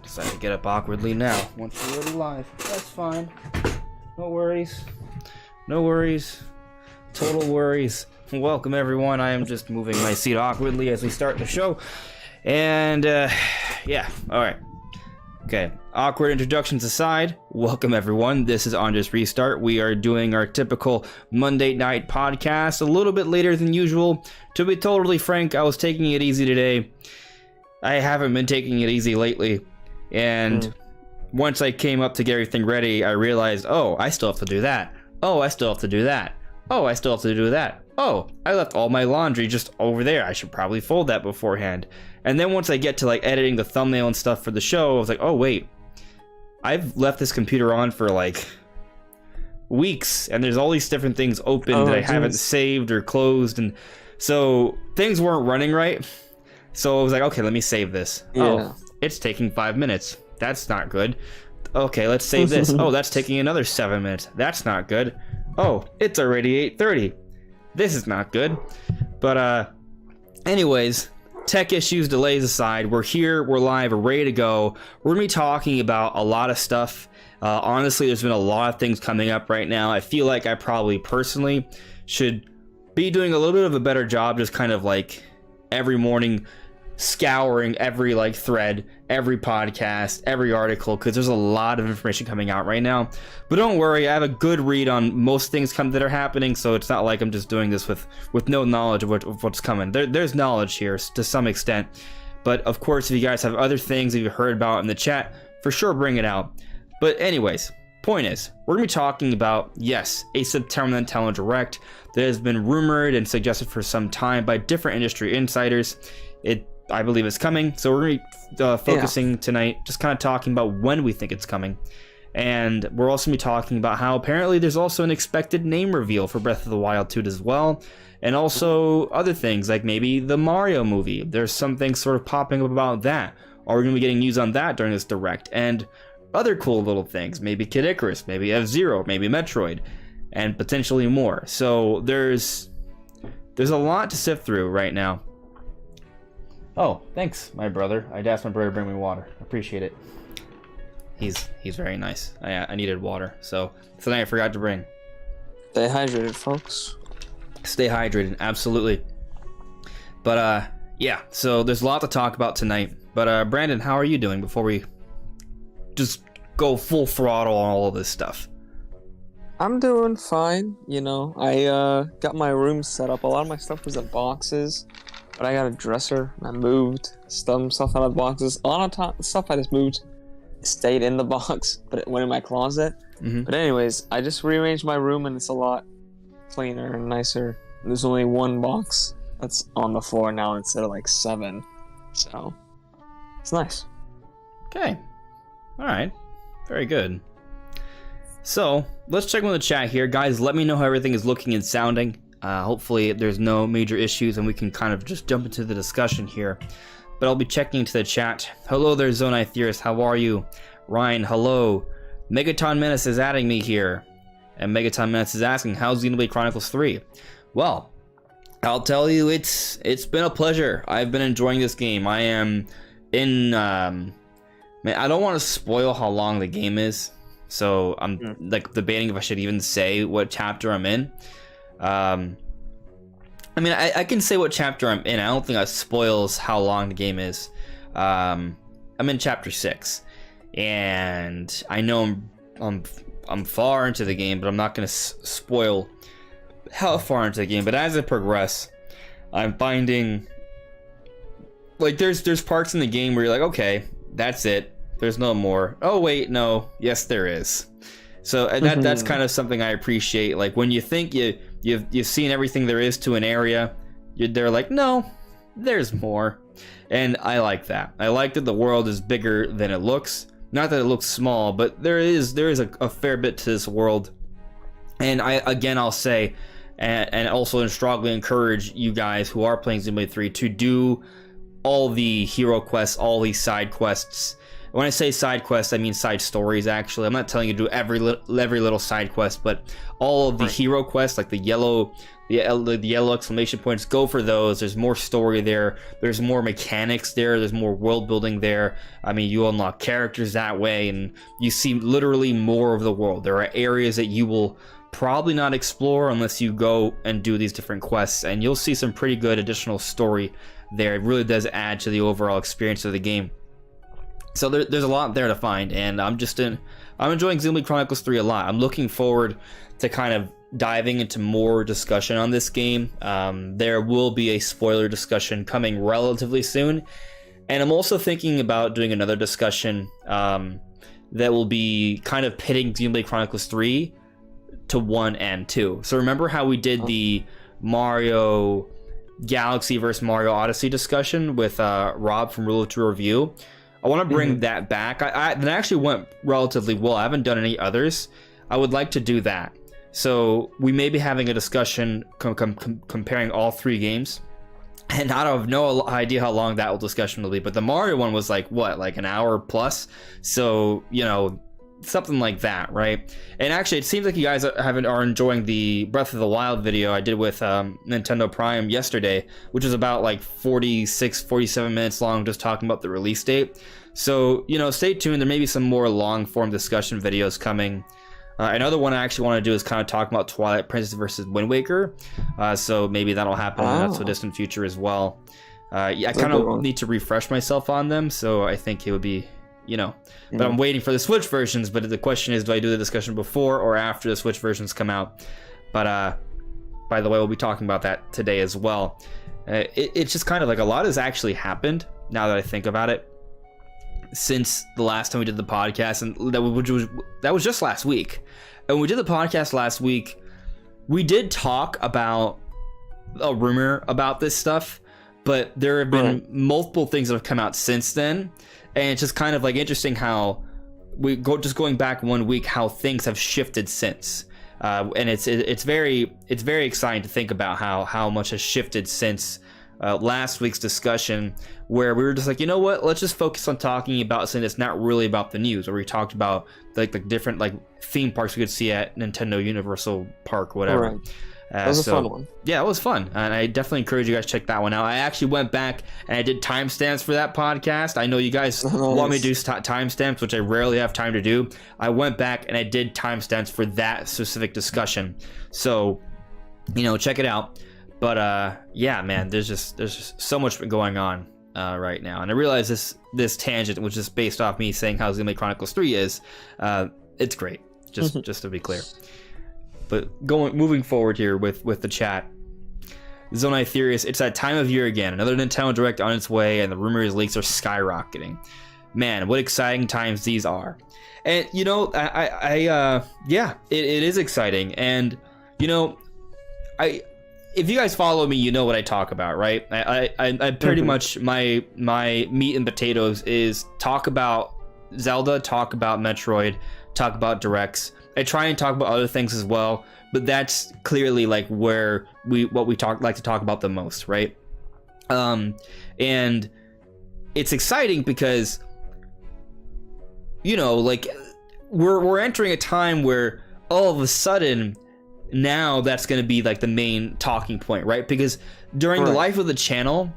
Decided to get up awkwardly now. Once we're already live. That's fine. No worries. No worries. Total worries. Welcome everyone. I am just moving my seat awkwardly as we start the show. And yeah, alright. Okay, awkward introductions aside, welcome everyone. This is On Just Restart. We are doing our typical Monday night podcast a little bit later than usual. To be totally frank, I was taking it easy today. I haven't been taking it easy lately. And once I came up to get everything ready, I realized, oh, I still have to do that. Oh, I still have to do that. Oh, I still have to do that. Oh, I left all my laundry just over there. I should probably fold that beforehand. And then once I get to like editing the thumbnail and stuff for the show, I was like, oh wait, I've left this computer on for like weeks and there's all these different things open that I haven't saved or closed. And so things weren't running right. So I was like, okay, let me save this. Yeah. Oh, it's taking 5 minutes. That's not good. Okay, let's save this. Oh, that's taking another 7 minutes. That's not good. Oh, it's already 8:30. This is not good. But anyways, tech issues, delays aside, we're here, we're live, we're ready to go. We're gonna be talking about a lot of stuff. Honestly, there's been a lot of things coming up right now. I feel like I probably personally should be doing a little bit of a better job, just kind of like every morning scouring every like thread, every podcast, every article, because there's a lot of information coming out right now. But don't worry, I have a good read on most things that are happening, so it's not like I'm just doing this with no knowledge of what's coming. There's knowledge here to some extent, but of course, if you guys have other things that you've heard about in the chat, for sure bring it out. But anyways, point is, we're gonna be talking about, yes, a September Nintendo Direct that has been rumored and suggested for some time by different industry insiders. I believe it's coming, so we're going to be focusing tonight, just kind of talking about when we think it's coming. And we're also going to be talking about how apparently there's also an expected name reveal for Breath of the Wild 2 as well. And also other things, like maybe the Mario movie. There's some things sort of popping up about that. Are we going to be getting news on that during this Direct? And other cool little things, maybe Kid Icarus, maybe F-Zero, maybe Metroid, and potentially more. So there's a lot to sift through right now. Oh, thanks, my brother. I'd asked my brother to bring me water. Appreciate it. He's very nice. I needed water, so tonight I forgot to bring. Stay hydrated, folks. Stay hydrated, absolutely. But yeah, so there's a lot to talk about tonight. But Brandon, how are you doing before we just go full throttle on all of this stuff? I'm doing fine, you know. I got my room set up. A lot of my stuff was in boxes. But I got a dresser, and I moved some stuff out of the boxes. A lot of stuff I just moved stayed in the box, but it went in my closet. But anyways, I just rearranged my room, and it's a lot cleaner and nicer. There's only one box that's on the floor now instead of like 7. So, it's nice. Okay. Alright. Very good. So, let's check with the chat here. Guys, let me know how everything is looking and sounding. Hopefully there's no major issues and we can kind of just jump into the discussion here. But I'll be checking into the chat. Hello there, Zonai Theorist. How are you? Ryan, hello. Megaton Menace is adding me here. And Megaton Menace is asking, how's Xenoblade Chronicles 3? Well, I'll tell you, it's been a pleasure. I've been enjoying this game. I am in... man, I don't want to spoil how long the game is. So I'm like debating if I should even say what chapter I'm in. I mean, I can say what chapter I'm in. I don't think that spoils how long the game is. I'm in chapter 6, and I know I'm far into the game, but I'm not going to spoil how far into the game. But as I progress, I'm finding like there's parts in the game where you're like, okay, that's it. There's no more. Oh wait, no. Yes, there is. So that's kind of something I appreciate. Like when you think you've seen everything there is to an area, they're like, no, there's more. And I like that. I like that the world is bigger than it looks. Not that it looks small, but there is a fair bit to this world. And I'll say, and also strongly encourage you guys who are playing Xenoblade 3 to do all the hero quests, all these side quests. When I say side quests, I mean side stories, actually. I'm not telling you to do every little side quest, but all of the hero quests, like the yellow exclamation points, go for those. There's more story there. There's more mechanics there. There's more world building there. I mean, you unlock characters that way, and you see literally more of the world. There are areas that you will probably not explore unless you go and do these different quests, and you'll see some pretty good additional story there. It really does add to the overall experience of the game. So there's a lot there to find, and I'm enjoying Xenoblade Chronicles 3 a lot. I'm looking forward to kind of diving into more discussion on this game. There will be a spoiler discussion coming relatively soon, and I'm also thinking about doing another discussion that will be kind of pitting Xenoblade Chronicles 3 to 1 and 2. So remember how we did the Mario Galaxy versus Mario Odyssey discussion with Rob from Rule of Two Review? I want to bring that back. That actually went relatively well. I haven't done any others. I would like to do that. So we may be having a discussion comparing all 3 games. And I have no idea how long that discussion will be. But the Mario one was like an hour plus? So, something like that, right? And actually, it seems like you guys are enjoying the Breath of the Wild video I did with Nintendo Prime yesterday, which is about like 47 minutes long, just talking about the release date. So, stay tuned. There may be some more long form discussion videos coming. Another one I actually want to do is kind of talk about Twilight Princess versus Wind Waker. So maybe that'll happen in the not so distant future as well. I kind of need to refresh myself on them, so I think it would be, but I'm waiting for the Switch versions. But the question is, do I do the discussion before or after the Switch versions come out? But by the way, we'll be talking about that today as well. It's just kind of like a lot has actually happened now that I think about it since the last time we did the podcast, and that was just last week. And when we did the podcast last week, we did talk about a rumor about this stuff, but there have been multiple things that have come out since then, and it's just kind of like interesting how going back 1 week, how things have shifted since. And it's very exciting to think about how much has shifted since last week's discussion, where we were just like, you know what, let's just focus on talking about something that's not really about the news, where we talked about like the different like theme parks we could see at Nintendo Universal Park, whatever. That was a fun one. Yeah, it was fun, and I definitely encourage you guys to check that one out. I actually went back and I did timestamps for that podcast. I know you guys want me to do timestamps, which I rarely have time to do. I went back and I did timestamps for that specific discussion, so check it out. But yeah, man, there's just so much going on right now, and I realize this tangent, which is based off me saying how Xenoblade Chronicles 3 is, it's great. Just to be clear. But moving forward here with the chat, Zonai Theorius, it's that time of year again. Another Nintendo Direct on its way, and the rumors leaks are skyrocketing. Man, what exciting times these are. And yeah, it is exciting. And if you guys follow me, you know what I talk about, right? I pretty much my meat and potatoes is talk about Zelda, talk about Metroid, talk about Directs. I try and talk about other things as well, but that's clearly like where we like to talk about the most, right? And it's exciting because like we're entering a time where all of a sudden now that's going to be like the main talking point, right? Because during the life of the channel,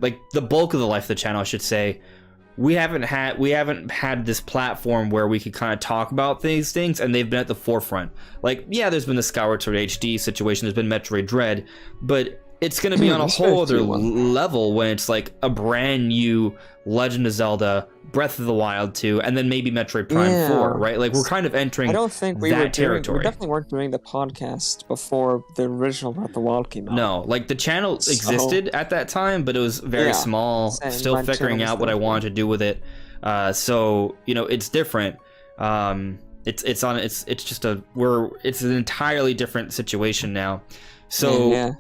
like the bulk of the life of the channel, I should say, we haven't had this platform where we could kind of talk about these things, and they've been at the forefront. Like, yeah, there's been the Skyward Sword HD situation, there's been Metroid Dread, but it's going to be on a whole other level when it's like a brand new Legend of Zelda, Breath of the Wild 2, and then maybe Metroid Prime 4, right? Like, we're kind of entering I don't think we territory. We definitely weren't doing the podcast before the original Breath of the Wild came out. No, like the channel existed at that time, but it was very small, still figuring out what I wanted to do with it. So, it's different. It's an entirely different situation now. So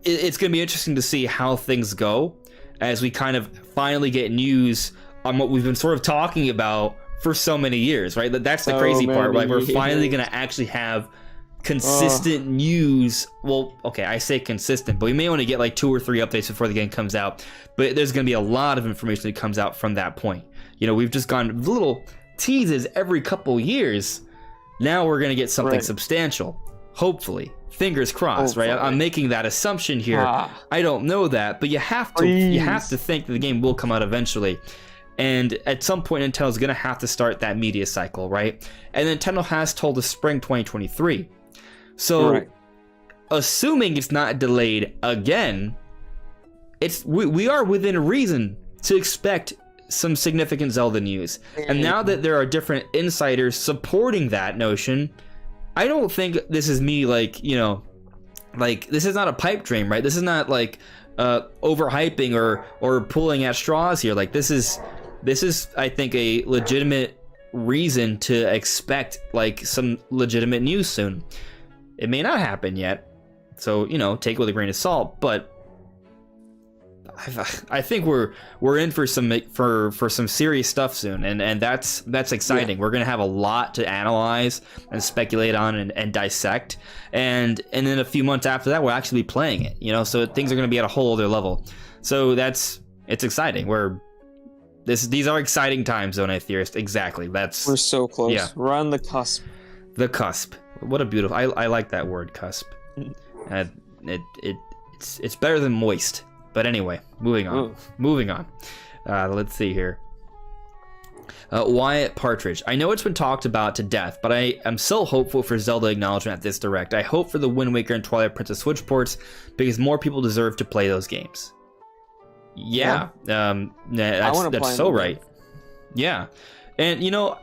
it's going to be interesting to see how things go as we kind of finally get news on what we've been sort of talking about for so many years, right? That's the crazy part. Like, we're finally going to actually have consistent news. Well, okay, I say consistent, but we may only get like 2 or 3 updates before the game comes out. But there's going to be a lot of information that comes out from that point. You know, we've just gone little teases every couple years. Now we're going to get something substantial. Hopefully. Fingers crossed, right? I'm making that assumption here. I don't know that, but you have to think that the game will come out eventually. And at some point, Nintendo's going to have to start that media cycle, right? And Nintendo has told us spring 2023. So, assuming it's not delayed again, we are within reason to expect some significant Zelda news. And now that there are different insiders supporting that notion, I don't think this is me, like, you know, like, this is not a pipe dream, right? This is not like overhyping or pulling at straws here. Like, this is I think a legitimate reason to expect like some legitimate news soon. It may not happen yet, so, you know, take it with a grain of salt, but I think we're in for some serious stuff soon, and that's exciting. We're gonna have a lot to analyze and speculate on and dissect, and in a few months after that, we'll actually be playing it. You know, so things are gonna be at a whole other level. So it's exciting. These are exciting times, Zone Theorist. Exactly. We're so close. Yeah. We're on the cusp. The cusp. What a beautiful. I like that word, cusp. It's better than moist. But anyway, moving on. Ooh. Moving on. Let's see here. Wyatt Partridge. I know it's been talked about to death, but I am so hopeful for Zelda acknowledgement at this direct. I hope for the Wind Waker and Twilight Princess Switch ports because more people deserve to play those games. Yeah. That's so right. Yeah. And, you know,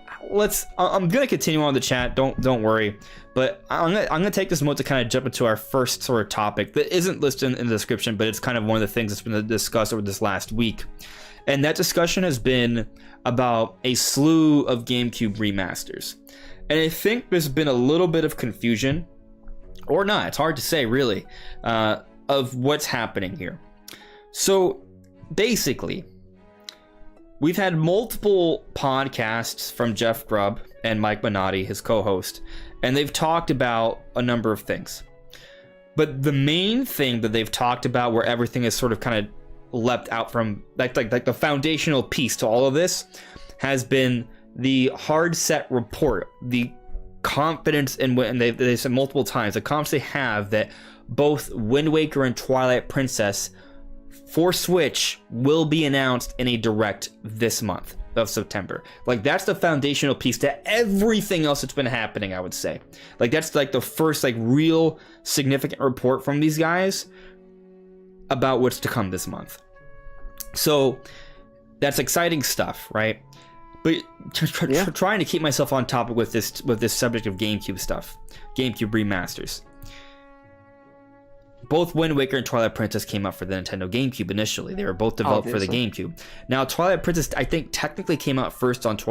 I'm gonna continue on the chat, don't worry, but I'm gonna take this moment to kind of jump into our first sort of topic that isn't listed in the description, but it's kind of one of the things that's been discussed over this last week. And that discussion has been about a slew of GameCube remasters. And I think there's been a little bit of confusion, or not, it's hard to say really, of what's happening here. So basically, we've had multiple podcasts from Jeff Grubb and Mike Minotti, his co-host, and they've talked about a number of things. But the main thing that they've talked about, where everything is sort of kind of leapt out from, like the foundational piece to all of this, has been the hard set report, the confidence in what, and they said multiple times, the confidence they have that both Wind Waker and Twilight Princess for Switch will be announced in a direct this month of September. Like, that's the foundational piece to everything else that's been happening, I would say. Like, that's like the first like real significant report from these guys about what's to come this month. So that's exciting stuff, right? But trying to keep myself on topic with this subject of GameCube stuff, GameCube remasters. Both Wind Waker and Twilight Princess came out for the Nintendo GameCube initially. They were both developed for the GameCube. Now, Twilight Princess, I think, technically came out first on the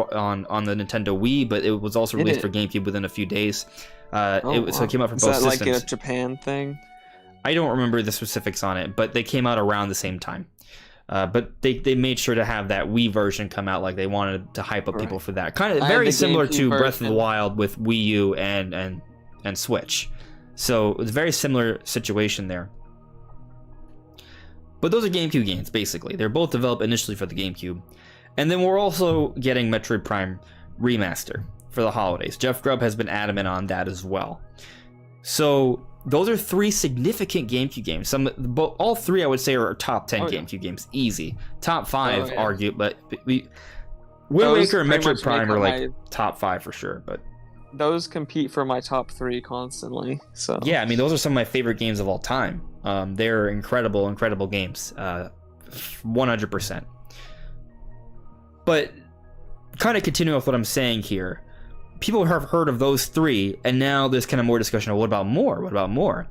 Nintendo Wii, but it was also released for GameCube within a few days. So it came out for both systems. Is that like a Japan thing? I don't remember the specifics on it, but they came out around the same time. But they made sure to have that Wii version come out, like they wanted to hype up people for that. Kind of very similar to Breath of the Wild with Wii U and Switch. So it's a very similar situation there. But those are GameCube games, basically. They're both developed initially for the GameCube. And then we're also getting Metroid Prime Remaster for the holidays. Jeff Grubb has been adamant on that as well. So those are 3 significant GameCube games. All 3, I would say, are top 10 GameCube games. Easy. Top 5, argue, but Wind Waker and Metroid Prime are like top 5 for sure, but those compete for my top 3 constantly. So yeah, I mean, those are some of my favorite games of all time. They're incredible games, 100%. But kind of continuing with what I'm saying here, people have heard of those 3, and now there's kind of more discussion of what about more?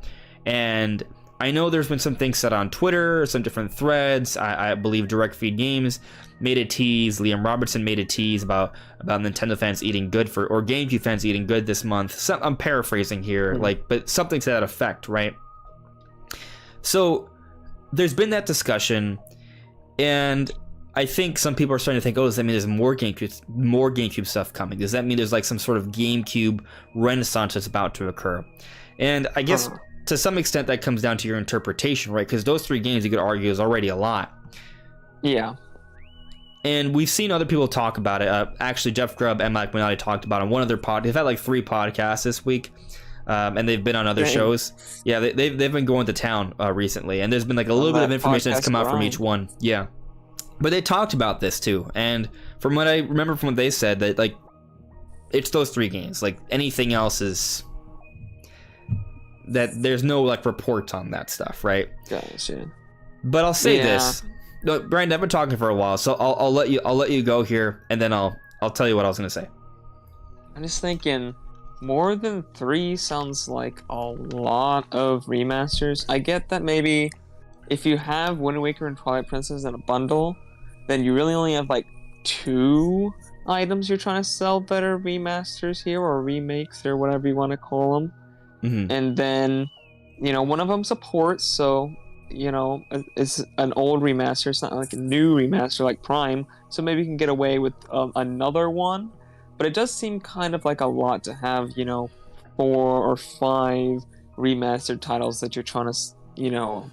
And I know there's been some things said on Twitter, some different threads. I believe Direct Feed Games made a tease. Liam Robertson made a tease about Nintendo fans eating good or GameCube fans eating good this month. I'm paraphrasing here, but something to that effect, right? So there's been that discussion, and I think some people are starting to think, oh, does that mean there's more GameCube stuff coming? Does that mean there's like some sort of GameCube renaissance that's about to occur? And I guess to some extent that comes down to your interpretation, right? Because those 3 games, you could argue, is already a lot. Yeah. And we've seen other people talk about it. Actually, Jeff Grubb and Mike Minotti talked about it on one of their podcasts. They've had like 3 podcasts this week. And they've been on other shows. Yeah, they've been going to town recently. And there's been like a little bit of information that's come out from each one. Yeah. But they talked about this too, and from what I remember from what they said, that like it's those 3 games. Like anything else is that there's no like reports on that stuff, right? Gotcha. But I'll say this. No, Brian, I've been talking for a while, so I'll let you go here, and then I'll tell you what I was gonna say. I'm just thinking, more than 3 sounds like a lot of remasters. I get that maybe if you have Wind Waker and Twilight Princess in a bundle, then you really only have like 2 items you're trying to sell that are remasters here, or remakes, or whatever you want to call them. Mm-hmm. And then, one of them's a port, so, it's an old remaster. It's not like a new remaster like Prime, so maybe you can get away with another one. But it does seem kind of like a lot to have, 4 or 5 remastered titles that you're trying to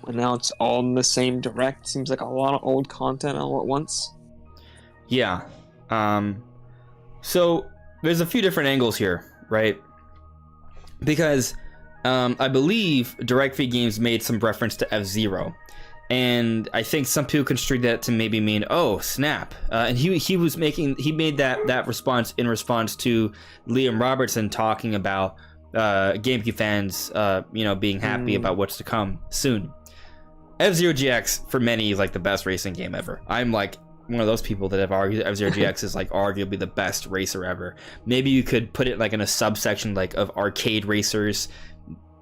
announce all in the same direct. Seems like a lot of old content all at once. Yeah. So there's a few different angles here, right? Because I believe Direct Feed Games made some reference to F-Zero. And I think some people construed that to maybe mean, oh, snap. And he made that response in response to Liam Robertson talking about GameCube fans, being happy about what's to come soon. F-Zero GX for many is like the best racing game ever. I'm like one of those people that have argued that F-Zero GX is like arguably the best racer ever. Maybe you could put it like in a subsection like of arcade racers.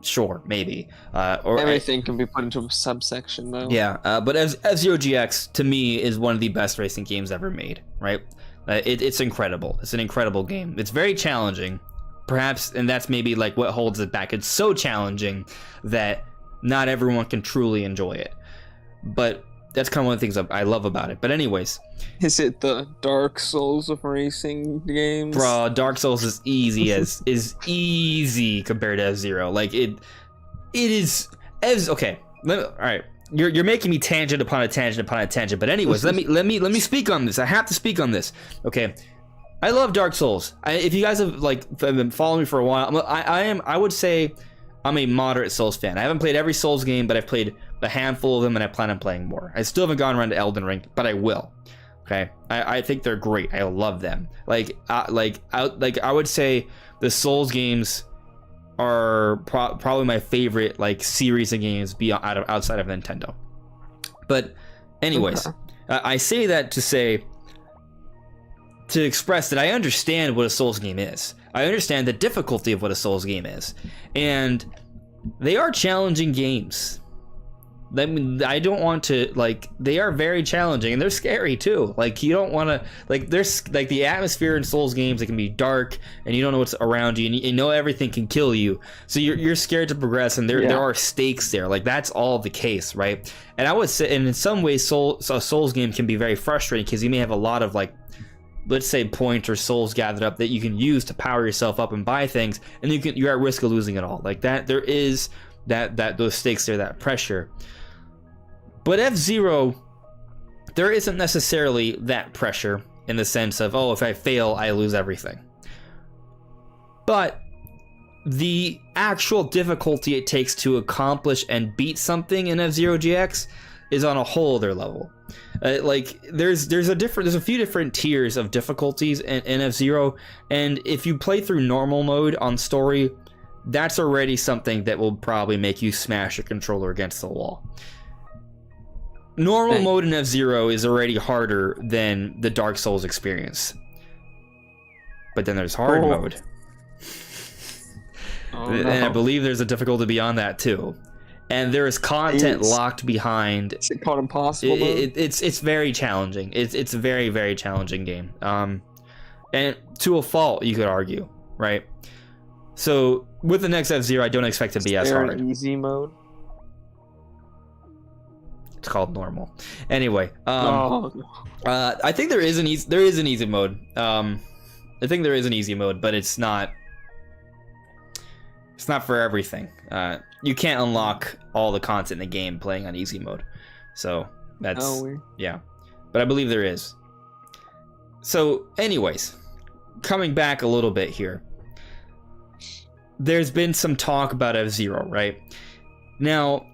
Sure, maybe. Or everything can be put into a subsection though. Yeah, but F-Zero GX to me is one of the best racing games ever made. Right? It's incredible. It's an incredible game. It's very challenging. Perhaps, and that's maybe like what holds it back. It's so challenging that not everyone can truly enjoy it. But that's kind of one of the things I love about it. But anyways. Is it the Dark Souls of racing games? Bro, Dark Souls is easy compared to F-Zero. Like it is. Okay, all right. You're making me tangent upon a tangent upon a tangent. But anyways, let me speak on this. I have to speak on this. Okay. I love Dark Souls. If you guys have been following me for a while, I would say I'm a moderate Souls fan. I haven't played every Souls game, but I've played a handful of them, and I plan on playing more. I still haven't gone around to Elden Ring, but I will. Okay, I think they're great. I love them. I would say the Souls games are probably my favorite series of games outside of Nintendo. But anyways, okay. I say that to express that I understand what a Souls game is. I understand the difficulty of what a Souls game is. And they are challenging games. I mean, I don't want to, they are very challenging, and they're scary too. You don't want to, there's, the atmosphere in Souls games, it can be dark, and you don't know what's around you, and you know everything can kill you. So you're scared to progress, and there are stakes there. That's all the case, right? And I would say, and in some ways, a Souls game can be very frustrating, because you may have a lot of, let's say points or souls gathered up that you can use to power yourself up and buy things, and you're at risk of losing it all. There is those stakes there, that pressure. But F-Zero, there isn't necessarily that pressure in the sense of, oh, if I fail, I lose everything. But the actual difficulty it takes to accomplish and beat something in F-Zero GX is on a whole other level. There's a few different tiers of difficulties in F-Zero, and if you play through normal mode on story, that's already something that will probably make you smash your controller against the wall. Normal mode in F-Zero is already harder than the Dark Souls experience. But then there's hard mode. And I believe there's a difficulty beyond that too. And there is content locked behind. Is it called impossible mode? It's very challenging. It's a very, very challenging game. And to a fault, you could argue, right? So with the next F-Zero, I don't expect it to be as hard. Easy mode? called normal. Anyway, Oh, I think there is an easy mode. I think there is an easy mode, but it's not for everything. You can't unlock all the content in the game playing on easy mode. So that's yeah. But I believe there is. So anyways, coming back a little bit here. There's been some talk about F-Zero, right? Now,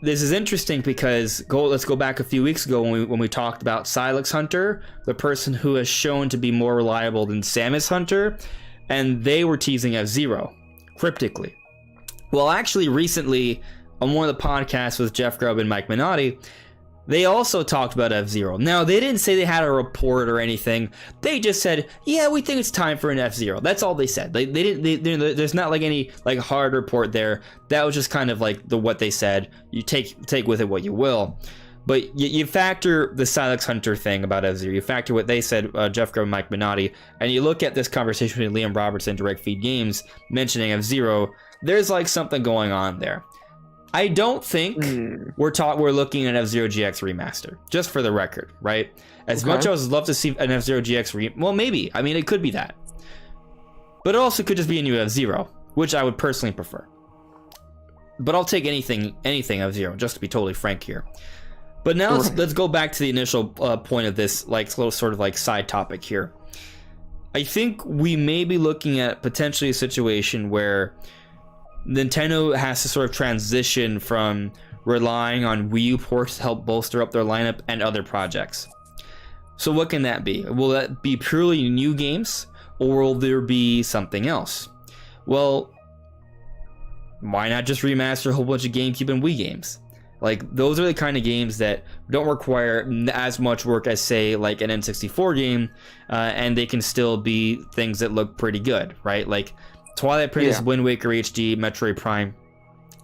this is interesting because let's go back a few weeks ago when we talked about Silex Hunter, the person who has shown to be more reliable than Samus Hunter, and they were teasing F-Zero cryptically. Well, actually, recently on one of the podcasts with Jeff Grubb and Mike Minotti, they also talked about F-Zero. Now, they didn't say they had a report or anything. They just said, yeah, we think it's time for an F-Zero. That's all they said. They there's not like any like hard report there. That was just kind of like what they said. You take with it what you will. But you factor the Silex Hunter thing about F-Zero. You factor what they said, Jeff Grubb and Mike Minotti, and you look at this conversation between Liam Robertson and Direct Feed Games mentioning F-Zero. There's like something going on there. I don't think we're looking at an F-Zero GX remaster, just for the record, right? As much as I'd love to see an F-Zero GX well, maybe. I mean, it could be that. But it also could just be a new F-Zero, which I would personally prefer. But I'll take anything F-Zero, just to be totally frank here. But now let's go back to the initial point of this, like little sort of like side topic here. I think we may be looking at potentially a situation where Nintendo has to sort of transition from relying on Wii U ports to help bolster up their lineup and other projects. So what can that be? Will that be purely new games, or will there be something else? Well, why not just remaster a whole bunch of GameCube and Wii games? Like, those are the kind of games that don't require as much work as, say, like an N64 game, and they can still be things that look pretty good, right? Like Twilight Princess, Wind Waker HD, Metroid Prime.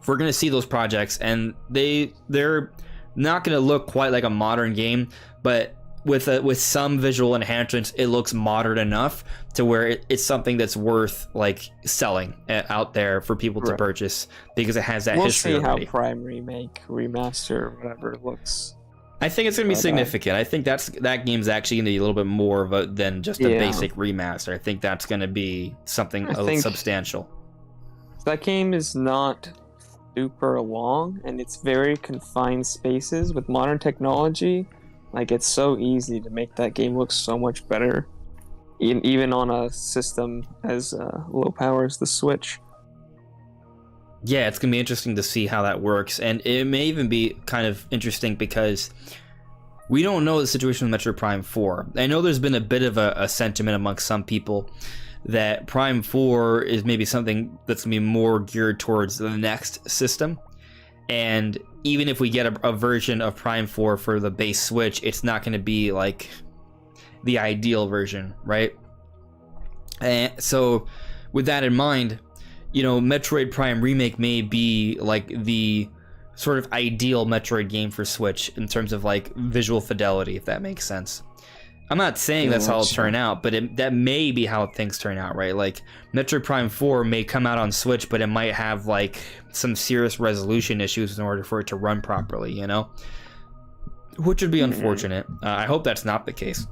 We're going to see those projects, and they're not going to look quite like a modern game, but with some visual enhancements, it looks modern enough to where it's something that's worth like selling out there for people to purchase because it has that history already. We'll see how Prime Remake, Remaster, whatever looks. I think it's going to be significant. I think that game's actually going to be a little bit more of than just a basic remaster. I think that's going to be something substantial. That game is not super long, and it's very confined spaces. With modern technology, like, it's so easy to make that game look so much better, even on a system as low power as the Switch. Yeah, it's going to be interesting to see how that works, and it may even be kind of interesting because we don't know the situation with Metroid Prime 4. I know there's been a bit of a sentiment amongst some people that Prime 4 is maybe something that's going to be more geared towards the next system, and even if we get a version of Prime 4 for the base Switch, it's not going to be like the ideal version, right? And so with that in mind, you know, Metroid Prime Remake may be like the sort of ideal Metroid game for Switch in terms of like visual fidelity, if that makes sense. I'm not saying that's how it'll turn out, but that may be how things turn out, right? Like, Metroid Prime 4 may come out on Switch, but it might have like some serious resolution issues in order for it to run properly, you know? Which would be unfortunate. I hope that's not the case.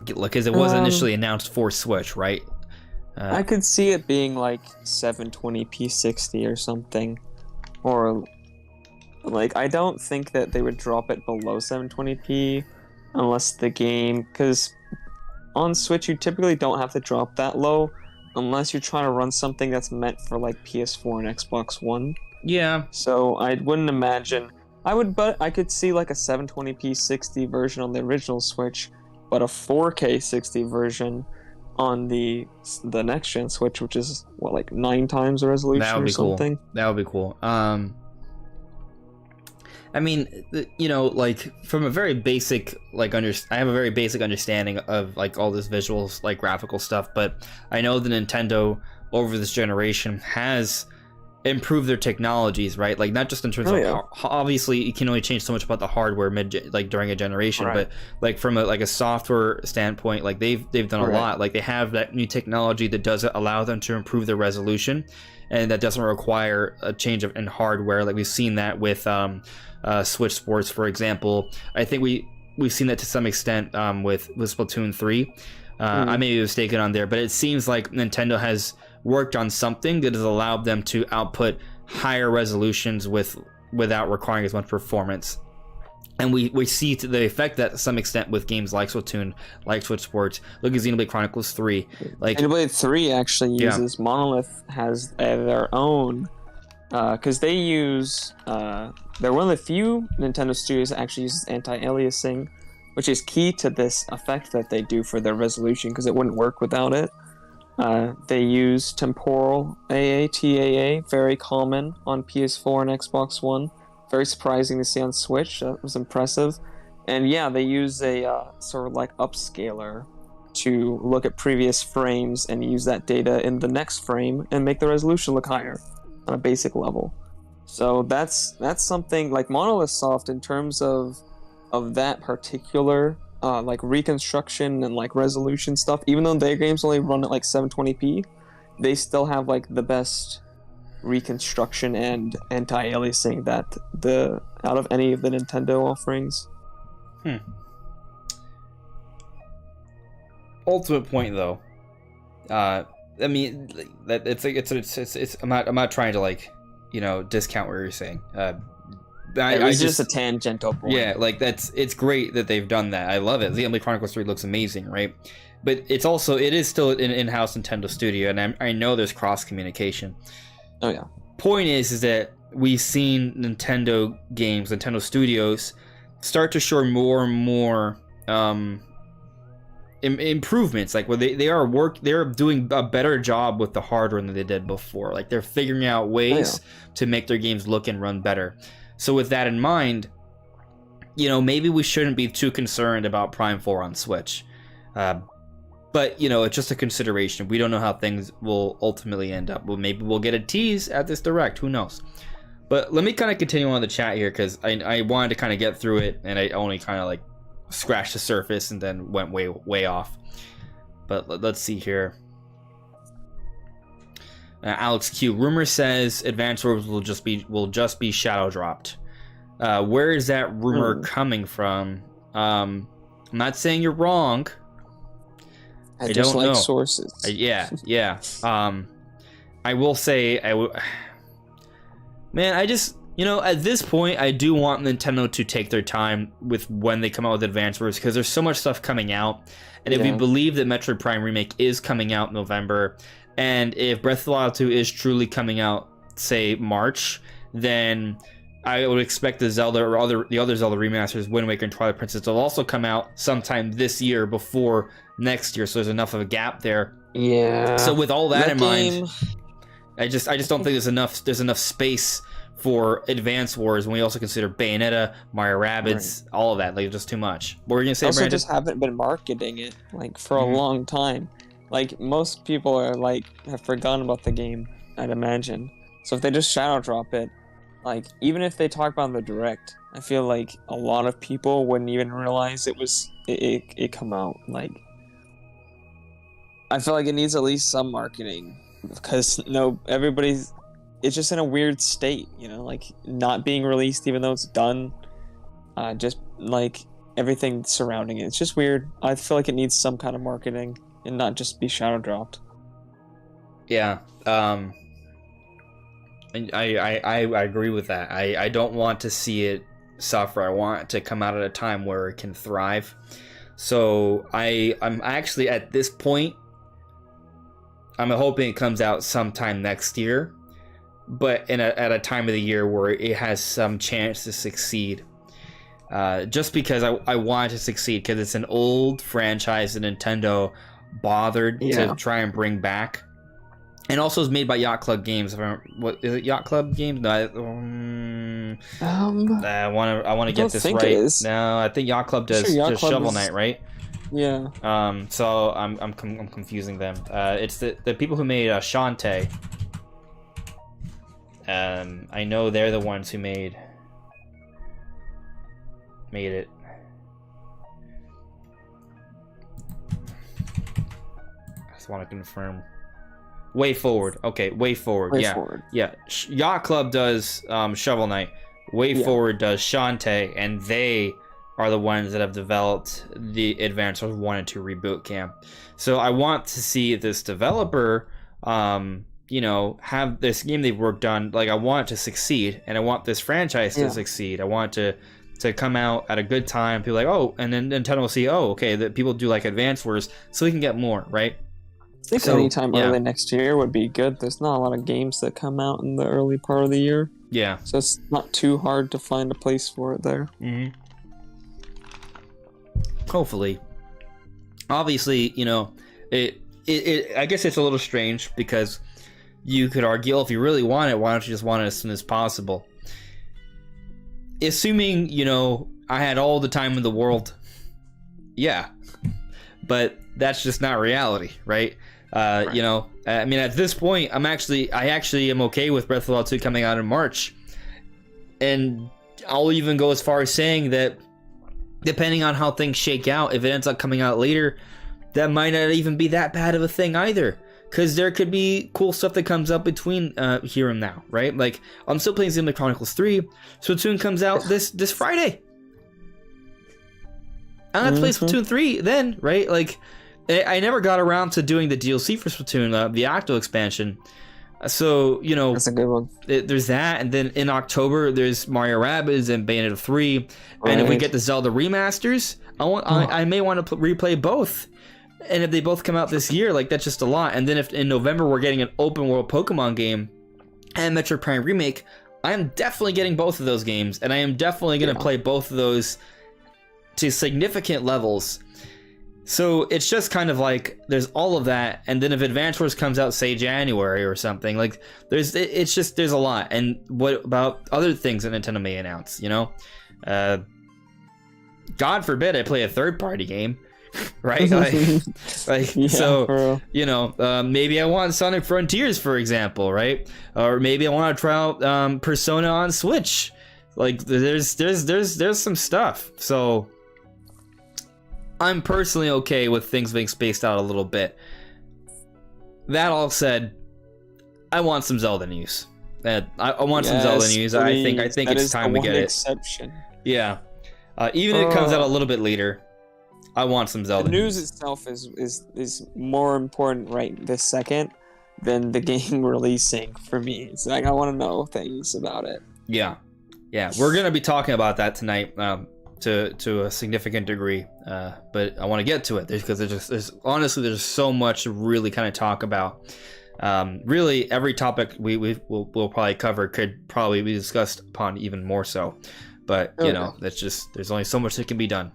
Because it was initially announced for Switch, right? I could see it being like 720p 60 or something. Or, like, I don't think that they would drop it below 720p unless the game... Because on Switch, you typically don't have to drop that low unless you're trying to run something that's meant for, like, PS4 and Xbox One. Yeah. So I wouldn't imagine... But I could see, like, a 720p 60 version on the original Switch, but a 4K 60 version on the next gen Switch, which is what, like 9 times the resolution that would be or something. Cool. That would be cool. I mean, you know, like from a very basic like I have a very basic understanding of like all this visuals, like graphical stuff, but I know that Nintendo over this generation has improve their technologies, right? Like not just in terms of obviously you can only change so much about the hardware during a generation, but like from a software standpoint, like they've done a lot. Like they have that new technology that does allow them to improve their resolution, and that doesn't require a change in hardware. Like we've seen that with Switch Sports, for example. I think we've seen that to some extent with Splatoon 3. I may be mistaken on there, but it seems like Nintendo has worked on something that has allowed them to output higher resolutions without requiring as much performance. And we see the effect that to some extent with games like Splatoon, like Switch Sports. Look at Xenoblade Chronicles 3. Like Xenoblade 3 actually uses Monolith has their own because they use they're one of the few Nintendo studios that actually uses anti-aliasing, which is key to this effect that they do for their resolution because it wouldn't work without it. They use temporal TAA, very common on PS4 and Xbox One. Very surprising to see on Switch. That was impressive. And yeah, they use a sort of like upscaler to look at previous frames and use that data in the next frame and make the resolution look higher on a basic level. So that's something like Monolith Soft in terms of that particular like reconstruction and like resolution stuff. Even though their games only run at like 720p, they still have like the best reconstruction and anti-aliasing that out of any of the Nintendo offerings. Ultimate point though, I mean that it's I'm not trying to like discount what you're saying. It's just a tangential point. Yeah, like it's great that they've done that. I love it. Xenoblade Chronicles 3 looks amazing, right? But it is still an in-house Nintendo studio, and I know there's cross communication. Oh yeah. Point is that we've seen Nintendo games, Nintendo studios, start to show more and more improvements. Like where they're doing a better job with the hardware than they did before. Like they're figuring out ways to make their games look and run better. So with that in mind, maybe we shouldn't be too concerned about Prime 4 on Switch. But, it's just a consideration. We don't know how things will ultimately end up. Well, maybe we'll get a tease at this Direct. Who knows? But let me kind of continue on the chat here because I wanted to kind of get through it, and I only kind of like scratched the surface and then went way off. But let's see here. Alex Q. Rumor says Advance Wars will just be shadow dropped. Where is that rumor coming from? I'm not saying you're wrong. I just don't like know. Sources. Yeah. I will say man, I just at this point I do want Nintendo to take their time with when they come out with Advance Wars because there's so much stuff coming out, and if we believe that Metroid Prime Remake is coming out in November. And if Breath of the Wild 2 is truly coming out, say March, then I would expect the Zelda or the other Zelda remasters, Wind Waker and Twilight Princess, will also come out sometime this year before next year. So there's enough of a gap there. Yeah. So with all that in mind, I just don't think there's enough space for Advance Wars when we also consider Bayonetta, Mario Rabbids, all of that. Like just too much. What were you gonna say, Brandon? Also, just haven't been marketing it like for a long time. Like, most people are, have forgotten about the game, I'd imagine. So if they just shadow drop it, even if they talk about the Direct, I feel like a lot of people wouldn't even realize it come out. I feel like it needs at least some marketing. Because, it's just in a weird state, not being released even though it's done. Just, everything surrounding it. It's just weird. I feel like it needs some kind of marketing. And not just be shadow dropped. Yeah, I agree with that. I don't want to see it suffer. I want it to come out at a time where it can thrive. So I'm actually at this point, I'm hoping it comes out sometime next year, but at a time of the year where it has some chance to succeed. Just because I want it to succeed, because it's an old franchise that Nintendo bothered to try and bring back, and also is made by Yacht Club Games. What is it? Yacht Club Games? No, I want to get this right. No, I think Yacht Club does just Shovel Knight, right? Yeah. So I'm confusing them. It's the people who made Shantae. I know they're the ones who made it. I just want to confirm. Way Forward. Okay, Way Forward. Way yeah. Forward. Yeah. Yacht Club does Shovel Knight. Way Forward does Shantae, and they are the ones that have developed the Advance Wars 1 and 2 Reboot Camp. So I want to see this developer, you know, have this game they've worked on. Like, I want it to succeed, and I want this franchise to succeed. I want to come out at a good time. People are like, oh, and then Nintendo will see, oh, okay, that people do like Advance Wars, so we can get more, right? I think anytime early next year would be good. There's not a lot of games that come out in the early part of the year. Yeah. So it's not too hard to find a place for it there. Mm-hmm. Hopefully. Obviously, you know, it I guess it's a little strange because you could argue, if you really want it, why don't you just want it as soon as possible? Assuming, you know, I had all the time in the world, yeah. But that's just not reality, right? Right. You know, I mean, at this point, I actually am okay with Breath of the Wild 2 coming out in March. And I'll even go as far as saying that depending on how things shake out, if it ends up coming out later, that might not even be that bad of a thing either. Because there could be cool stuff that comes up between here and now, right? Like, I'm still playing Xenoblade Chronicles 3. Splatoon comes out this Friday. I'm going to play Splatoon 3 then, right? Like, I never got around to doing the DLC for Splatoon, the Octo expansion. So, you know, that's a good one. There's that, and then in October there's Mario Rabbids and Bayonetta 3, right. And if we get the Zelda remasters, I may want to replay both. And if they both come out this year, like, that's just a lot. And then if in November we're getting an open world Pokemon game and Metroid Prime Remake, I am definitely getting both of those games, and I am definitely going to play both of those to significant levels. So it's just kind of like there's all of that, and then if Advance Wars comes out, say January or something, like there's a lot. And what about other things that Nintendo may announce? You know, God forbid I play a third-party game, right? like yeah, so you know, maybe I want Sonic Frontiers, for example, right? Or maybe I want to try out Persona on Switch. Like there's some stuff. So I'm personally okay with things being spaced out a little bit. That all said, I want some Zelda news. I want some Zelda news. Please. I think it's time we get it. Exception. Yeah. Even if it comes out a little bit later, I want some Zelda news. The news itself is more important right this second than the game releasing for me. It's like I want to know things about it. Yeah. Yeah, we're going to be talking about that tonight. To a significant degree, but I want to get to it because there's so much to really kind of talk about. Really, every topic we'll probably cover could probably be discussed upon even more so. But you know, that's just there's only so much that can be done.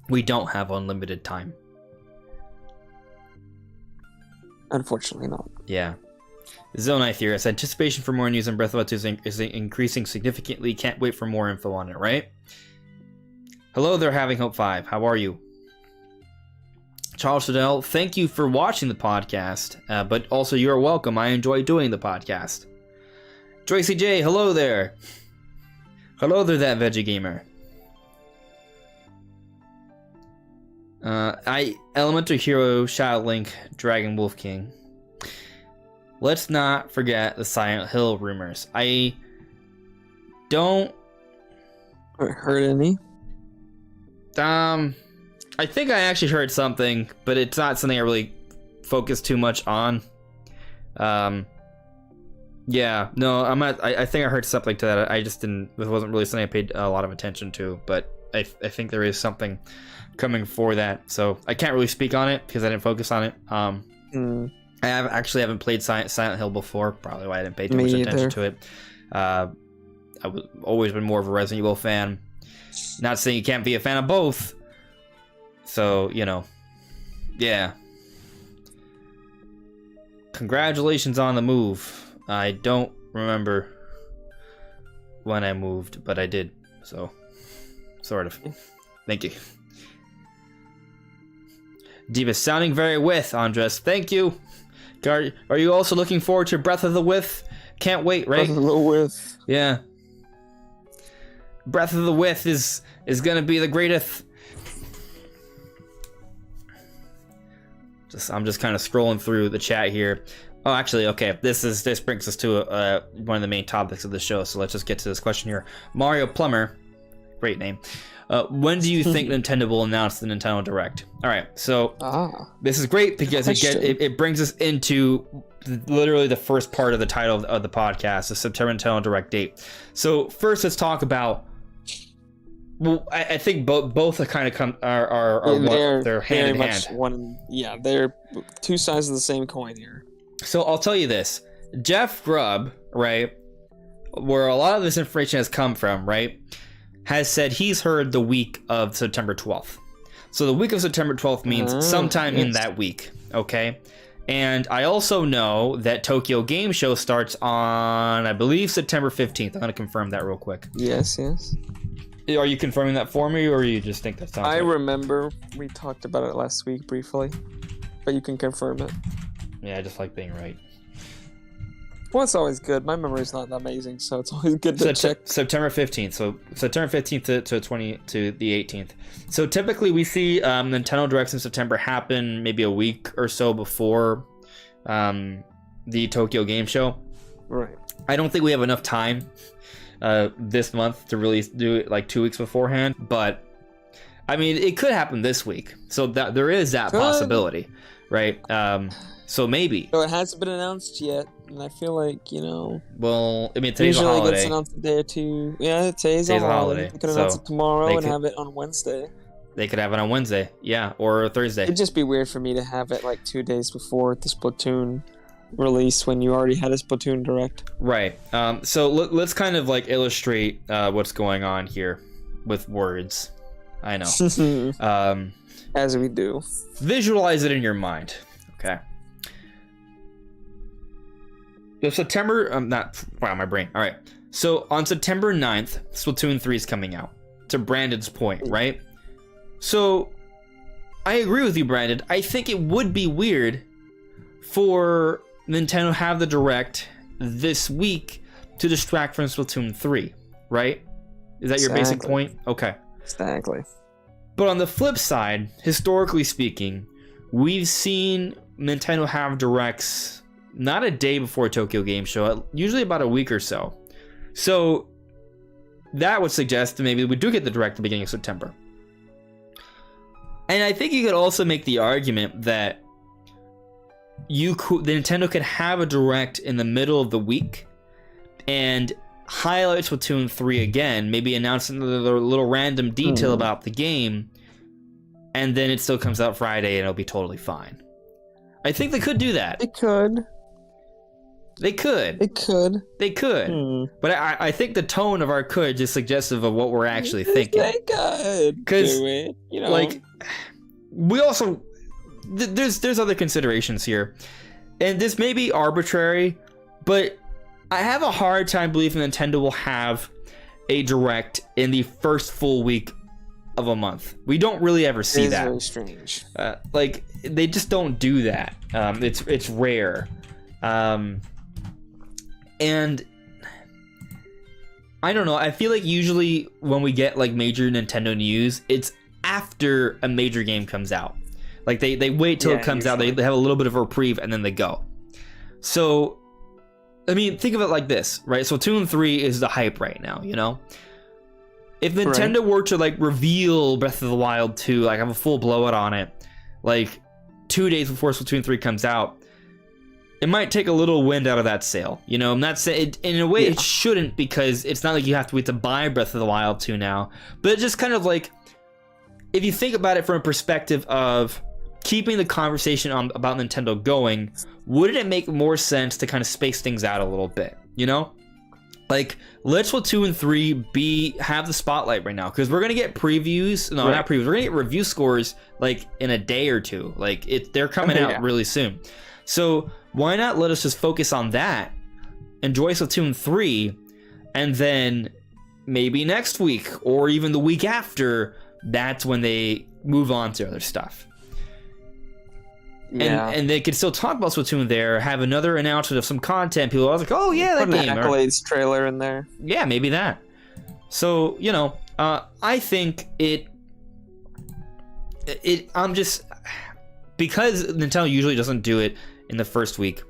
We don't have unlimited time. Unfortunately, not. Yeah. Zone Theorist, anticipation for more news on Breath of the Wild 2 is increasing significantly. Can't wait for more info on it, right? Hello there, Having Hope 5. How are you? Charles Fidel, thank you for watching the podcast, but also you're welcome. I enjoy doing the podcast. Tracy J, hello there. Hello there, that veggie gamer. Elemental Hero, Shadow Link, Dragon Wolf King. Let's not forget the Silent Hill rumors. I don't heard any. I think I actually heard something, but it's not something I really focus too much on. Yeah, no, I think I heard something to that. It wasn't really something I paid a lot of attention to, but I think there is something coming for that. So I can't really speak on it because I didn't focus on it. I haven't played Silent Hill before, probably why I didn't pay too much attention to it. I've always been more of a Resident Evil fan. Not saying you can't be a fan of both. So, you know, yeah. Congratulations on the move. I don't remember when I moved, but I did. So, sort of. Thank you. Diva sounding very with, Andres. Thank you. Are you also looking forward to Breath of the With Can't wait, right? Breath of the Width. Yeah. Breath of the Width is gonna be the greatest. I'm just kind of scrolling through the chat here. Oh, actually, okay. This brings us to one of the main topics of the show. So let's just get to this question here. Mario Plumber, great name. When do you think Nintendo will announce the Nintendo Direct? All right, so this is great because it brings us into literally the first part of the title of the podcast, the September Nintendo Direct date. So first, let's talk about. Well, I think both are kind of they're hand in hand. They're two sides of the same coin here. So I'll tell you this, Jeff Grubb, right, where a lot of this information has come from, right, has said he's heard the week of September 12th. So the week of September 12th means sometime in that week, okay? And I also know that Tokyo Game Show starts on, I believe, September 15th. I'm going to confirm that real quick. Yes. Are you confirming that for me, or you just think that sounds right? Remember we talked about it last week briefly, but you can confirm it. Yeah, I just like being right. Well, it's always good. My memory's not that amazing, so it's always good to check. September 15th. So September 15th to the 18th. So typically we see Nintendo Directs in September happen maybe a week or so before the Tokyo Game Show. Right. I don't think we have enough time this month to really do it like 2 weeks beforehand, but I mean it could happen this week, so that there is that possibility, right? So maybe. So it hasn't been announced yet, and I feel like well, I mean today's a holiday. Usually it gets announced a day or two. Yeah, today's a holiday. They could announce it tomorrow and have it on Wednesday. They could have it on Wednesday, yeah, or Thursday. It'd just be weird for me to have it like 2 days before the Splatoon release when you already had a Splatoon Direct. Right. So let's kind of like illustrate what's going on here with words. I know. As we do. Visualize it in your mind. Okay. So September, my brain. All right. So on September 9th, Splatoon 3 is coming out. To Brandon's point, right? So I agree with you, Brandon. I think it would be weird for Nintendo have the Direct this week to distract from Splatoon 3, right? Is that your basic point? Okay. Exactly. But on the flip side, historically speaking, we've seen Nintendo have Directs not a day before Tokyo Game Show, usually about a week or so. So that would suggest that maybe we do get the Direct at the beginning of September. And I think you could also make the argument that the Nintendo could have a Direct in the middle of the week and highlight Splatoon 3 again, maybe announce another little random detail about the game, and then it still comes out Friday and it'll be totally fine. I think they could do that. They could. But I think the tone of our could is suggestive of what we're actually thinking. They could do it. Like, we also... There's other considerations here. And this may be arbitrary, but I have a hard time believing Nintendo will have a Direct in the first full week of a month. We don't really ever see that. It's very strange. Like, they just don't do that. It's rare. And I don't know, I feel like usually when we get like major Nintendo news, it's after a major game comes out. Like they wait till it comes out, they have a little bit of a reprieve, and then they go. So, I mean, think of it like this, right? So Splatoon 3 is the hype right now, you know? If Nintendo were to like reveal Breath of the Wild 2, like have a full blowout on it, like 2 days before Splatoon 3 comes out, it might take a little wind out of that sail, you know? I'm not saying, in a way it shouldn't, because it's not like you have to wait to buy Breath of the Wild 2 now, but it's just kind of like, if you think about it from a perspective of keeping the conversation about Nintendo going, wouldn't it make more sense to kind of space things out a little bit, you know? Like, let Splatoon 3 have the spotlight right now, because we're gonna get previews, not previews, we're gonna get review scores like in a day or two. Like, they're coming out really soon. So why not let us just focus on that, enjoy Splatoon 3, and then maybe next week or even the week after, that's when they move on to other stuff. Yeah. And they could still talk about Splatoon there, have another announcement of some content. People are like, oh yeah, that Put game. an accolades trailer in there. Yeah, maybe that. So, I think I'm just, because Nintendo usually doesn't do it in the first week,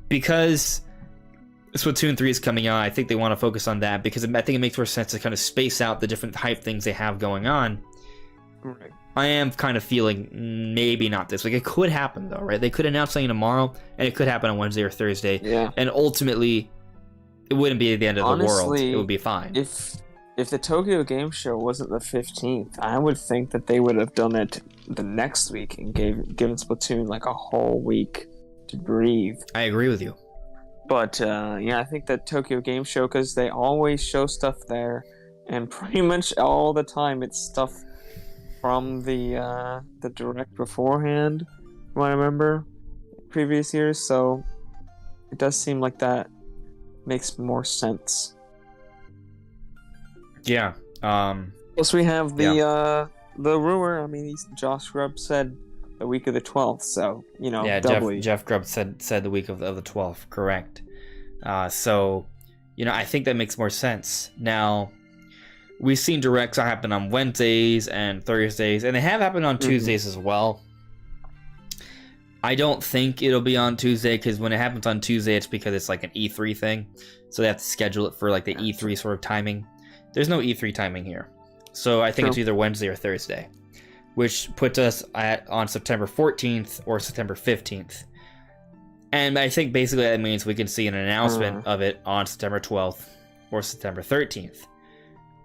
because Splatoon 3 is coming out, I think they want to focus on that, because I think it makes more sense to kind of space out the different hype things they have going on. Right. I am kind of feeling maybe not this week. It could happen though, right? They could announce something tomorrow, and it could happen on Wednesday or Thursday. Yeah. And ultimately, it wouldn't be the end of the world. It would be fine. If the Tokyo Game Show wasn't the 15th, I would think that they would have done it the next week and given Splatoon like a whole week to breathe. I agree with you. But I think that Tokyo Game Show, because they always show stuff there, and pretty much all the time it's stuff from the direct beforehand, from what I remember, previous years. So it does seem like that makes more sense. Yeah. Plus, we have the rumor. I mean, Josh Grubb said the week of the 12th, so doubly. Jeff Grubb said the week of the 12th, correct. So, I think that makes more sense. Now, we've seen directs happen on Wednesdays and Thursdays, and they have happened on Tuesdays as well. I don't think it'll be on Tuesday, because when it happens on Tuesday, it's because it's like an E3 thing, so they have to schedule it for like the E3 sort of timing. There's no E3 timing here. So I think it's either Wednesday or Thursday, which puts us on September 14th or September 15th. And I think basically that means we can see an announcement of it on September 12th or September 13th.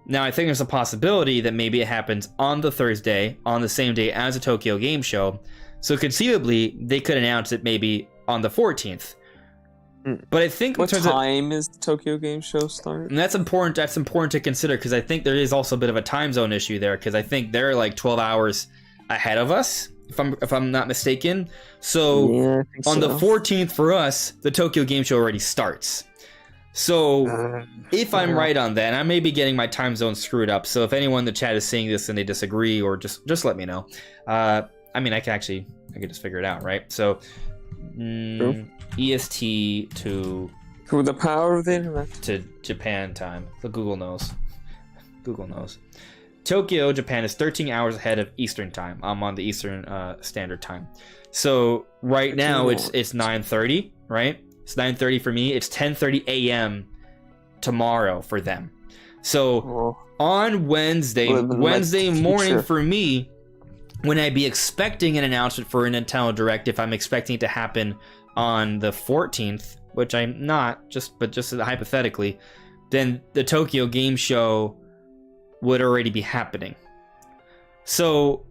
Now, I think there's a possibility that maybe it happens on the Thursday, on the same day as the Tokyo Game Show. So conceivably, they could announce it maybe on the 14th. But I think what time is the Tokyo Game Show start? And that's important. That's important to consider, because I think there is also a bit of a time zone issue there, because I think they're like 12 hours ahead of us, if I'm not mistaken. So on the 14th for us, the Tokyo Game Show already starts. So if I'm right on that, and I may be getting my time zone screwed up. So if anyone in the chat is seeing this and they disagree, or just let me know. I mean, I could just figure it out, right? So. EST to through the power of the internet to Japan time. So Google knows. Tokyo, Japan is 13 hours ahead of Eastern time. I'm on the Eastern Standard Time. So right now it's 9:30, right? It's 9:30 for me. It's 10:30 a.m. tomorrow for them. So on Wednesday morning for me, when I'd be expecting an announcement for a Nintendo Direct, if I'm expecting it to happen on the 14th, which I'm not, just hypothetically, then the Tokyo Game Show would already be happening. So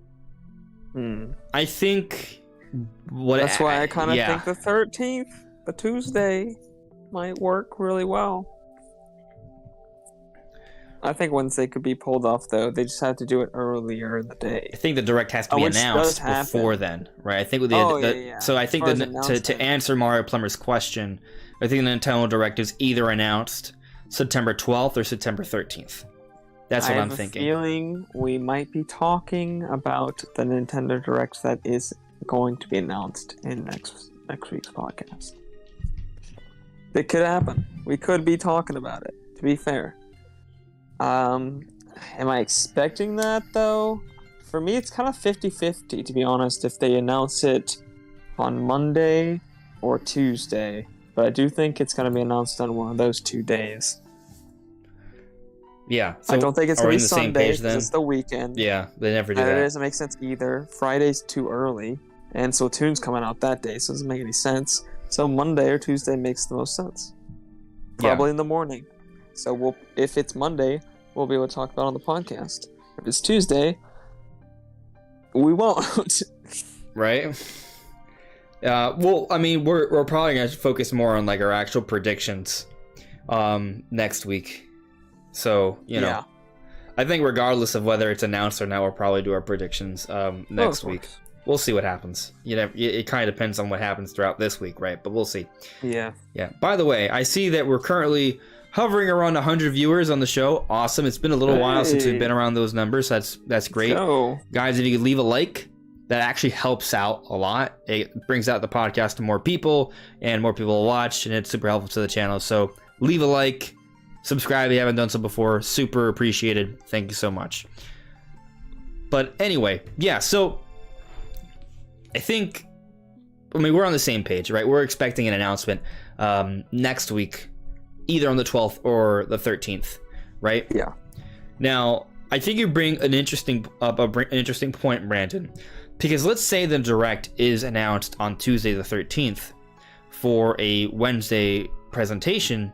I think that's why I kind of think the 13th, the Tuesday, might work really well. I think Wednesday could be pulled off, though. They just have to do it earlier in the day. I think the Direct has to be announced before then, right? I think so I think to answer Mario Plumber's question, I think the Nintendo Direct is either announced September 12th or September 13th. That's what I'm thinking. I have a feeling we might be talking about the Nintendo Direct that is going to be announced in next week's podcast. It could happen. We could be talking about it, to be fair. Am I expecting that, though? For me, it's kind of 50-50, to be honest, if they announce it on Monday or Tuesday. But I do think it's going to be announced on one of those 2 days. Yeah. So I don't think it's going to be Sunday, because it's the weekend. Yeah, they never do that. It doesn't make sense either. Friday's too early, and Splatoon's coming out that day, so it doesn't make any sense. So Monday or Tuesday makes the most sense. Probably in the morning. So if it's Monday, we'll be able to talk about it on the podcast. If it's Tuesday, we won't. Right? Well, I mean, we're probably going to focus more on like our actual predictions next week. So, Yeah. I think regardless of whether it's announced or not, we'll probably do our predictions next week. We'll see what happens. It kind of depends on what happens throughout this week, right? But we'll see. Yeah. Yeah. By the way, I see that we're currently hovering around 100 viewers on the show. Awesome. It's been a little while since we've been around those numbers. That's great. Guys, if you could leave a like, that actually helps out a lot. It brings out the podcast to more people, and more people will watch, and it's super helpful to the channel. So leave a like, subscribe if you haven't done so before. Super appreciated. Thank you so much. But anyway, yeah, so I think, we're on the same page, right? We're expecting an announcement next week, either on the 12th or the 13th, right? Yeah. Now, I think you bring an interesting point, Brandon, because let's say the Direct is announced on Tuesday the 13th for a Wednesday presentation.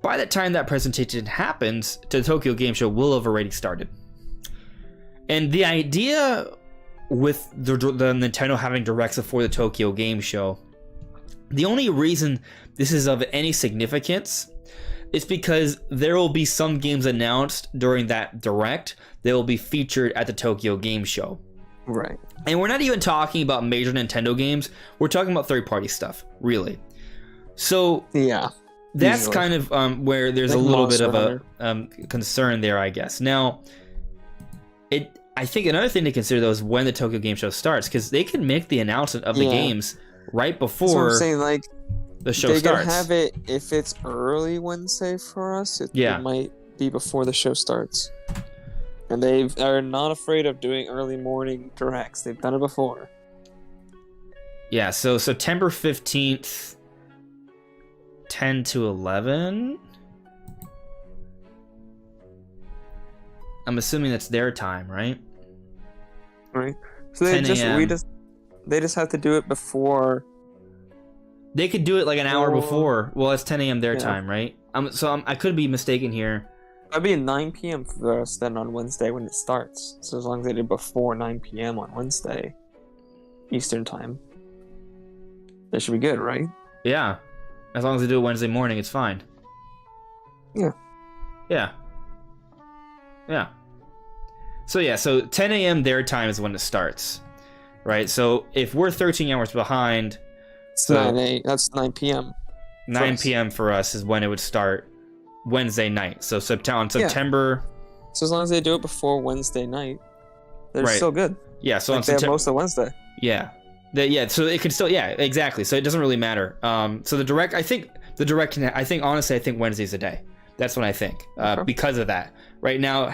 By the time that presentation happens, the Tokyo Game Show will have already started. And the idea with the Nintendo having Directs before the Tokyo Game Show, the only reason this is of any significance is because there will be some games announced during that Direct that will be featured at the Tokyo Game Show. Right. And we're not even talking about major Nintendo games. We're talking about third-party stuff, really. So yeah, that's usually kind of where there's like a little bit of Monster a concern there, I guess. Now, I think another thing to consider, though, is when the Tokyo Game Show starts, because they can make the announcement of the games right before That's what I'm saying, like, the show they starts. could have it if it's early Wednesday for us. It might be before the show starts. And they are not afraid of doing early morning directs. They've done it before. Yeah, so September 15th, 10 to 11. I'm assuming that's their time, right? Right. So they 10 a.m. they just have to do it before. They could do it like an hour before. Well, it's 10 a.m. their time, right? I could be mistaken here. That'd be 9 p.m. for us then on Wednesday when it starts. So as long as they did before 9 p.m. on Wednesday, Eastern time, that should be good, right? Yeah. As long as they do it Wednesday morning, it's fine. Yeah. Yeah. Yeah. So 10 a.m. their time is when it starts, right? So if we're 13 hours behind, that's 9 p.m. 9 p.m. for us is when it would start Wednesday night. So September. So as long as they do it before Wednesday night, they're still good. Yeah. So like on they have most of Wednesday. Yeah. So it could still. Yeah. Exactly. So it doesn't really matter. So the Direct. I think honestly, I think Wednesday's the day. That's what I think. Because of that. Right now,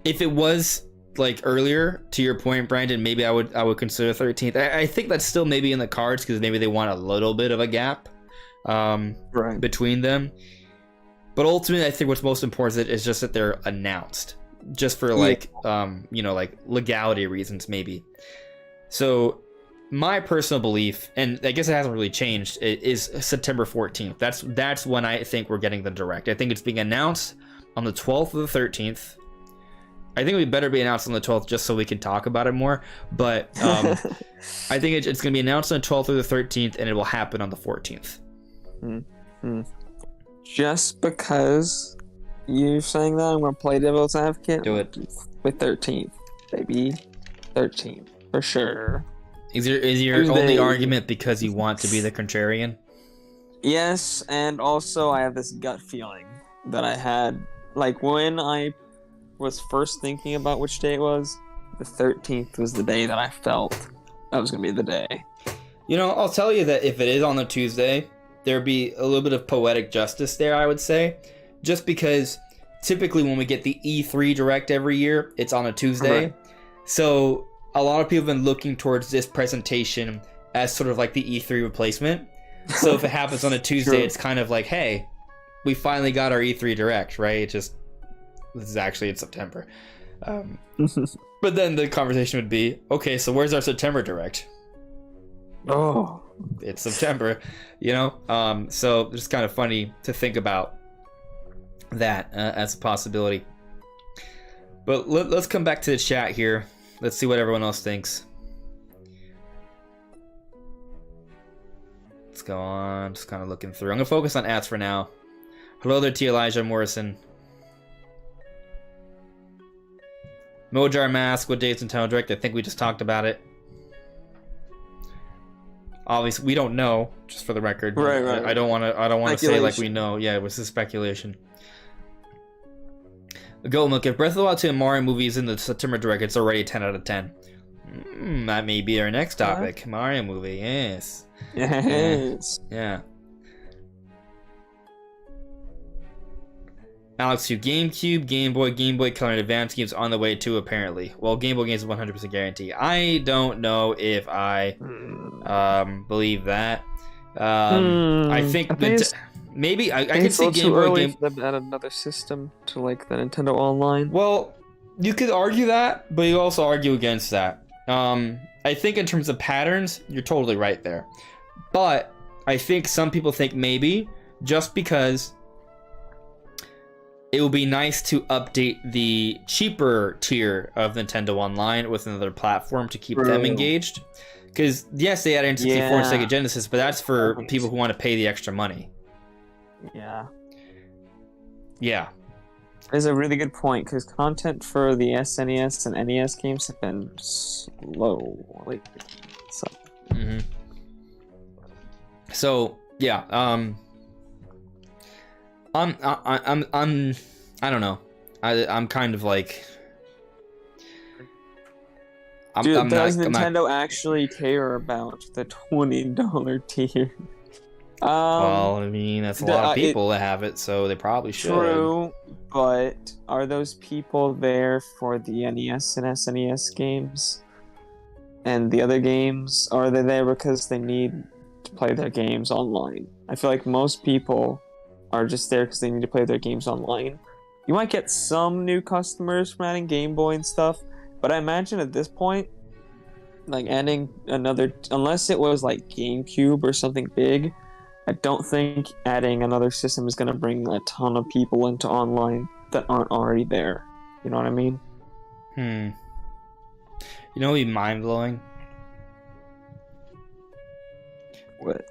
if it was like earlier, to your point, Brandon, maybe I would consider 13th. I think that's still maybe in the cards because maybe they want a little bit of a gap between them. But ultimately, I think what's most important is just that they're announced, just for like legality reasons, maybe. So my personal belief, and I guess it hasn't really changed, is September 14th. That's when I think we're getting the Direct. I think it's being announced on the 12th or the 13th. I think it would better be announced on the 12th just so we can talk about it more. But I think it's going to be announced on the 12th or the 13th, and it will happen on the 14th. Mm-hmm. Just because you're saying that, I'm going to play devil's advocate. Do it. With 13th, baby. 13th, for sure. Is your only argument because you want to be the contrarian? Yes, and also I have this gut feeling that I had, like when I was first thinking about which day it was, the 13th was the day that I felt that was going to be the day. You know, I'll tell you that if it is on a Tuesday, there'd be a little bit of poetic justice there, I would say. Just because typically when we get the E3 Direct every year, it's on a Tuesday. Right. So a lot of people have been looking towards this presentation as sort of like the E3 replacement. So if it happens on a Tuesday, it's kind of like, hey, we finally got our E3 Direct, right? This is actually in September. But then the conversation would be, okay, so where's our September Direct? Oh, it's September, so it's kind of funny to think about that as a possibility. But let's come back to the chat here. Let's see what everyone else thinks. Let's go on, just kind of looking through. I'm gonna focus on ads for now. Hello there, T. Elijah Morrison. Mojar Mask, what day is Nintendo Direct? I think we just talked about it. Obviously, we don't know, just for the record. Right. I don't want to say like we know. Yeah, it was a speculation. Look, if Breath of the Wild 2 and Mario movie is in the September Direct, it's already 10 out of 10. That may be our next topic. Mario movie, yes. Yes. Yeah. Alex, you GameCube, Game Boy Color, and Advance games on the way too, apparently. Well, Game Boy games is 100% guarantee. I don't know if I believe that. I think maybe I could see Game Boy game. For them to add another system to like the Nintendo Online. Well, you could argue that, but you also argue against that. I think in terms of patterns, you're totally right there. But I think some people think maybe just because it would be nice to update the cheaper tier of Nintendo Online with another platform to keep them engaged. Because, yes, they added N64 and Sega Genesis, but that's for people who want to pay the extra money. Yeah. Yeah. It's a really good point, because content for the SNES and NES games have been slow lately. So, yeah, I don't know. I'm kind of like. Does Nintendo actually care about the $20 tier? Well, I mean, that's a lot of people that have it, so they probably should. True, but are those people there for the NES and SNES games? And the other games, are they there because they need to play their games online? I feel like most people are just there because they need to play their games online. You might get some new customers from adding Game Boy and stuff, but I imagine at this point, like adding another, unless it was like GameCube or something big, I don't think adding another system is going to bring a ton of people into online that aren't already there. You know what I mean? You know what would be mind-blowing? What?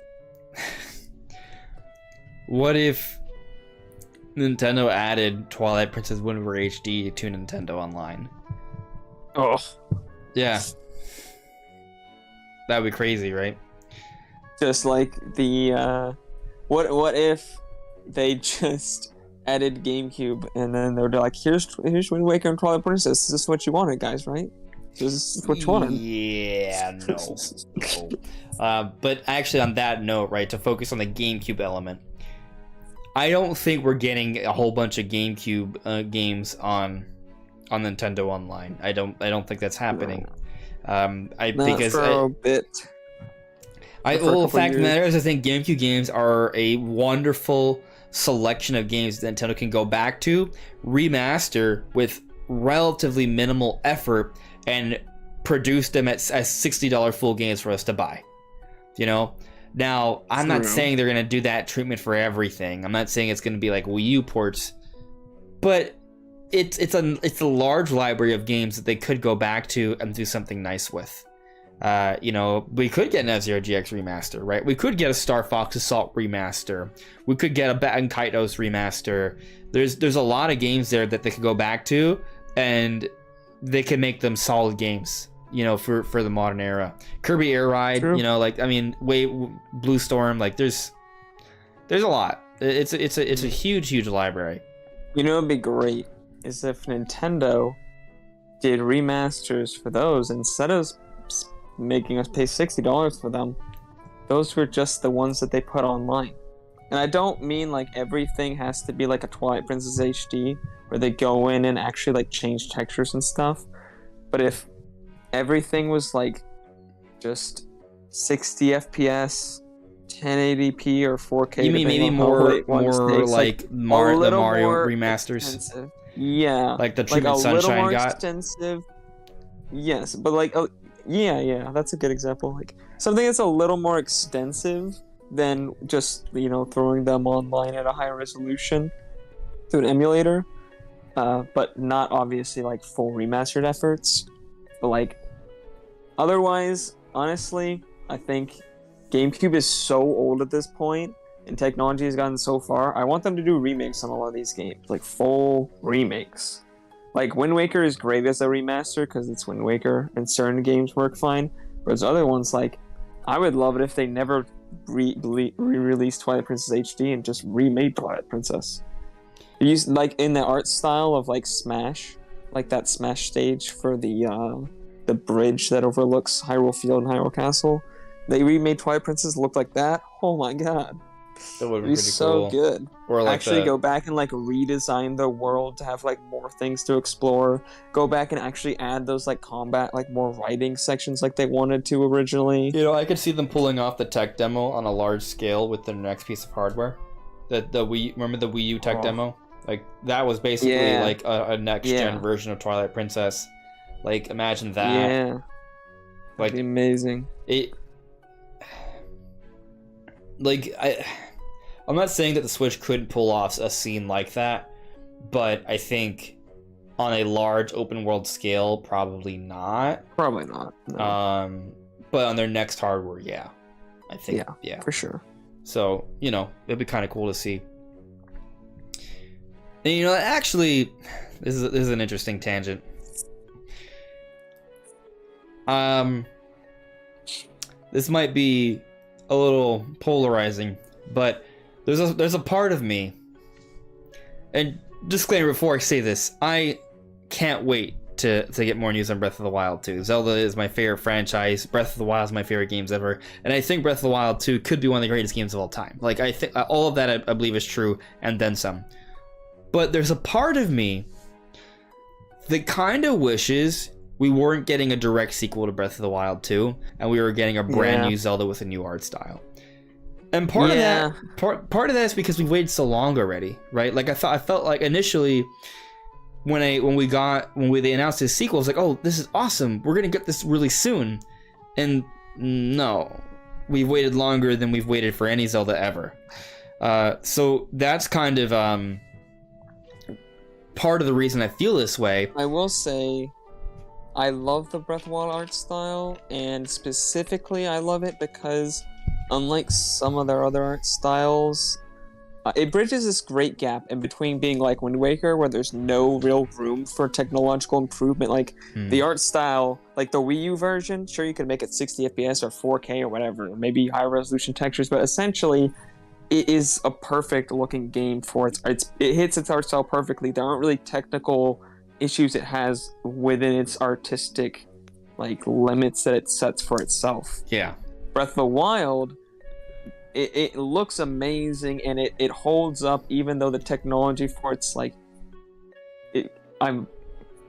What if Nintendo added Twilight Princess Wind Waker HD to Nintendo Online? Oh. Yeah. That would be crazy, right? Just like the, what if they just added GameCube and then they were like, here's Wind Waker and Twilight Princess. This is what you wanted, guys, right? This is what you wanted. Yeah, no. But actually, on that note, right, to focus on the GameCube element, I don't think we're getting a whole bunch of GameCube games on Nintendo Online. I don't think that's happening. Not for a bit. The fact of the matter is, I think GameCube games are a wonderful selection of games that Nintendo can go back to, remaster with relatively minimal effort, and produce them as $60 full games for us to buy. You know? Now, I'm not saying they're going to do that treatment for everything. I'm not saying it's going to be like Wii U ports, but it's a large library of games that they could go back to and do something nice with. You know, we could get an F-Zero GX remaster, right? We could get a Star Fox Assault remaster. We could get a Batten Kaitos remaster. There's a lot of games there that they could go back to, and they can make them solid games, you know, for the modern era. Kirby Air Ride, you know, like, I mean, Blue Storm, like there's a lot. It's a huge library. You know, it'd be great is if Nintendo did remasters for those instead of making us pay $60 for them. Those were just the ones that they put online. And I don't mean like everything has to be like a Twilight Princess HD where they go in and actually like change textures and stuff. But if everything was like just 60 FPS, 1080p or 4K, you mean maybe more like the Mario remasters? Expensive. Yeah, like the treatment like Sunshine got. Extensive. Yes, but like yeah, that's a good example. Like something that's a little more extensive than just, you know, throwing them online at a high resolution through an emulator, but not obviously like full remastered efforts. But like otherwise, honestly, I think GameCube is so old at this point and technology has gotten so far. I want them to do remakes on a lot of these games, like full remakes. Like Wind Waker is great as a remaster because it's Wind Waker and certain games work fine. Whereas other ones, like, I would love it if they never re-released Twilight Princess HD and just remade Twilight Princess. You like in the art style of like Smash, like that Smash stage for the bridge that overlooks Hyrule Field and Hyrule Castle. They remade Twilight Princess look like that. Oh my god. That would It'd be be pretty so cool. good. Or like Actually the go back and like redesign the world to have like more things to explore. Go back and actually add those like combat, like more writing sections like they wanted to originally. I could see them pulling off the tech demo on a large scale with their next piece of hardware. The Wii, remember the Wii U tech demo? Like that was basically Yeah. like a next gen version of Twilight Princess. Like imagine that. Yeah. Like That'd be amazing. it. Like I'm not saying that the Switch couldn't pull off a scene like that, but I think on a large open world scale, probably not. Probably not. No. But on their next hardware, yeah, I think, yeah, for sure. So it'd be kind of cool to see. And actually, this is an interesting tangent. This might be a little polarizing, but there's a part of me, and disclaimer before I say this, I can't wait to get more news on Breath of the Wild 2. Zelda is my favorite franchise. Breath of the Wild is my favorite games ever, and I think Breath of the Wild 2 could be one of the greatest games of all time. Like I think all of that I believe is true, and then some. But there's a part of me that kind of wishes we weren't getting a direct sequel to Breath of the Wild 2, and we were getting a brand new Zelda with a new art style. And part of that is because we've waited so long already, right? Like I felt like initially when they announced his sequel, I was like, oh, this is awesome. We're gonna get this really soon. And no, we've waited longer than we've waited for any Zelda ever. So that's kind of part of the reason I feel this way. I will say, I love the Breath of the Wild art style, and specifically I love it because unlike some of their other art styles, it bridges this great gap in between being like Wind Waker, where there's no real room for technological improvement. Like the art style, like the Wii U version, sure you could make it 60 FPS or 4K or whatever, or maybe high resolution textures, but essentially it is a perfect looking game for it hits its art style perfectly. There aren't really technical issues it has within its artistic like limits that it sets for itself. Yeah. Breath of the Wild, it looks amazing, and it holds up even though the technology for it's like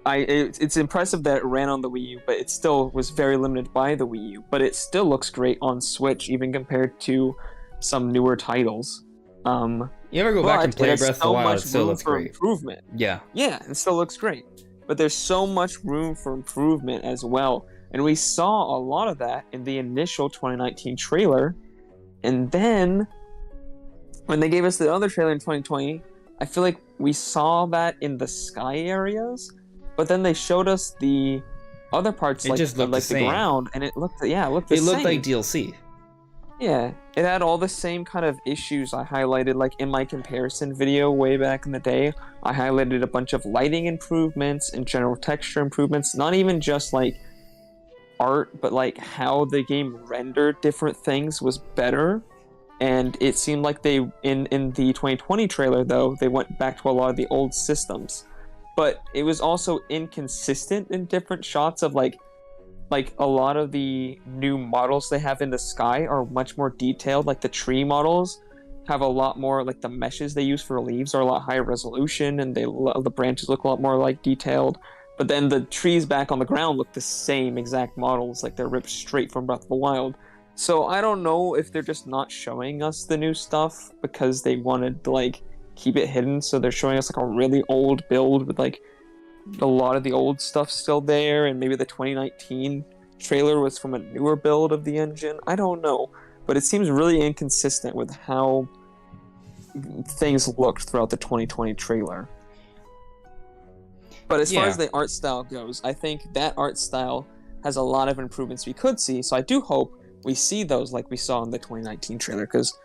it's impressive that it ran on the Wii U, but it still was very limited by the Wii U. But it still looks great on Switch, even compared to some newer titles. You ever go back and play Breath of the Wild? It still looks great. Improvement. Yeah, it still looks great. But there's so much room for improvement as well. And we saw a lot of that in the initial 2019 trailer. And then, when they gave us the other trailer in 2020, I feel like we saw that in the sky areas. But then they showed us the other parts, it just looked like the the ground, and it looked the same. It looked like DLC. Yeah, it had all the same kind of issues I highlighted, like in my comparison video way back in the day. I highlighted a bunch of lighting improvements and general texture improvements, not even just like art, but like how the game rendered different things was better. And it seemed like they, in the 2020 trailer though, they went back to a lot of the old systems. But it was also inconsistent in different shots of like a lot of the new models they have in the sky are much more detailed. Like the tree models have a lot more, like the meshes they use for leaves are a lot higher resolution, and the branches look a lot more like detailed. But then the trees back on the ground look the same exact models, like they're ripped straight from Breath of the Wild. So I don't know if they're just not showing us the new stuff because they wanted to like keep it hidden. So they're showing us like a really old build with like a lot of the old stuff still there, and maybe the 2019 trailer was from a newer build of the engine. I don't know, but it seems really inconsistent with how things looked throughout the 2020 trailer. But as far as the art style goes, I think that art style has a lot of improvements we could see, so I do hope we see those like we saw in the 2019 trailer, because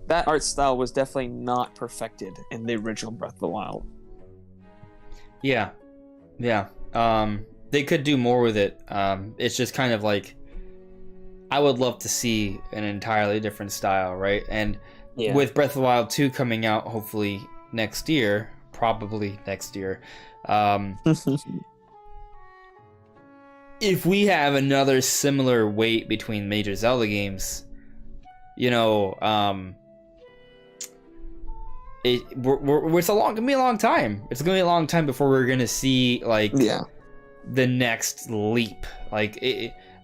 that art style was definitely not perfected in the original Breath of the Wild. Yeah. They could do more with it. It's just kind of like, I would love to see an entirely different style, right? And with Breath of the Wild 2 coming out hopefully next year, probably next year. If we have another similar wait between major Zelda games, you know, it's gonna be a long time. It's gonna be a long time before we're gonna see like the next leap. Like,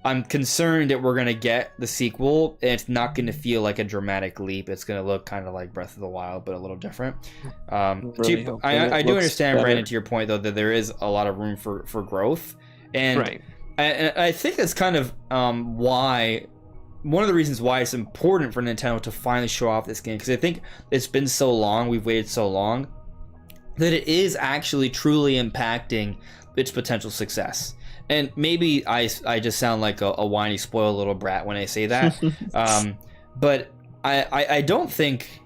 I'm concerned that we're gonna get the sequel, and it's not gonna feel like a dramatic leap. It's gonna look kind of like Breath of the Wild, but a little different. I do understand, better. Brandon, to your point though, that there is a lot of room for growth, and I think that's kind of why. One of the reasons why it's important for Nintendo to finally show off this game, because I think it's been so long, we've waited so long, that it is actually truly impacting its potential success. And maybe I just sound like a whiny, spoiled little brat when I say that, but I don't think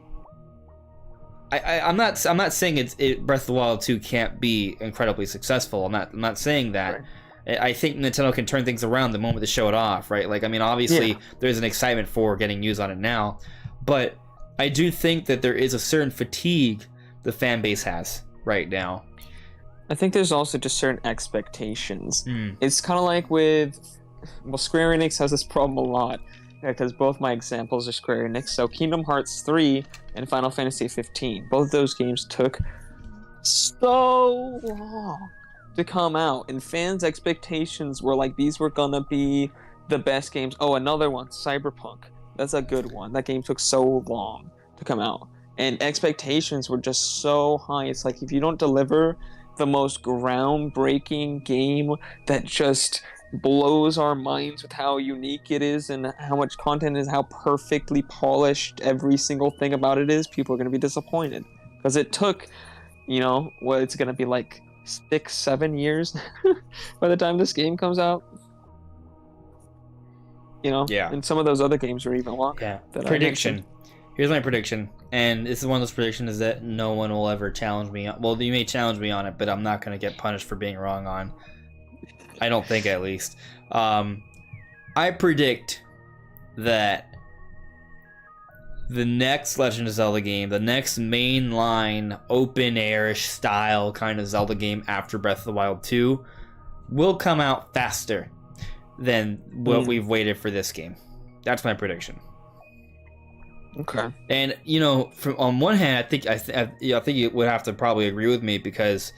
I'm not saying Breath of the Wild 2 can't be incredibly successful. I'm not saying that. Right. I think Nintendo can turn things around the moment they show it off, right? Like, I mean, obviously, there's an excitement for getting news on it now, but I do think that there is a certain fatigue the fan base has right now. I think there's also just certain expectations. It's kind of like with... Well, Square Enix has this problem a lot, because both my examples are Square Enix. So Kingdom Hearts 3 and Final Fantasy 15, both those games took so long to come out, and fans' expectations were like these were gonna be the best games. Oh, another one, Cyberpunk. That's a good one. That game took so long to come out, and expectations were just so high. It's like, if you don't deliver the most groundbreaking game that just blows our minds with how unique it is and how much content is, how perfectly polished every single thing about it is, people are gonna be disappointed, because it took, you know, what it's gonna be like 6-7 years by the time this game comes out, you know. And some of those other games are even longer. Prediction. Here's my prediction, and this is one of those predictions that no one will ever challenge me on. Well, you may challenge me on it, but I'm not going to get punished for being wrong on. I don't think, at least. I predict that the next Legend of Zelda game, the next mainline open-air-ish style kind of Zelda game after Breath of the Wild 2, will come out faster than what we've waited for this game. That's my prediction. Okay. And, you know, on one hand, I think you would have to probably agree with me, because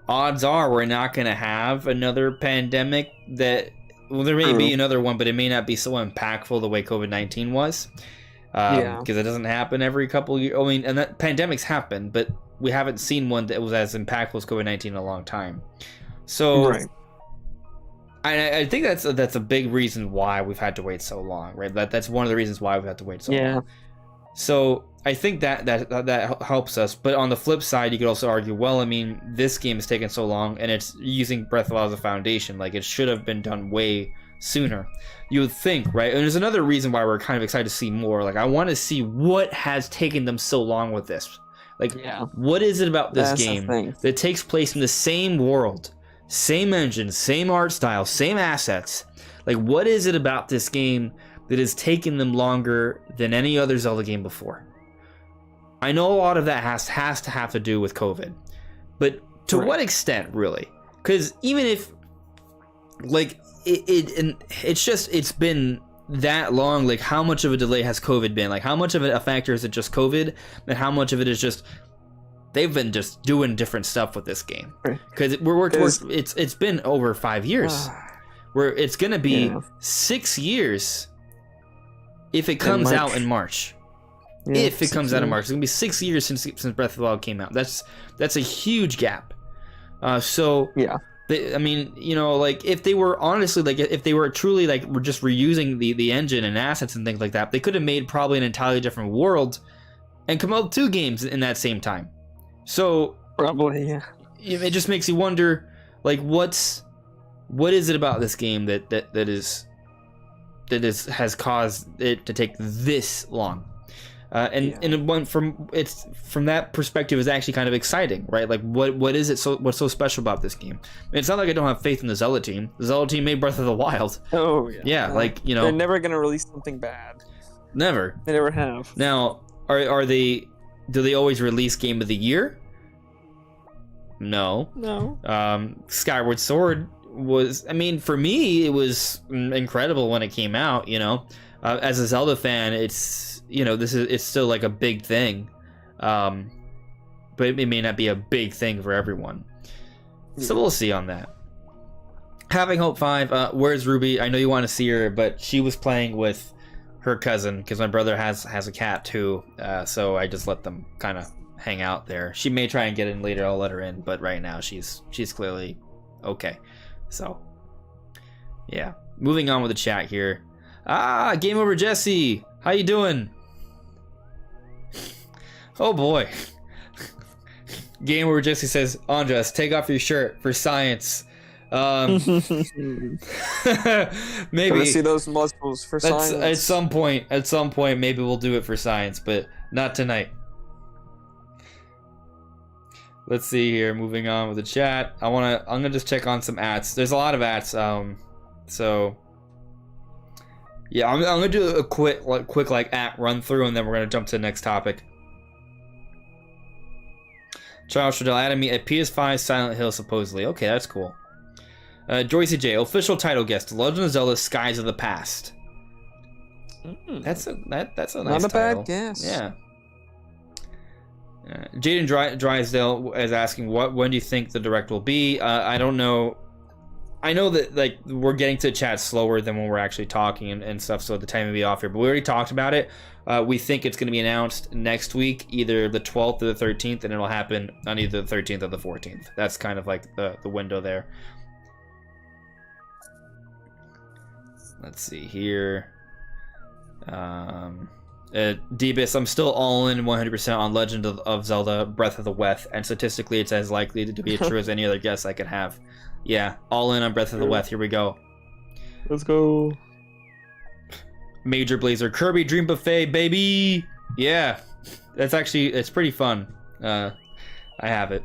odds are we're not going to have another pandemic that... Well, there may be another one, but it may not be so impactful the way COVID-19 was. Because it doesn't happen every couple of years. I mean, and that pandemics happen, but we haven't seen one that was as impactful as COVID-19 in a long time. So, I think that's a big reason why we've had to wait so long, right? That's one of the reasons why we've had to wait so long. So I think that helps us. But on the flip side, you could also argue, well, I mean, this game has taken so long, and it's using Breath of the Wild as a foundation. Like, it should have been done way sooner, you would think, right? And there's another reason why we're kind of excited to see more. Like, I want to see what has taken them so long with this. Like, what is it about this game that takes place in the same world, same engine, same art style, same assets? Like, what is it about this game that has taken them longer than any other Zelda game before? I know a lot of that has to have to do with COVID, but to what extent, really? Because even if, like, it's been that long. Like, how much of a delay has COVID been? Like, how much of a factor is it just COVID, and how much of it is just they've been just doing different stuff with this game? Because it's been over 5 years. Where it's gonna be 6 years if it comes out in March. If it comes out in March, it's gonna be 6 years since Breath of the Wild came out. That's a huge gap. I mean, you know, like, if they were honestly, like, if they were truly, like, were just reusing the engine and assets and things like that, they could have made probably an entirely different world and come out with 2 games in that same time. So probably, it just makes you wonder, like, what is it about this game that has caused it to take this long? From that perspective is actually kind of exciting, right? Like, what is it? What's so special about this game? I mean, it's not like I don't have faith in the Zelda team. The Zelda team made Breath of the Wild. Like, you know, they're never gonna release something bad. Never. They never have. Now, are they? Do they always release Game of the Year? No. No. Skyward Sword was, I mean, for me, it was incredible when it came out, you know. As a Zelda fan, it's, you know, it's still like a big thing. But it may not be a big thing for everyone. So we'll see on that. Having Hope 5, where's Ruby? I know you want to see her, but she was playing with her cousin, because my brother has a cat too, so I just let them kind of hang out there. She may try and get in later, I'll let her in, but right now she's clearly okay. So, yeah. Moving on with the chat here. Game Over Jesse! How you doing? Oh boy. Game Over Jesse says, Andres, take off your shirt for science. Maybe see those muscles for science. At some point maybe we'll do it for science, but not tonight. Let's see here, moving on with the chat. I'm gonna just check on some ads. There's a lot of ads, so yeah, I'm gonna do a quick at run through, and then we're gonna jump to the next topic. Charles Shadell added me at PS5 Silent Hill supposedly. Okay, that's cool. Joycey J, official title guest, Legend of Zelda: Skies of the Past. That's a nice title. Not a bad guess. Yeah. Jaden Drysdale is asking, when do you think the direct will be? I don't know. I know that like we're getting to chat slower than when we're actually talking and stuff, so the time may be off here. But we already talked about it. We think it's going to be announced next week, either the 12th or the 13th, and it'll happen on either the 13th or the 14th. That's kind of like the window there. Let's see here. Debus, I'm still all in 100% on Legend of Zelda Breath of the Wild, and statistically it's as likely to be true as any other guess I could have. Yeah, all in on Breath of the Wild. Here we go. Let's go. Major Blazer, Kirby Dream Buffet, baby! Yeah, it's pretty fun. I have it.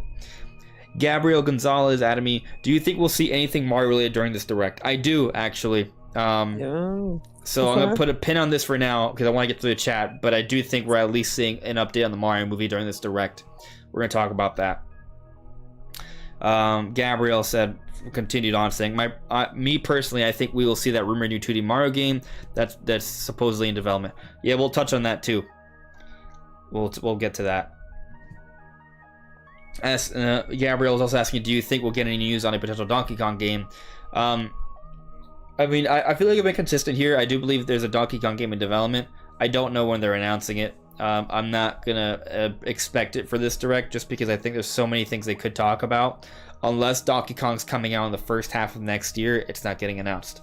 Gabriel Gonzalez added me, do you think we'll see anything Mario related during this direct? I do, actually. Yeah. So I'm going to put a pin on this for now because I want to get to the chat, but I do think we're at least seeing an update on the Mario movie during this direct. We're going to talk about that. Gabrielle said, continued on saying, me personally, I think we will see that rumored new 2D Mario game that's supposedly in development. Yeah, we'll touch on that too. We'll get to that. Gabrielle was also asking, do you think we'll get any news on a potential Donkey Kong game? I mean, I feel like I've been consistent here. I do believe there's a Donkey Kong game in development. I don't know when they're announcing it. I'm not gonna expect it for this direct just because I think there's so many things they could talk about. Unless Donkey Kong's coming out in the first half of next year, it's not getting announced.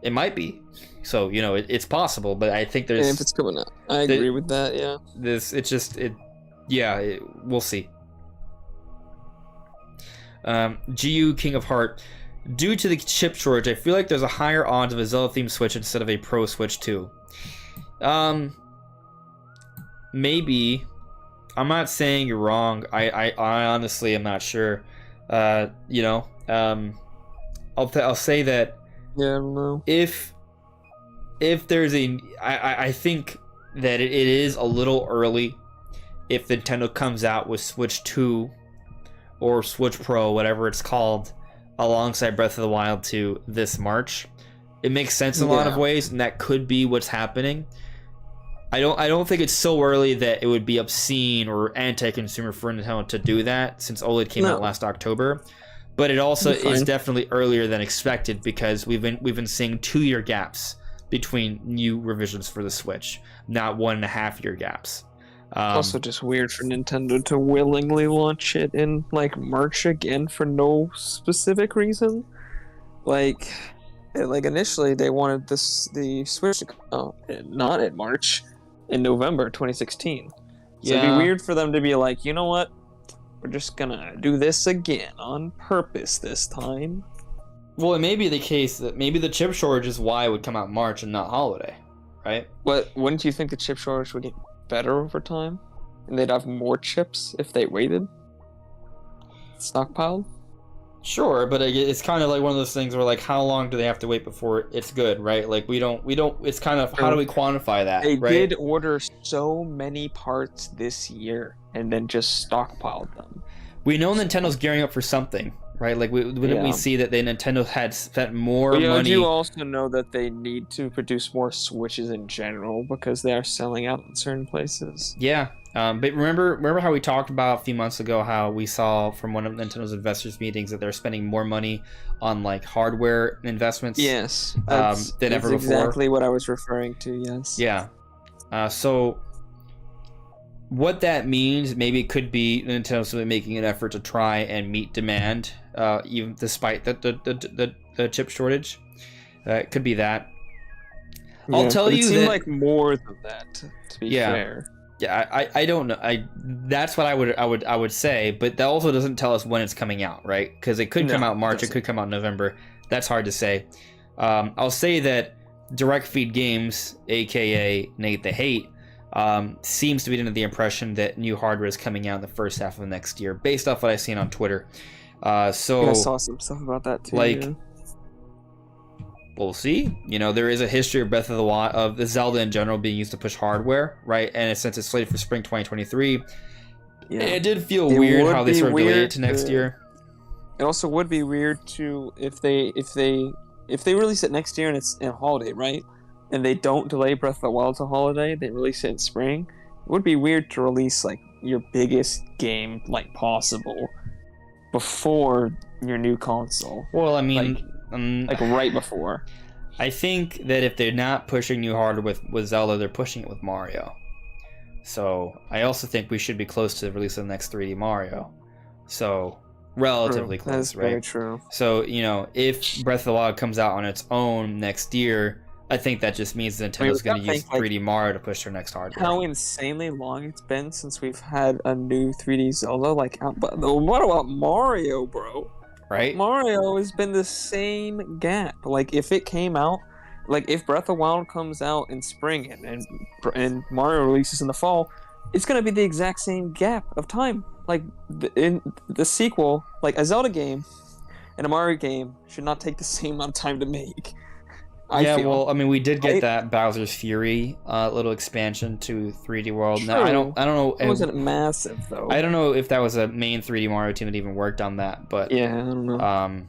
It might be. So, you know, it's possible, but I think there's... Yeah, if it's coming out. I agree with that, yeah. We'll see. GU King of Heart. Due to the chip shortage, I feel like there's a higher odds of a Zelda-themed Switch instead of a Pro Switch 2. Maybe. I'm not saying you're wrong. I honestly am not sure. I'll say that. Yeah, I don't know. If there's I think that it is a little early if Nintendo comes out with Switch 2 or Switch Pro, whatever it's called, alongside Breath of the Wild 2 this March. It makes sense in a lot of ways, and that could be what's happening. I don't think it's so early that it would be obscene or anti-consumer for Nintendo to do that, since OLED came out last October. But it also is definitely earlier than expected because we've been seeing 2-year gaps between new revisions for the Switch, not 1.5-year gaps. Also just weird for Nintendo to willingly launch it in like March again for no specific reason. Like initially they wanted the Switch to come out not in March, in November 2016. So it'd be weird for them to be like, you know what? We're just gonna do this again on purpose this time. Well, it may be the case that maybe the chip shortage is why it would come out in March and not holiday, right? But wouldn't you think the chip shortage would get better over time? And they'd have more chips if they waited? Stockpiled? Sure, but it's kind of like one of those things where, like, how long do they have to wait before it's good, right? Like, we don't, it's kind of, how do we quantify that, They right? did order so many parts this year and then just stockpiled them. We know Nintendo's gearing up for something, right? Like, wouldn't we see that Nintendo had spent more money? But you also know that they need to produce more Switches in general because they are selling out in certain places. Yeah. But remember how we talked about a few months ago how we saw from one of Nintendo's investors meetings that they're spending more money on like hardware investments. Yes, than ever before. Exactly what I was referring to. Yes. Yeah. So what that means, maybe it could be Nintendo simply making an effort to try and meet demand, even despite the chip shortage. It could be that. I'll tell you it seemed like more than that. To be fair. Yeah, I don't know. That's what I would say, but that also doesn't tell us when it's coming out, right? Because it could come out March, it could come out November. That's hard to say. I'll say that Direct Feed Games, aka Nate the Hate, seems to be under the impression that new hardware is coming out in the first half of next year, based off what I've seen on Twitter. So I saw some stuff about that too. Like, we'll see. You know, there is a history of Breath of the Wild, of the Zelda in general being used to push hardware, right? And since it's slated for spring 2023, it did feel weird how they sort of delayed it to next year. It also would be weird to if they release it next year and it's in a holiday, right? And they don't delay Breath of the Wild to holiday, they release it in spring. It would be weird to release like your biggest game like possible before your new console. Well, I mean, like right before. I think that if they're not pushing new hardware with Zelda, they're pushing it with Mario. So I also think we should be close to the release of the next 3D Mario. So relatively close, That's right? very true. So, you know, if Breath of the Wild comes out on its own next year, I think that just means Nintendo's going to use 3D Mario to push their next hardware. How insanely long it's been since we've had a new 3D Zelda. Like, but what about Mario, bro? Right? Mario has been the same gap. Like, if it came out, like, if Breath of the Wild comes out in spring and Mario releases in the fall, it's going to be the exact same gap of time. Like, in the sequel, like, a Zelda game and a Mario game should not take the same amount of time to make. Well, I mean, we did get that Bowser's Fury little expansion to 3D World. True. Now, I don't know. It wasn't massive, though. I don't know if that was a main 3D Mario team that even worked on that, but yeah, I don't know.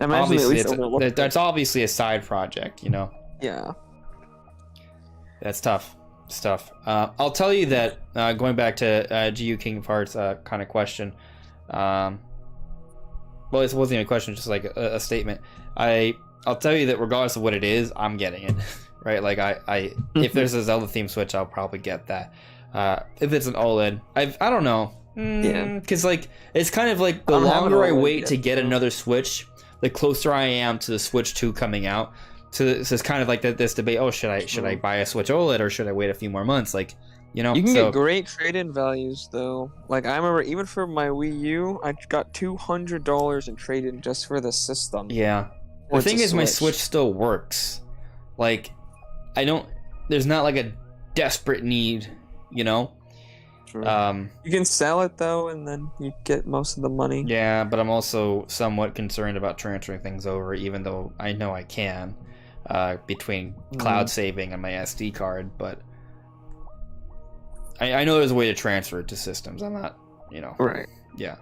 Obviously, that's obviously a side project, you know. Yeah. That's tough. It's tough. I'll tell you that going back to GU King of Hearts kind of question. Well, it wasn't even a question, just like a statement. I'll tell you that regardless of what it is, I'm getting it, right? Like if there's a Zelda theme Switch, I'll probably get that. If it's an OLED, I don't know. Because like it's kind of like the longer I wait to get another Switch, the closer I am to the Switch 2 coming out. So it's kind of like this debate. Oh, should I buy a Switch OLED or should I wait a few more months? Like, you know, you can get great trade-in values though. Like I remember, even for my Wii U, I got $200 in trade-in just for the system. Yeah. The thing is, my Switch still works. Like, there's not like a desperate need, you know? True. You can sell it though, and then you get most of the money. Yeah, but I'm also somewhat concerned about transferring things over, even though I know I can, between cloud saving and my SD card, but I know there's a way to transfer it to systems. I'm not, you know. Right. Yeah.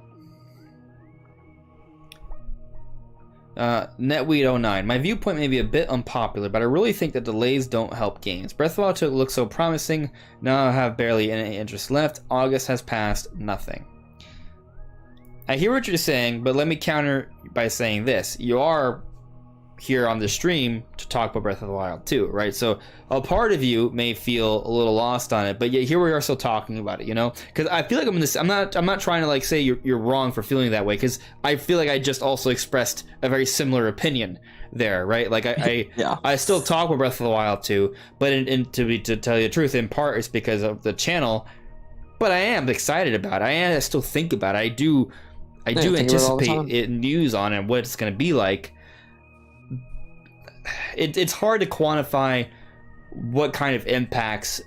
Netweed09. My viewpoint may be a bit unpopular, but I really think that delays don't help games. Breath of the Wild 2 looks so promising. Now I have barely any interest left. August has passed. Nothing. I hear what you're saying, but let me counter by saying this. You are here on the stream to talk about Breath of the Wild 2, right? So a part of you may feel a little lost on it, but yet here we are still talking about it, you know? Because I feel like I'm not trying to like say you're wrong for feeling that way, because I feel like I just also expressed a very similar opinion there, right? Like I still talk about Breath of the Wild 2, but to tell you the truth, in part it's because of the channel, but I am excited about it. I still think about it. I do anticipate news on it and what it's going to be like. It's hard to quantify what kind of impacts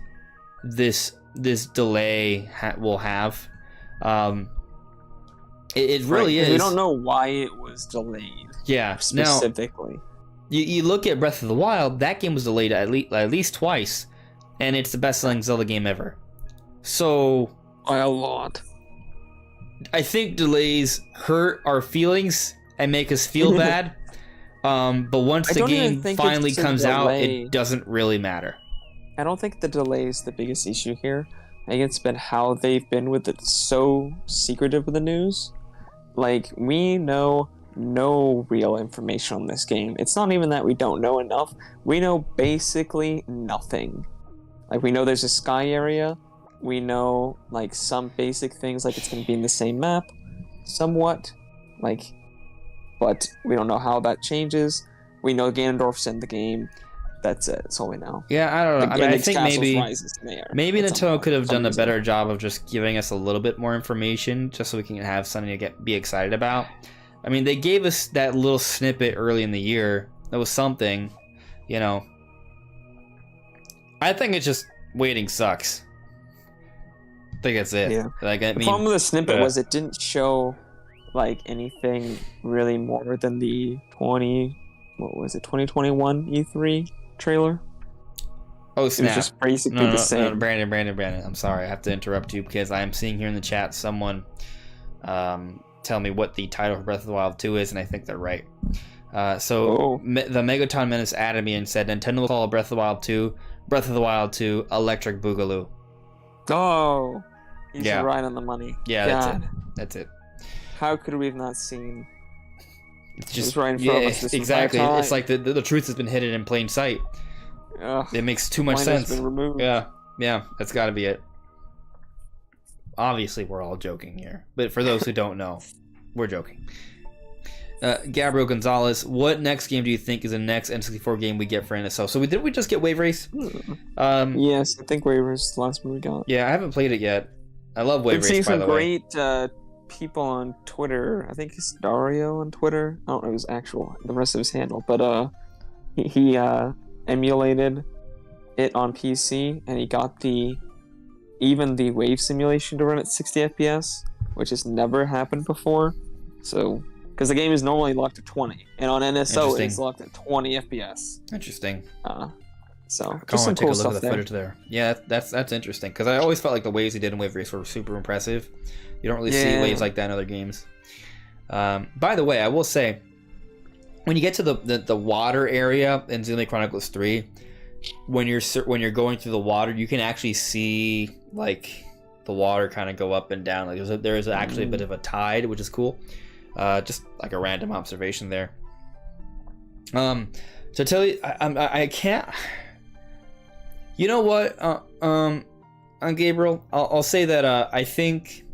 this delay will have. It really is. We don't know why it was delayed. Yeah. Specifically. Now, you look at Breath of the Wild. That game was delayed at least twice, and it's the best-selling Zelda game ever. So By a lot. I think delays hurt our feelings and make us feel bad. But once the game finally comes out, it doesn't really matter. I don't think the delay is the biggest issue here. I think it's been how they've been with it, so secretive with the news. Like, we know no real information on this game. It's not even that we don't know enough. We know basically nothing. Like, we know there's a sky area. We know, like, some basic things, like it's going to be in the same map, somewhat. Like, but we don't know how that changes. We know Ganondorf's in the game. That's it. That's all we know. Yeah, I don't know. I mean, I think maybe Nintendo could have done a better reason. job of just giving us a little bit more information, just so we can have something to be excited about. I mean, they gave us that little snippet early in the year. That was something, you know. I think it's just waiting sucks. I think that's it. Yeah. Like, the problem with the snippet was it didn't show like anything really more than the 2021 E3 trailer. Oh snap! It was just basically the same. No, Brandon. I'm sorry, I have to interrupt you because I am seeing here in the chat someone tell me what the title for Breath of the Wild 2 is, and I think they're right. The Megaton Menace added me and said Nintendo will call Breath of the Wild 2 Electric Boogaloo. Oh, he's right on the money. Yeah, God. That's it. How could we have not seen? It's just right in front of us. Exactly. It's like the truth has been hidden in plain sight. It makes too much sense. Been removed. Yeah, that's got to be it. Obviously, we're all joking here, but for those who don't know, we're joking. Gabriel Gonzalez, what next game do you think is the next N64 game we get for NSO? So we just get Wave Race? Yes, I think Wave Race is the last one we got. Yeah, I haven't played it yet. I love Wave Race, by the way. I've seen some great people on Twitter. I think it's Dario on Twitter. I don't know the rest of his handle, but he emulated it on PC, and he got even the wave simulation to run at 60 FPS, which has never happened before. So, because the game is normally locked at 20, and on NSO it's locked at 20 FPS. Interesting. So, just some cool stuff there. Footage there. Yeah, that's interesting, because I always felt like the waves he did in Wave Race were super impressive. You don't really see waves like that in other games. By the way, I will say, when you get to the water area in Xenoblade Chronicles 3, when you're going through the water, you can actually see like the water kind of go up and down. Like there's actually a bit of a tide, which is cool. Just like a random observation there. To tell you, I can't. You know what? Gabriel, I'll say that I think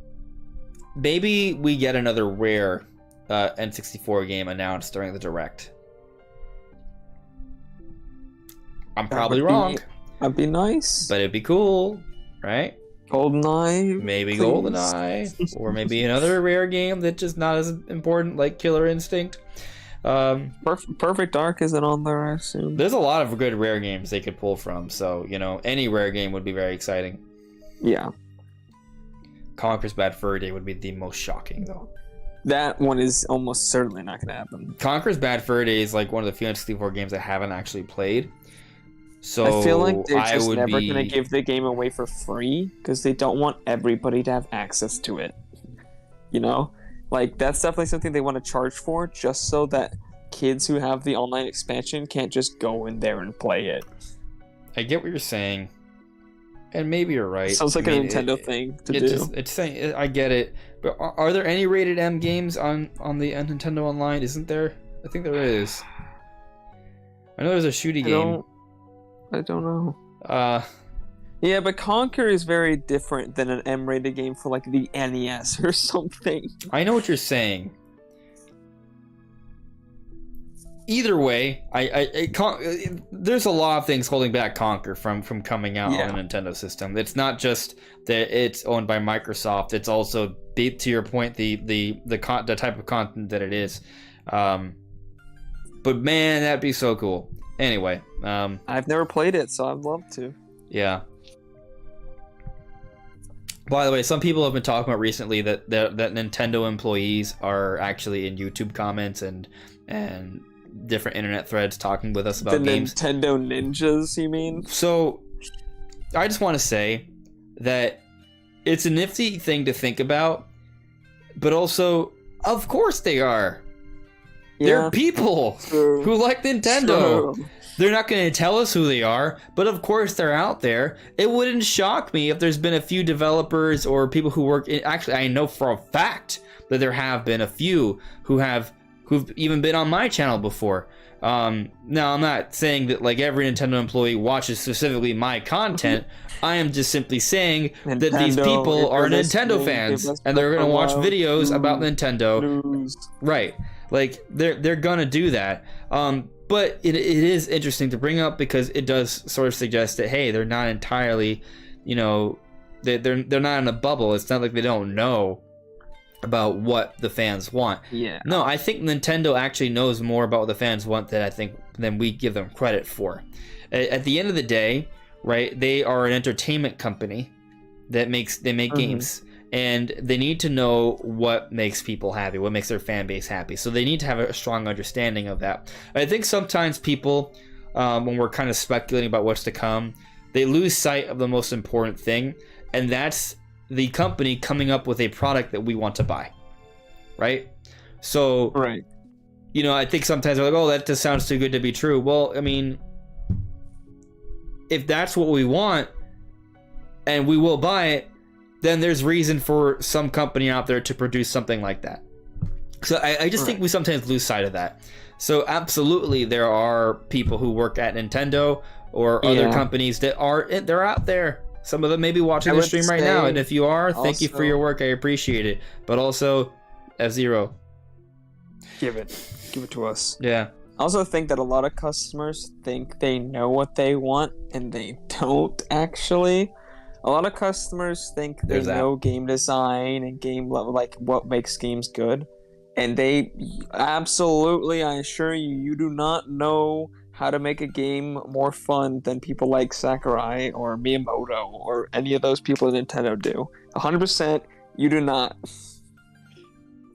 maybe we get another rare N64 game announced during the Direct. I'm probably wrong. That'd be nice. But it'd be cool, right? GoldenEye. Maybe please. GoldenEye. Or maybe another rare game that's just not as important, like Killer Instinct. Perfect Dark isn't on there, I assume. There's a lot of good rare games they could pull from, so, any rare game would be very exciting. Yeah. Conker's Bad Fur Day would be the most shocking, though. That one is almost certainly not going to happen. Conker's Bad Fur Day is like one of the few N64 games I haven't actually played. So I feel like they're just never going to give the game away for free because they don't want everybody to have access to it. Like, that's definitely something they want to charge for, just so that kids who have the online expansion can't just go in there and play it. I get what you're saying, and maybe you're right. Sounds like a Nintendo thing to do. It's saying, I get it, but are there any rated M games on the Nintendo Online? Isn't there? I think there is. I know there's a shooty game. I don't know. Yeah, but Conker is very different than an M-rated game for like the NES or something. I know what you're saying. Either way, there's a lot of things holding back Conker from coming out on a Nintendo system. It's not just that it's owned by Microsoft. It's also, to your point, the type of content that it is. But man, that'd be so cool. Anyway, I've never played it, so I'd love to. Yeah. By the way, some people have been talking about recently that Nintendo employees are actually in YouTube comments and different internet threads talking with us about games. Nintendo ninjas, you mean? So, I just want to say that it's a nifty thing to think about, but also, of course they are. Yeah, They're people who like Nintendo. True. They're not going to tell us who they are, but of course they're out there. It wouldn't shock me if there's been a few developers or people who work in... Actually, I know for a fact that there have been a few who've even been on my channel before. Now, I'm not saying that like every Nintendo employee watches specifically my content. I am just simply saying that these people are Nintendo fans and they're going to watch videos about Nintendo. Right. Like, they're going to do that. But it is interesting to bring up because it does sort of suggest that, hey, they're not entirely, you know, they're not in a bubble. It's not like they don't know about what the fans want. Yeah. No, I think Nintendo actually knows more about what the fans want than we give them credit for. At the end of the day, right, they are an entertainment company that make games. And they need to know what makes people happy, what makes their fan base happy. So they need to have a strong understanding of that. I think sometimes people, when we're kind of speculating about what's to come, they lose sight of the most important thing, and that's the company coming up with a product that we want to buy, right? So, right. You know, I think sometimes they're like, oh, that just sounds too good to be true. Well, I mean, if that's what we want, and we will buy it, then there's reason for some company out there to produce something like that. So I just think we sometimes lose sight of that. So absolutely, there are people who work at Nintendo or other companies that they're out there. Some of them may be watching the stream right now, and if you are, thank you for your work. I appreciate it. But also, F-Zero, give it to us. Yeah. I also think that a lot of customers think they know what they want, and they don't actually. A lot of customers think they know game design and game level, like what makes games good. And they absolutely, I assure you, you do not know how to make a game more fun than people like Sakurai or Miyamoto or any of those people at Nintendo do. 100%, you do not.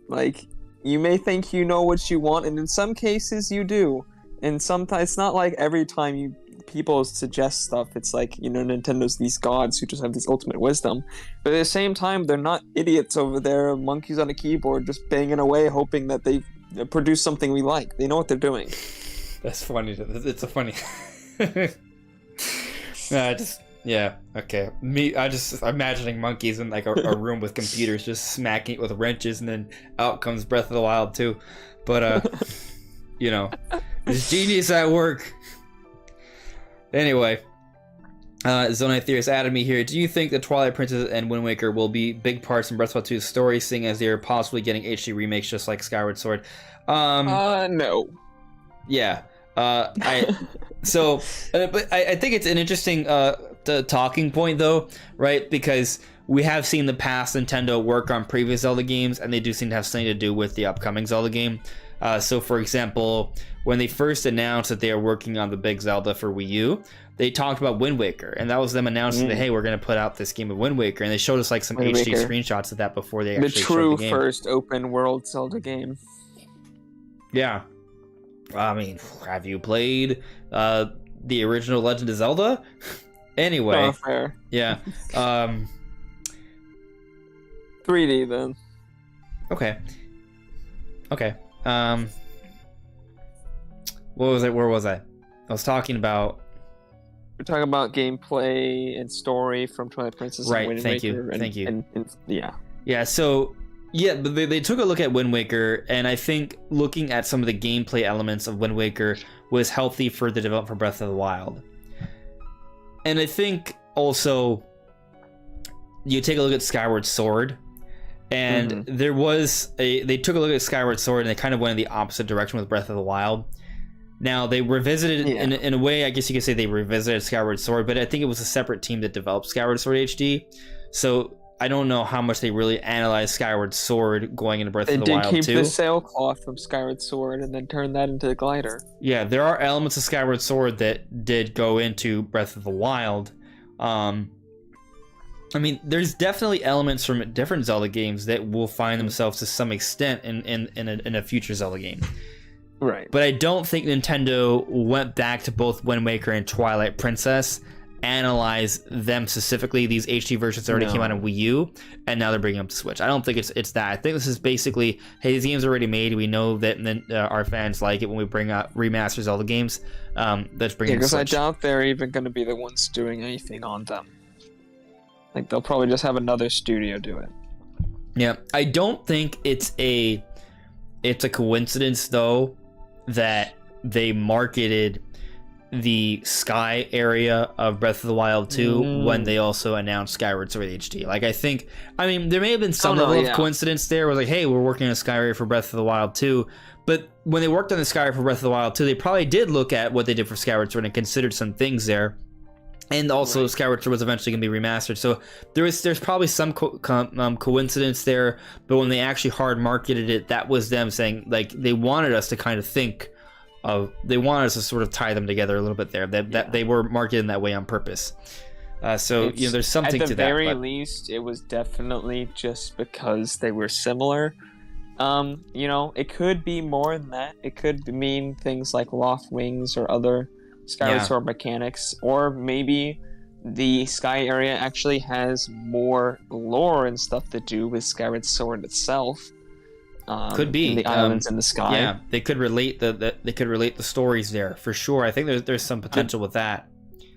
Like, you may think you know what you want, and in some cases you do. And sometimes, it's not like every time people suggest stuff, it's like, you know, Nintendo's these gods who just have this ultimate wisdom, but at the same time they're not idiots over there, monkeys on a keyboard just banging away hoping that they produce something we like. They know what they're doing. That's funny. It's a funny okay, I'm imagining monkeys in like a room with computers just smacking it with wrenches, and then out comes Breath of the Wild 2. But you know, there's genius at work. Anyway, Zonite Theorist added me here. Do you think that Twilight Princess and Wind Waker will be big parts in Breath of the Wild 2's story, seeing as they are possibly getting HD remakes just like Skyward Sword? No. Yeah. But I think it's an interesting talking point, though, right? Because we have seen the past Nintendo work on previous Zelda games, and they do seem to have something to do with the upcoming Zelda game. So, for example, when they first announced that they are working on the big Zelda for Wii U, they talked about Wind Waker, and that was them announcing that, hey, we're going to put out this game of Wind Waker, and they showed us like some HD screenshots of that before they actually showed the game. The true first open world Zelda game. Yeah. I mean, have you played the original Legend of Zelda? Anyway. Oh, fair. Yeah. 3D then. Okay. What was it? Where was I? I was talking about... We're talking about gameplay and story from Twilight Princess and Wind Waker. Thank you. Yeah. Yeah, so... Yeah, but they took a look at Wind Waker, and I think looking at some of the gameplay elements of Wind Waker was healthy for the development for Breath of the Wild. And I think also you take a look at Skyward Sword, and they took a look at Skyward Sword and they kind of went in the opposite direction with Breath of the Wild. Now they revisited in a way, I guess you could say they revisited Skyward Sword, but I think it was a separate team that developed Skyward Sword HD. So I don't know how much they really analyzed Skyward Sword going into Breath of the Wild 2. They did keep the sailcloth from Skyward Sword and then turn that into a glider. Yeah, there are elements of Skyward Sword that did go into Breath of the Wild. I mean, there's definitely elements from different Zelda games that will find themselves to some extent in a future Zelda game. Right. But I don't think Nintendo went back to both Wind Waker and Twilight Princess, analyze them specifically. These HD versions already came out on Wii U, and now they're bringing them to Switch. I don't think it's that. I think this is basically, hey, these games are already made. We know that our fans like it when we bring out remasters all the games. Let's bring them to Switch. Because I doubt they're even going to be the ones doing anything on them. Like, they'll probably just have another studio do it. Yeah, I don't think it's a coincidence though that they marketed the Sky area of Breath of the Wild 2 when they also announced Skyward Sword HD. Like, I mean, there may have been some level of coincidence there. It was like, hey, we're working on a Sky area for Breath of the Wild 2. But when they worked on the Sky area for Breath of the Wild 2, they probably did look at what they did for Skyward Sword and considered some things there. And also, Skyward Sword was eventually going to be remastered. So there's probably some coincidence there. But when they actually hard marketed it, that was them saying, like, they wanted us to kind of think they wanted us to sort of tie them together a little bit there. That they were marketed in that way on purpose. So there's something to that. At the very least, it was definitely just because they were similar. It could be more than that. It could mean things like Loft Wings or other Skyward Sword mechanics, or maybe the Sky area actually has more lore and stuff to do with Skyward Sword itself. Could be the islands in the sky. Yeah, they could relate the stories there for sure. I think there's some potential with that.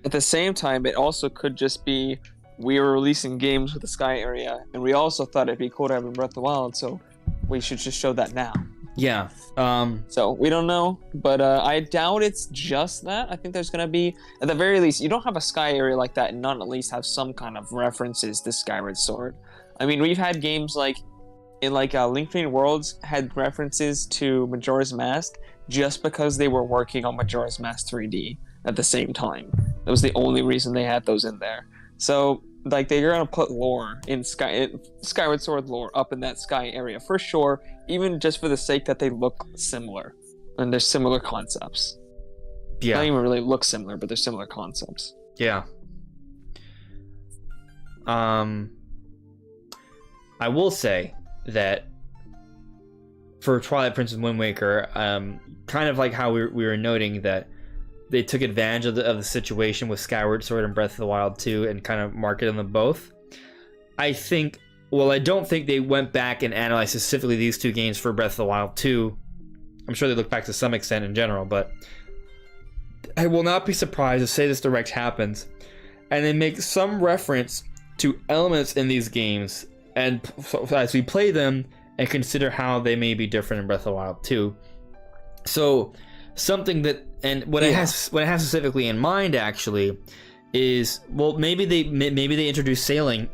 At the same time, it also could just be we were releasing games with the Sky area, and we also thought it'd be cool to have in Breath of the Wild, so we should just show that now. Yeah. So we don't know, but I doubt it's just that. I think there's gonna be, at the very least, you don't have a Sky area like that and not at least have some kind of references to Skyward Sword. I mean, we've had games like Link Between Worlds had references to Majora's Mask just because they were working on Majora's Mask 3D at the same time. That was the only reason they had those in there. So, like, they're gonna put lore in Skyward Sword lore up in that Sky area for sure, even just for the sake that they look similar and they're similar concepts. Yeah. Not even really look similar, but they're similar concepts. Yeah. I will say that for Twilight Princess and Wind Waker, kind of like how we were noting that they took advantage of the situation with Skyward Sword and Breath of the Wild 2 and kind of marketed them both. I don't think they went back and analyzed specifically these two games for Breath of the Wild 2. I'm sure they look back to some extent in general, but I will not be surprised if, say, this direct happens and they make some reference to elements in these games, and as we play them and consider how they may be different in Breath of the Wild 2. So something that, and what I have specifically in mind actually is, well, maybe they introduce sailing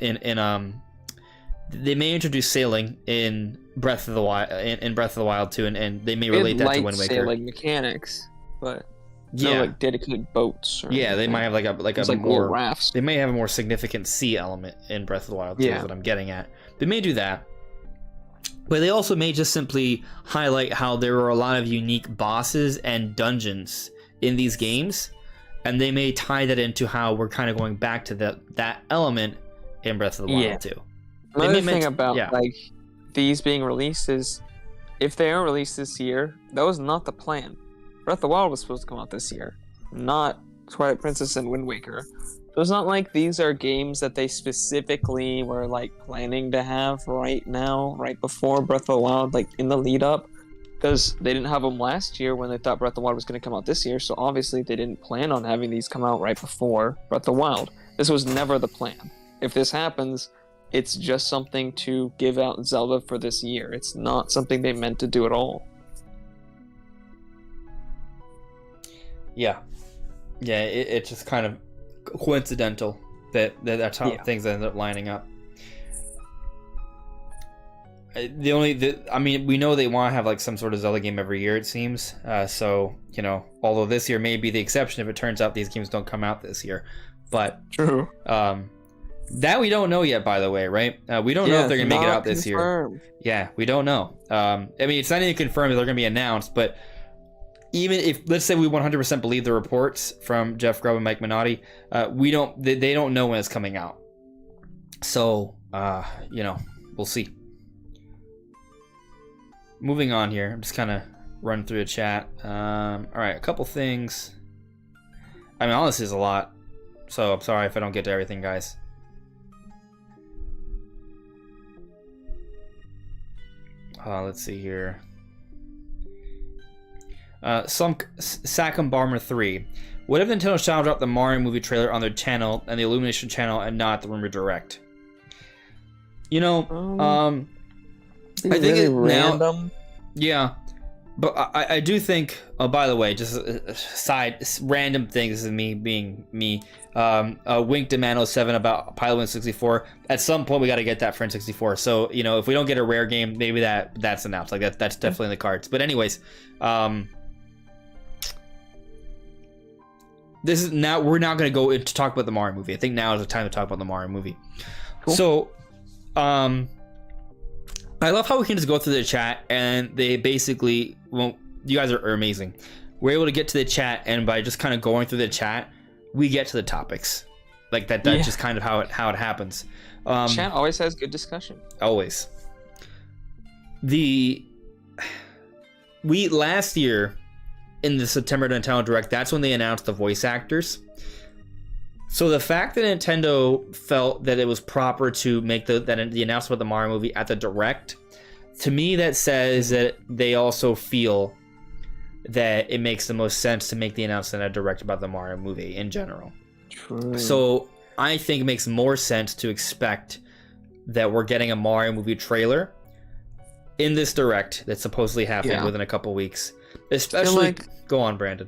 they may introduce sailing in Breath of the Wild in Breath of the Wild 2, and they may relate that to Wind Waker. Sailing mechanics, but no, like dedicated boats. Or they might have like a more rafts. They may have a more significant sea element in Breath of the Wild 2. Is what I'm getting at. They may do that. But they also may just simply highlight how there are a lot of unique bosses and dungeons in these games, and they may tie that into how we're kind of going back to that element in Breath of the Wild 2. Another thing about like these being released is, if they are released this year, that was not the plan. Breath of the Wild was supposed to come out this year, not Twilight Princess and Wind Waker. So it's not like these are games that they specifically were like planning to have right now, right before Breath of the Wild, like in the lead up, because they didn't have them last year when they thought Breath of the Wild was going to come out this year. So obviously they didn't plan on having these come out right before Breath of the Wild. This was never the plan. If this happens, it's just something to give out Zelda for this year. It's not something they meant to do at all. Yeah, it's just kind of coincidental that's how things ended up lining up. We know they want to have like some sort of Zelda game every year, it seems. So, although this year may be the exception if it turns out these games don't come out this year. But true. That we don't know yet, by the way, right? We don't know if they're going to make it out this year. Yeah, we don't know. It's not even confirmed that they're going to be announced, but even if, let's say we 100% believe the reports from Jeff Grubb and Mike Minotti, they don't know when it's coming out. So, we'll see. Moving on here, I'm just kind of run through the chat. All right, a couple things. I mean, honestly, is a lot. So I'm sorry if I don't get to everything, guys. Let's see here. Sackum Barmer 3. What if Nintendo Shadow dropped the Mario movie trailer on their channel and the Illumination channel and not the Rumor Direct? I think really it random. now. Yeah, but I do think. Oh, by the way, just side random thing. This is me being me. Wink to Man07 about Pilot 64. At some point, we got to get that for N64. So if we don't get a rare game, maybe that's announced. Like that's definitely in the cards. But anyways, this is now we're not going to go into talk about the Mario movie. I think now is the time to talk about the Mario movie. Cool. So, I love how we can just go through the chat and they basically, well, you guys are amazing. We're able to get to the chat, and by just kind of going through the chat, we get to the topics. Like that's just kind of how it happens. Chat always has good discussion. Always. Last year in the September Nintendo Direct, that's when they announced the voice actors. So the fact that Nintendo felt that it was proper to make the announcement of the Mario movie at the Direct, to me that says that they also feel that it makes the most sense to make the announcement at Direct about the Mario movie in general. True. So I think it makes more sense to expect that we're getting a Mario movie trailer in this Direct that's supposedly happening within a couple weeks. Especially, go on, Brandon.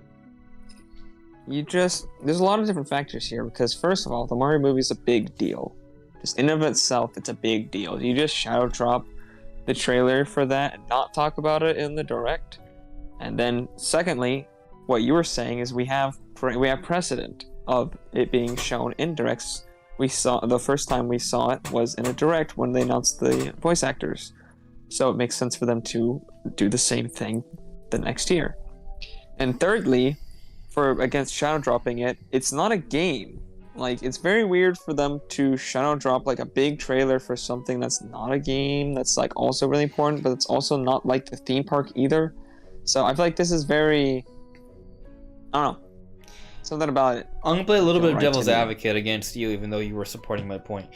There's a lot of different factors here, because first of all, the Mario movie is a big deal. Just in and of itself, it's a big deal. You just shadow drop the trailer for that and not talk about it in the Direct. And then secondly, what you were saying is we have precedent of it being shown in Directs. The first time we saw it was in a Direct when they announced the voice actors. So it makes sense for them to do the same thing the next year. And thirdly, against shadow dropping it, it's not a game. Like, it's very weird for them to shadow drop like a big trailer for something that's not a game, that's like also really important, but it's also not like the theme park either. So I feel like this is very, I don't know, something about it. I'm gonna play a little bit of devil's advocate against you, even though you were supporting my point.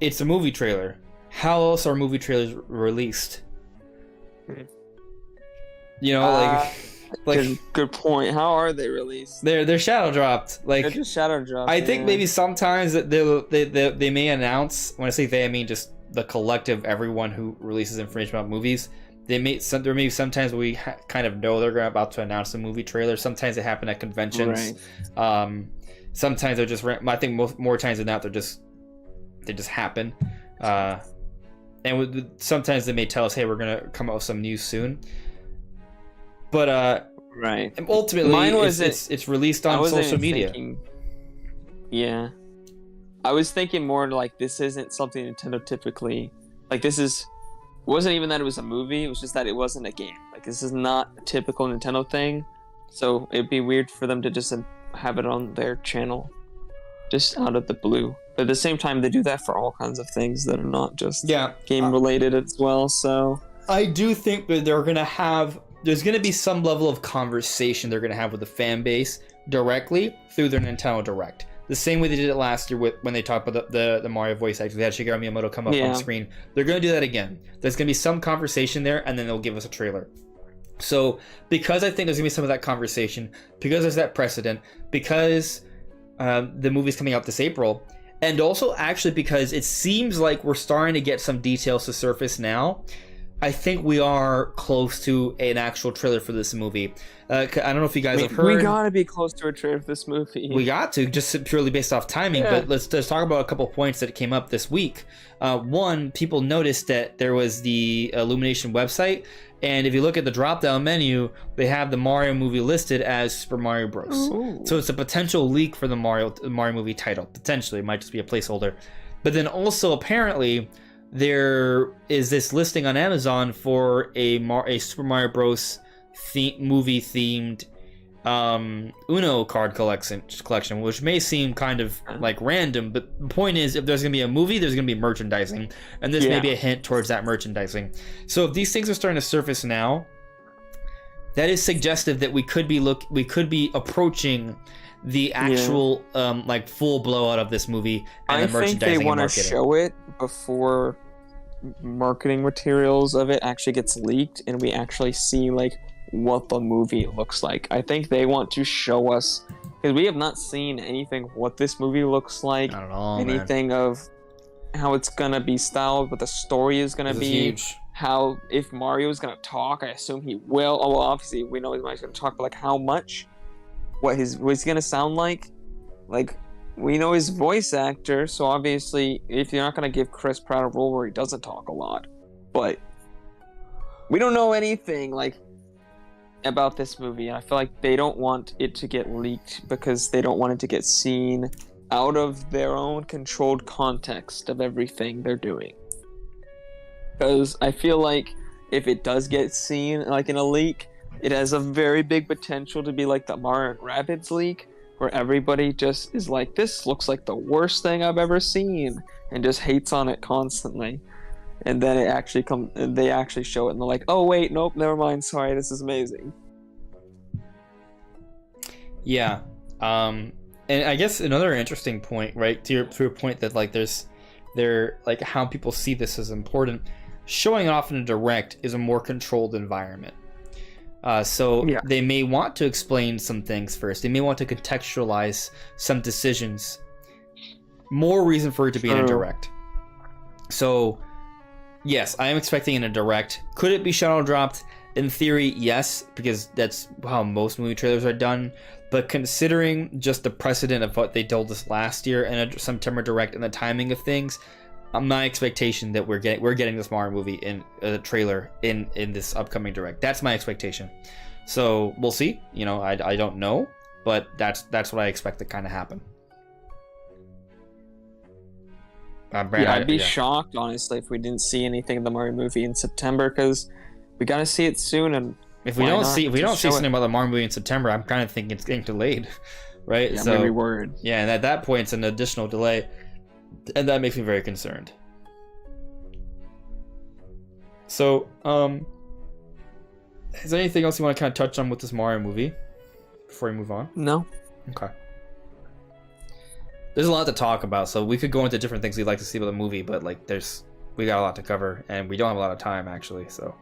It's a movie trailer. How else are movie trailers released? Good point. How are they released? They're shadow dropped. They're just shadow dropped. I think maybe sometimes that they may announce. When I say they, I mean just the collective, everyone who releases information about movies. There may be sometimes we kind of know they're about to announce a movie trailer. Sometimes they happen at conventions. Right. Sometimes they're just. I think more times than not they just happen. And sometimes they may tell us, "Hey, we're gonna come out with some news soon." But right. Ultimately, it's released on social media. Yeah, I was thinking more like this isn't something Nintendo typically like. Wasn't even that it was a movie. It was just that it wasn't a game. Like, this is not a typical Nintendo thing. So it'd be weird for them to just have it on their channel, just out of the blue. But at the same time, they do that for all kinds of things that are not just game related as well. So I do think that there's going to be some level of conversation they're going to have with the fan base directly through their Nintendo Direct. The same way they did it last year when they talked about the Mario voice actors. They had Shigeru Miyamoto come up on screen. They're going to do that again. There's going to be some conversation there, and then they'll give us a trailer. So because I think there's going to be some of that conversation, because there's that precedent, because the movie's coming out this April, and also actually because it seems like we're starting to get some details to surface now, I think we are close to an actual trailer for this movie. I don't know if you guys have heard. We gotta be close to a trailer for this movie. We got to, just purely based off timing. Yeah. But let's talk about a couple points that came up this week. One, people noticed that there was the Illumination website, and if you look at the drop-down menu, they have the Mario movie listed as Super Mario Bros. Ooh. So it's a potential leak for the Mario movie title. Potentially, it might just be a placeholder. But then also, apparently, there is this listing on Amazon for a Super Mario Bros. Movie themed Uno card collection, which may seem kind of like random, but the point is, if there's going to be a movie, there's going to be merchandising, and this may be a hint towards that merchandising. So if these things are starting to surface now, that is suggestive that we could be approaching the actual like full blowout of this movie and the merchandising. I think they want to show it before marketing materials of it actually gets leaked, and we actually see like what the movie looks like. I think they want to show us, because we have not seen anything what this movie looks like. Not at all, anything of how it's gonna be styled, what the story is gonna be. Huge. How, if Mario is gonna talk, I assume he will. Oh, well, obviously we know he's gonna talk, but like how much, what he's gonna sound like. Like, we know his voice actor, so obviously if you're not gonna give Chris Pratt a role where he doesn't talk a lot, but we don't know anything like about this movie, and I feel like they don't want it to get leaked because they don't want it to get seen out of their own controlled context of everything they're doing. Because I feel like if it does get seen like in a leak, it has a very big potential to be like the Mario & Rabbids leak, where everybody just is like, this looks like the worst thing I've ever seen, and just hates on it constantly. And then they actually show it, and they're like, oh wait, nope, never mind, sorry, this is amazing. Yeah. And I guess another interesting point, right, to your point that like they're like how people see this as important. Showing off in a direct is a more controlled environment. So they may want to explain some things first. They may want to contextualize some decisions. More reason for it to be in a direct. So yes, I am expecting in a direct. Could it be shadow dropped? In theory, yes, because that's how most movie trailers are done. But considering just the precedent of what they told us last year in a September direct and the timing of things, my expectation that we're getting this Mario movie in a trailer in this upcoming direct. That's my expectation. So we'll see. You know, I don't know, but that's what I expect to kind of happen. Brand, I'd be shocked, honestly, if we didn't see anything of the Mario movie in September, because we gotta see it soon. And if we don't see something about the Mario movie in September, I'm kind of thinking it's getting delayed, right? Yeah, so, I'm really worried. Yeah, and at that point, it's an additional delay, and that makes me very concerned. So, is there anything else you want to kind of touch on with this Mario movie before we move on? No. Okay. There's a lot to talk about, so we could go into different things we'd like to see about the movie, but like we got a lot to cover, and we don't have a lot of time actually, so.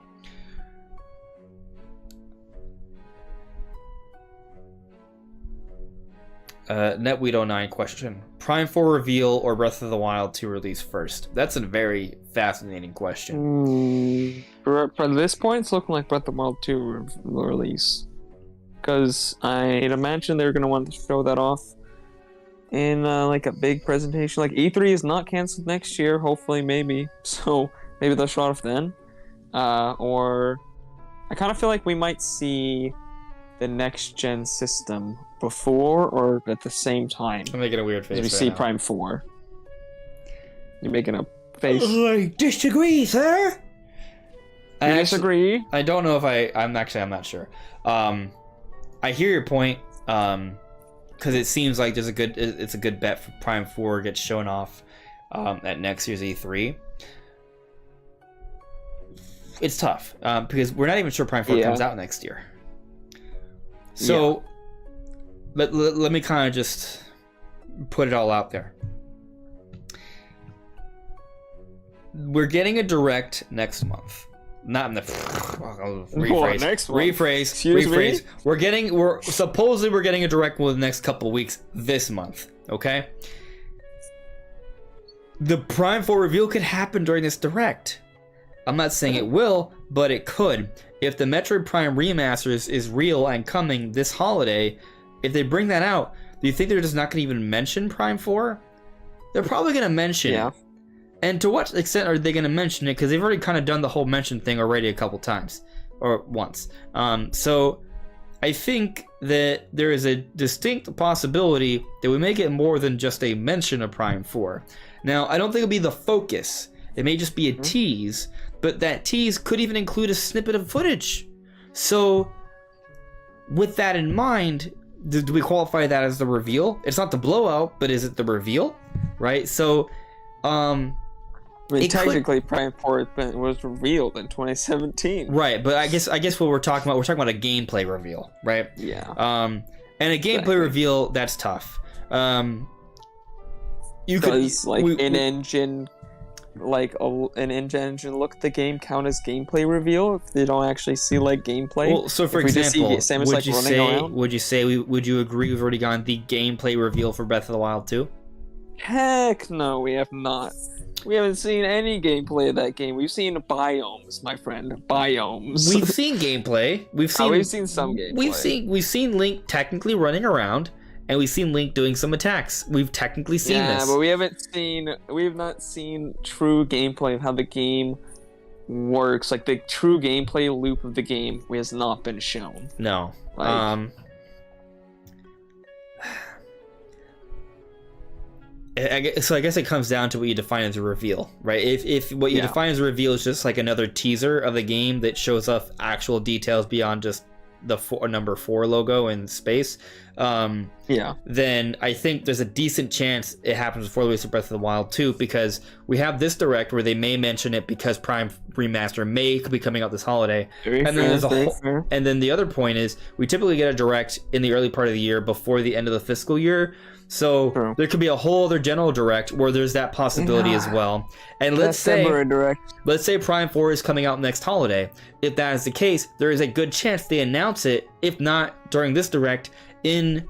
Netweed09 question: Prime 4 reveal or Breath of the Wild 2 release first? That's a very fascinating question. For this point, it's looking like Breath of the Wild 2 release, because I'd imagine they're going to want to show that off in like a big presentation. Like E3 is not canceled next year, hopefully, maybe. So maybe they'll show it off then. Or I kind of feel like we might see the next gen system before or at the same time. I'm making a weird face. As we see now. Prime 4. You're making a face. I disagree, sir. I disagree. I don't know if I'm not sure. I hear your point. Because it seems like it's a good bet for Prime 4 gets shown off at next year's E3. It's tough because we're not even sure Prime 4 comes out next year. So let me kind of just put it all out there. We're getting a direct next month. Not in the rephrase. We're supposedly getting a direct within the next couple of weeks this month. Okay. The Prime 4 reveal could happen during this direct. I'm not saying it will, but it could. If the Metroid Prime remasters is real and coming this holiday, if they bring that out, do you think they're just not going to even mention Prime 4? They're probably going to mention it. And to what extent are they going to mention it? Because they've already kind of done the whole mention thing already a couple times. Or once. So I think that there is a distinct possibility that we may get more than just a mention of Prime 4. Now, I don't think it'll be the focus. It may just be a tease. But that tease could even include a snippet of footage. So with that in mind, do we qualify that as the reveal? It's not the blowout, but is it the reveal? Right? So, I mean, technically, Prime 4 was revealed in 2017. Right, but I guess what we're talking about a gameplay reveal, right? Yeah. And a gameplay reveal, that's tough. An in-engine look at the game count as gameplay reveal if they don't actually see like gameplay? Well, so for example, would you agree we've already gotten the gameplay reveal for Breath of the Wild 2? Heck no, we have not. We haven't seen any gameplay of that game. We've seen biomes, my friend. Biomes. We've seen gameplay. We've seen some gameplay. We've seen Link technically running around, and we've seen Link doing some attacks. We've technically seen this. Yeah, but we have not seen true gameplay of how the game works. Like the true gameplay loop of the game has not been shown. No. I guess it comes down to what you define as a reveal, right? If what you define as a reveal is just like another teaser of the game that shows off actual details beyond just the number 4 logo in space, then I think there's a decent chance it happens before the release of Breath of the Wild 2, because we have this direct where they may mention it because Prime Remaster could be coming out this holiday. And then the other point is we typically get a direct in the early part of the year before the end of the fiscal year. So there could be a whole other general direct where there's that possibility as well. And let's say Prime 4 is coming out next holiday. If that is the case, there is a good chance they announce it, if not during this direct, in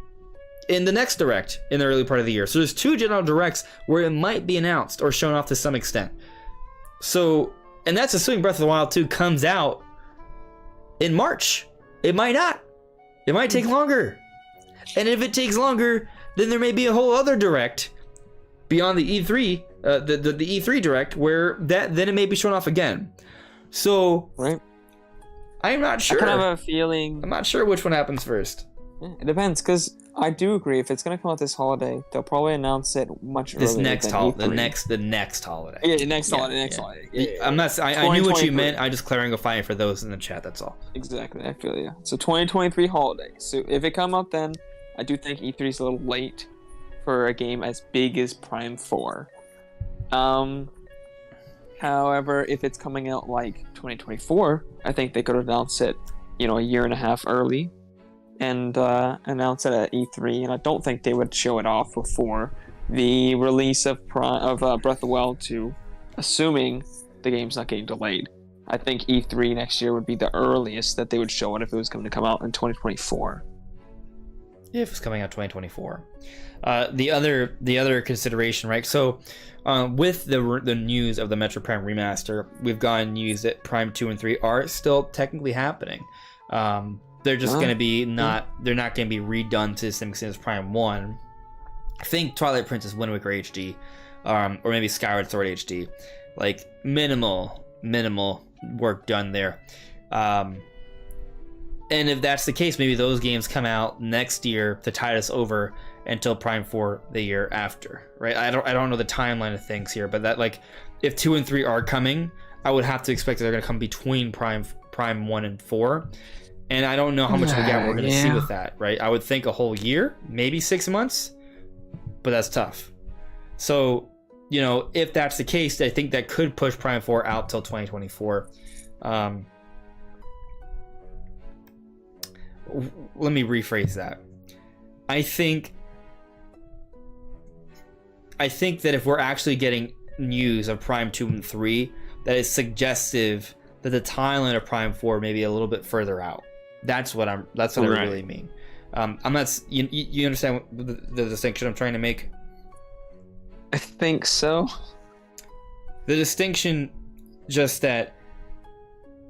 the next direct in the early part of the year. So there's 2 general directs where it might be announced or shown off to some extent. So, and that's assuming Breath of the Wild 2 comes out in March. It might not. It might take longer. And if it takes longer, then there may be a whole other direct beyond the E3, the E3 direct, where then it may be shown off again. So, I'm not sure. I kind of have a feeling. I'm not sure which one happens first. Yeah, it depends, because I do agree if it's going to come out this holiday, they'll probably announce it much earlier. The next holiday. Yeah, the next holiday. Yeah. I'm not. I knew what you meant. I'm just clarifying for those in the chat. That's all. Exactly. I feel you. So 2023 holiday. So if it come out then, I do think E3 is a little late for a game as big as Prime 4. However, if it's coming out like 2024, I think they could announce it, a year and a half early, and announce it at E3. And I don't think they would show it off before the release of Breath of the Wild 2, assuming the game's not getting delayed. I think E3 next year would be the earliest that they would show it if it was going to come out in 2024. If it's coming out 2024. The other consideration, right? So, with the news of the Metroid Prime Remaster, we've gotten news that Prime 2 and 3 are still technically happening. They're just going to be they're not going to be redone to the same extent as Prime 1. I think Twilight Princess Wind Waker HD, or maybe Skyward Sword HD. Like, minimal work done there. And if that's the case, maybe those games come out next year to tide us over until Prime 4 the year after, right? I don't know the timeline of things here, but that, like, if 2 and 3 are coming, I would have to expect that they're going to come between Prime 1 and 4. And I don't know how much of a gap we're going to see with that, right? I would think a whole year, maybe 6 months, but that's tough. So, if that's the case, I think that could push Prime 4 out till 2024. Let me rephrase that. I think that if we're actually getting news of Prime 2 and 3, that is suggestive that the timeline of Prime 4 may be a little bit further out. That's what I really mean. I'm not. You understand the distinction I'm trying to make? I think so. The distinction, just that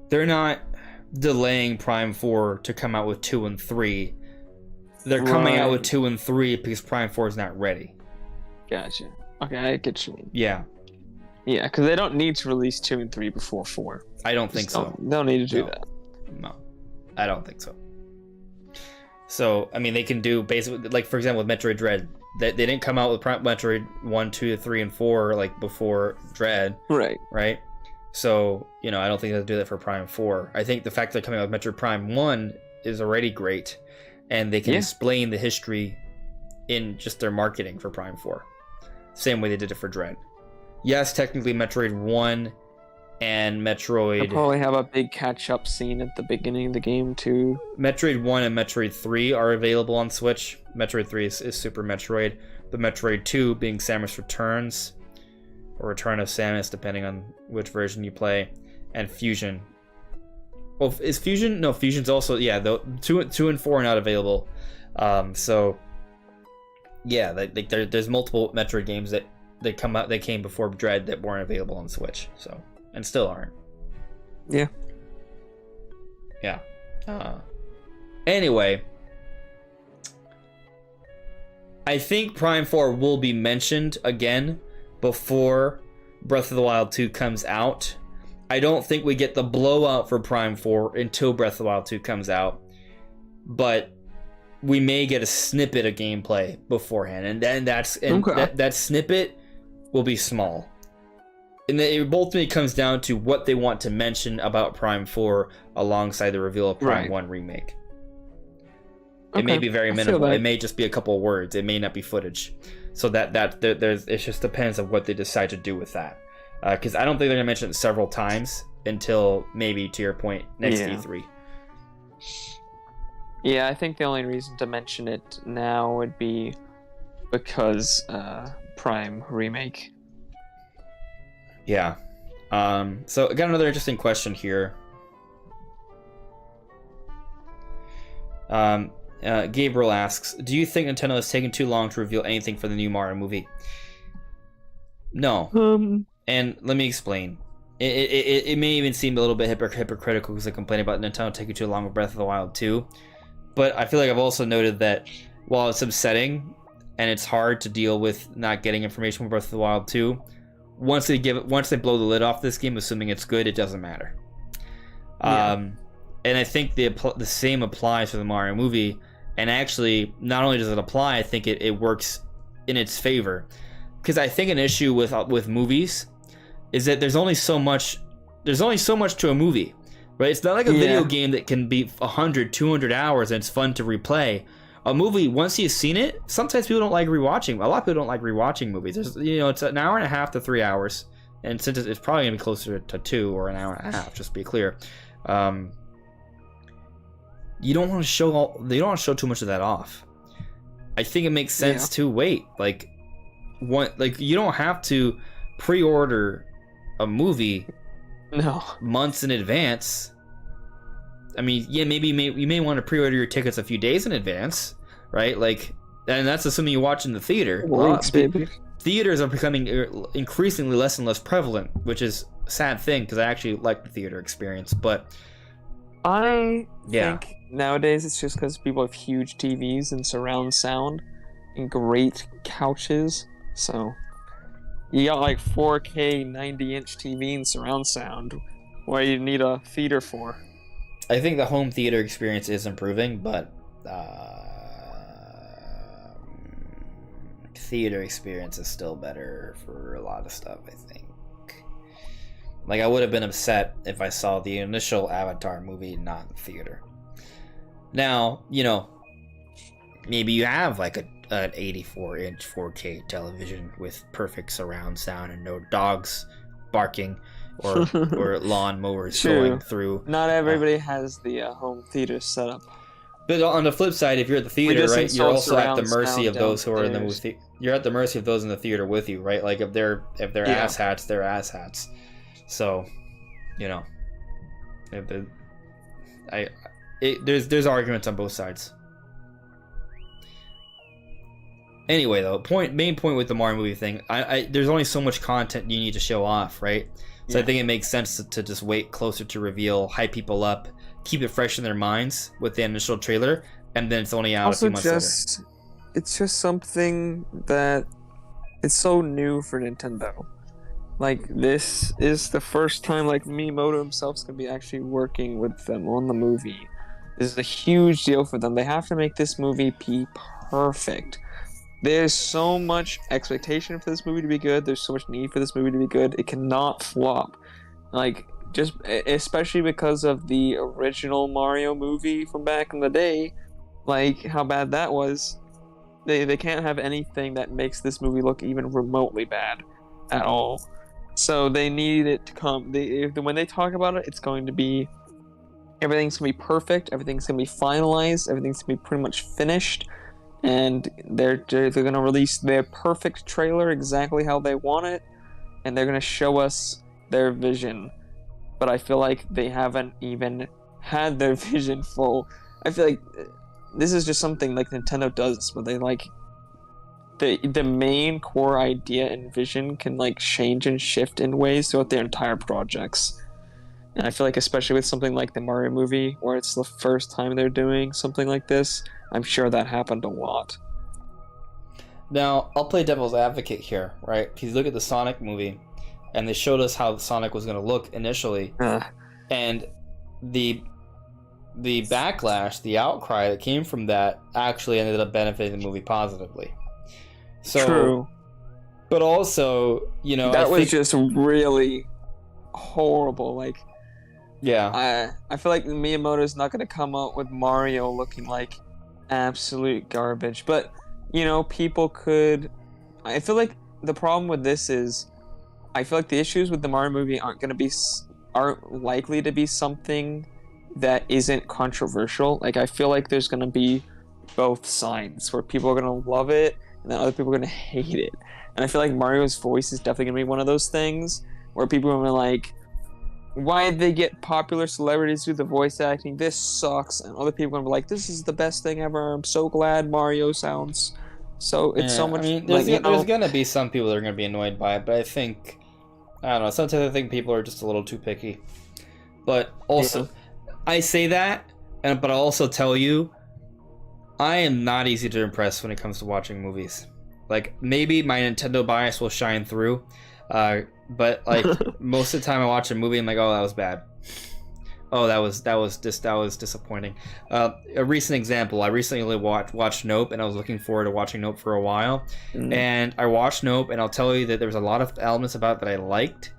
they're not delaying Prime 4 to come out with 2 and 3. They're coming out with 2 and 3 because Prime 4 is not ready. Gotcha. Okay, I get what you mean. Yeah. Yeah, because they don't need to release 2 and 3 before 4. I don't think so. They don't need to do that. No, I don't think so. So, I mean, they can do basically, like, for example, with Metroid Dread, they didn't come out with Metroid 1, 2, 3, and 4, like, before Dread. Right? So, I don't think they'll do that for Prime 4. I think the fact that they're coming out with Metroid Prime 1 is already great, and they can explain the history in just their marketing for Prime 4. Same way they did it for Dread. Yes, technically Metroid 1 and Metroid... They'll probably have a big catch-up scene at the beginning of the game, too. Metroid 1 and Metroid 3 are available on Switch. Metroid 3 is Super Metroid. But Metroid 2 being Samus Returns, or Return of Samus, depending on which version you play, and Fusion. Well, is Fusion? No, Fusion's also... Yeah, 2 and 4 are not available. So, yeah, there's multiple Metroid games that came before Dread that weren't available on Switch. So, and still aren't. Yeah. Yeah. Anyway, I think Prime 4 will be mentioned again before Breath of the Wild 2 comes out. I don't think we get the blowout for Prime 4 until Breath of the Wild 2 comes out, but we may get a snippet of gameplay beforehand, and then that snippet will be small. And it ultimately comes down to what they want to mention about Prime 4 alongside the reveal of Prime 1 Remake. It may be very minimal. It may just be a couple of words. It may not be footage. So it just depends on what they decide to do with that. Because I don't think they're going to mention it several times until maybe, to your point, next E3. Yeah, I think the only reason to mention it now would be because Prime Remake. Yeah. So I got another interesting question here. Gabriel asks, do you think Nintendo has taken too long to reveal anything for the new Mario movie? No. And let me explain. It may even seem a little bit hypocritical because I complain about Nintendo taking too long with Breath of the Wild 2. But I feel like I've also noted that while it's upsetting and it's hard to deal with not getting information from Breath of the Wild 2, once they blow the lid off this game, assuming it's good, it doesn't matter. Yeah. And I think the same applies for the Mario movie. And actually, not only does it apply, I think it works in its favor. Because I think an issue with movies is that there's only so much to a movie, right? It's not like a video game that can be 100, 200 hours and it's fun to replay. A movie, once you've seen it, sometimes people don't like rewatching. A lot of people don't like rewatching movies. It's an hour and a half to 3 hours, and since it's probably gonna be closer to 2 or an hour and a half, just to be clear. You don't want to show too much of that off. I think it makes sense to wait. You don't have to pre-order a movie months in advance. I mean, yeah, maybe you may want to pre-order your tickets a few days in advance, right? And that's assuming you watch in the theater. Baby. Theaters are becoming increasingly less and less prevalent, which is a sad thing because I actually like the theater experience. But I think nowadays it's just because people have huge TVs and surround sound and great couches. So you got 4K 90-inch TV and surround sound. What do you need a theater for? I think the home theater experience is improving, but theater experience is still better for a lot of stuff, I think. I would have been upset if I saw the initial Avatar movie not in theater. Now, maybe you have an 84-inch 4K television with perfect surround sound and no dogs barking or lawn mowers going through. Not everybody has the home theater setup. But on the flip side, if you're at the theater, right, you're also at the mercy of those who are in the movie. You're at the mercy of those in the theater with you, right? If they're asshats, they're asshats. So, there's arguments on both sides. Anyway, though, main point with the Mario movie thing, there's only so much content you need to show off, right? So I think it makes sense to just wait closer to reveal, hype people up, keep it fresh in their minds with the initial trailer, and then it's only out a few months later. It's just something that it's so new for Nintendo. This is the first time Miyamoto himself's gonna be actually working with them on the movie. This is a huge deal for them. They have to make this movie be perfect. There's so much expectation for this movie to be good. There's so much need for this movie to be good. It cannot flop. just especially because of the original Mario movie from back in the day, like how bad that was. They can't have anything that makes this movie look even remotely bad at all. So they need it to come. When they talk about it, it's going to be everything's gonna be perfect. Everything's gonna be finalized. Everything's gonna be pretty much finished, and they're gonna release their perfect trailer exactly how they want it, and they're gonna show us their vision. But I feel like they haven't even had their vision full. I feel like this is just something like Nintendo does, but they like the main core idea and vision can like change and shift in ways throughout their entire projects. And I feel like especially with something like the Mario movie, where it's the first time they're doing something like this, I'm sure that happened a lot. Now, I'll play devil's advocate here, right? If you look at the Sonic movie, and they showed us how Sonic was going to look initially, and the backlash, the outcry that came from that actually ended up benefiting the movie positively. So, true. But also, you know, that was just really horrible. Like, yeah, I feel like Miyamoto's not going to come out with Mario looking like absolute garbage. But, you know, people could... I feel like the problem with this is I feel like the issues with the Mario movie aren't likely to be something that isn't controversial. Like, I feel like there's going to be both sides where people are going to love it and then other people are going to hate it. And I feel like Mario's voice is definitely going to be one of those things where people are going to be like, why did they get popular celebrities do the voice acting? This sucks. And other people are going to be like, this is the best thing ever. I'm so glad Mario sounds so... It's so much... I mean, there's going to be some people that are going to be annoyed by it, but I think... I don't know. Sometimes I think people are just a little too picky. But also... Yeah. I say that, but I'll also tell you, I am not easy to impress when it comes to watching movies. Like, maybe my Nintendo bias will shine through, but like most of the time I watch a movie, I'm like, oh, that was bad. Oh, that was disappointing. A recent example, I recently watched Nope, and I was looking forward to watching Nope for a while, and I watched Nope, and I'll tell you that there was a lot of elements about it that I liked,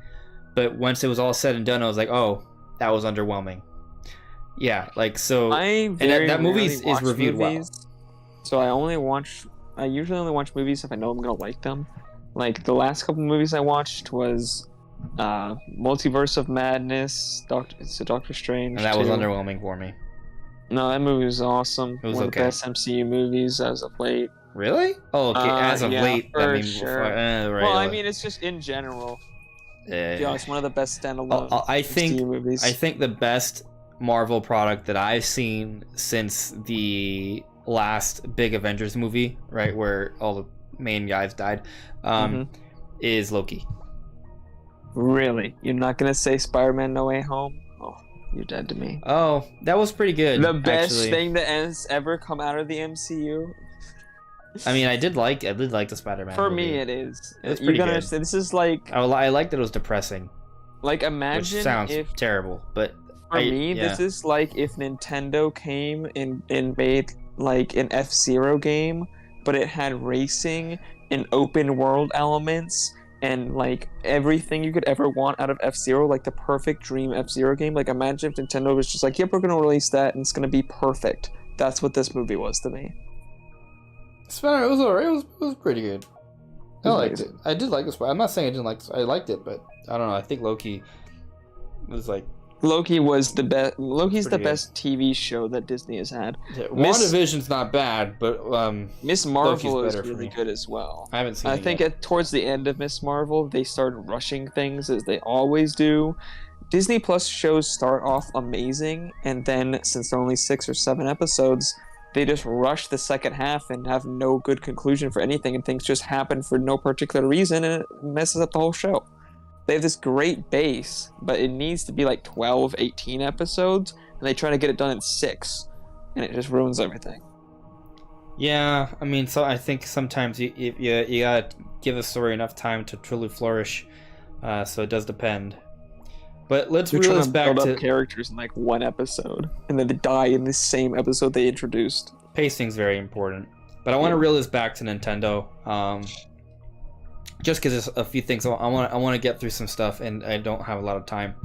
but once it was all said and done, I was like, oh, that was underwhelming. Yeah, like, so and that movie is reviewed movies, well. So I usually only watch movies if I know I'm gonna like them. Like, the last couple movies I watched was Multiverse of Madness, Doctor Strange. And that was underwhelming for me. No, that movie was awesome. It was one of the best MCU movies as of late. Really? Oh, okay. As of late, for sure. Right, well, I mean, it's just in general. Yeah, it's one of the best standalone MCU movies. I think the best Marvel product that I've seen since the last big Avengers movie, right, where all the main guys died, is Loki. Really? You're not gonna say Spider-Man No Way Home? Oh, you're dead to me. Oh, that was pretty good. The best thing that has ever come out of the MCU. I mean, I did like the Spider-Man For movie. me, it is. It's pretty good. Understand, this is like... I liked that it was depressing. Like, imagine which sounds terrible, but... For me, this is like if Nintendo came and made, like, an F-Zero game, but it had racing and open world elements and, like, everything you could ever want out of F-Zero, like the perfect dream F-Zero game. Like, imagine if Nintendo was just like, yep, we're going to release that and it's going to be perfect. That's what this movie was to me. It was alright. It was pretty good. I liked it. I did like this. I'm not saying I didn't like this. I liked it, but I don't know. I think Loki was like... Loki was the best. Loki's the best TV show that Disney has had. Yeah, WandaVision's not bad, but Miss Marvel is really good as well. I haven't seen it. I think towards the end of Miss Marvel, they started rushing things as they always do. Disney Plus shows start off amazing, and then since they're only 6 or 7 episodes, they just rush the second half and have no good conclusion for anything, and things just happen for no particular reason, and it messes up the whole show. They have this great base, but it needs to be like 12, 18 episodes, and they try to get it done in 6, and it just ruins everything. Yeah, I mean, so I think sometimes you gotta give a story enough time to truly flourish, so it does depend. But let's reel this back to... characters in like 1 episode, and then they die in the same episode they introduced. Pacing's very important. But I want to reel this back to Nintendo. Just because there's a few things I want to get through some stuff, and I don't have a lot of time.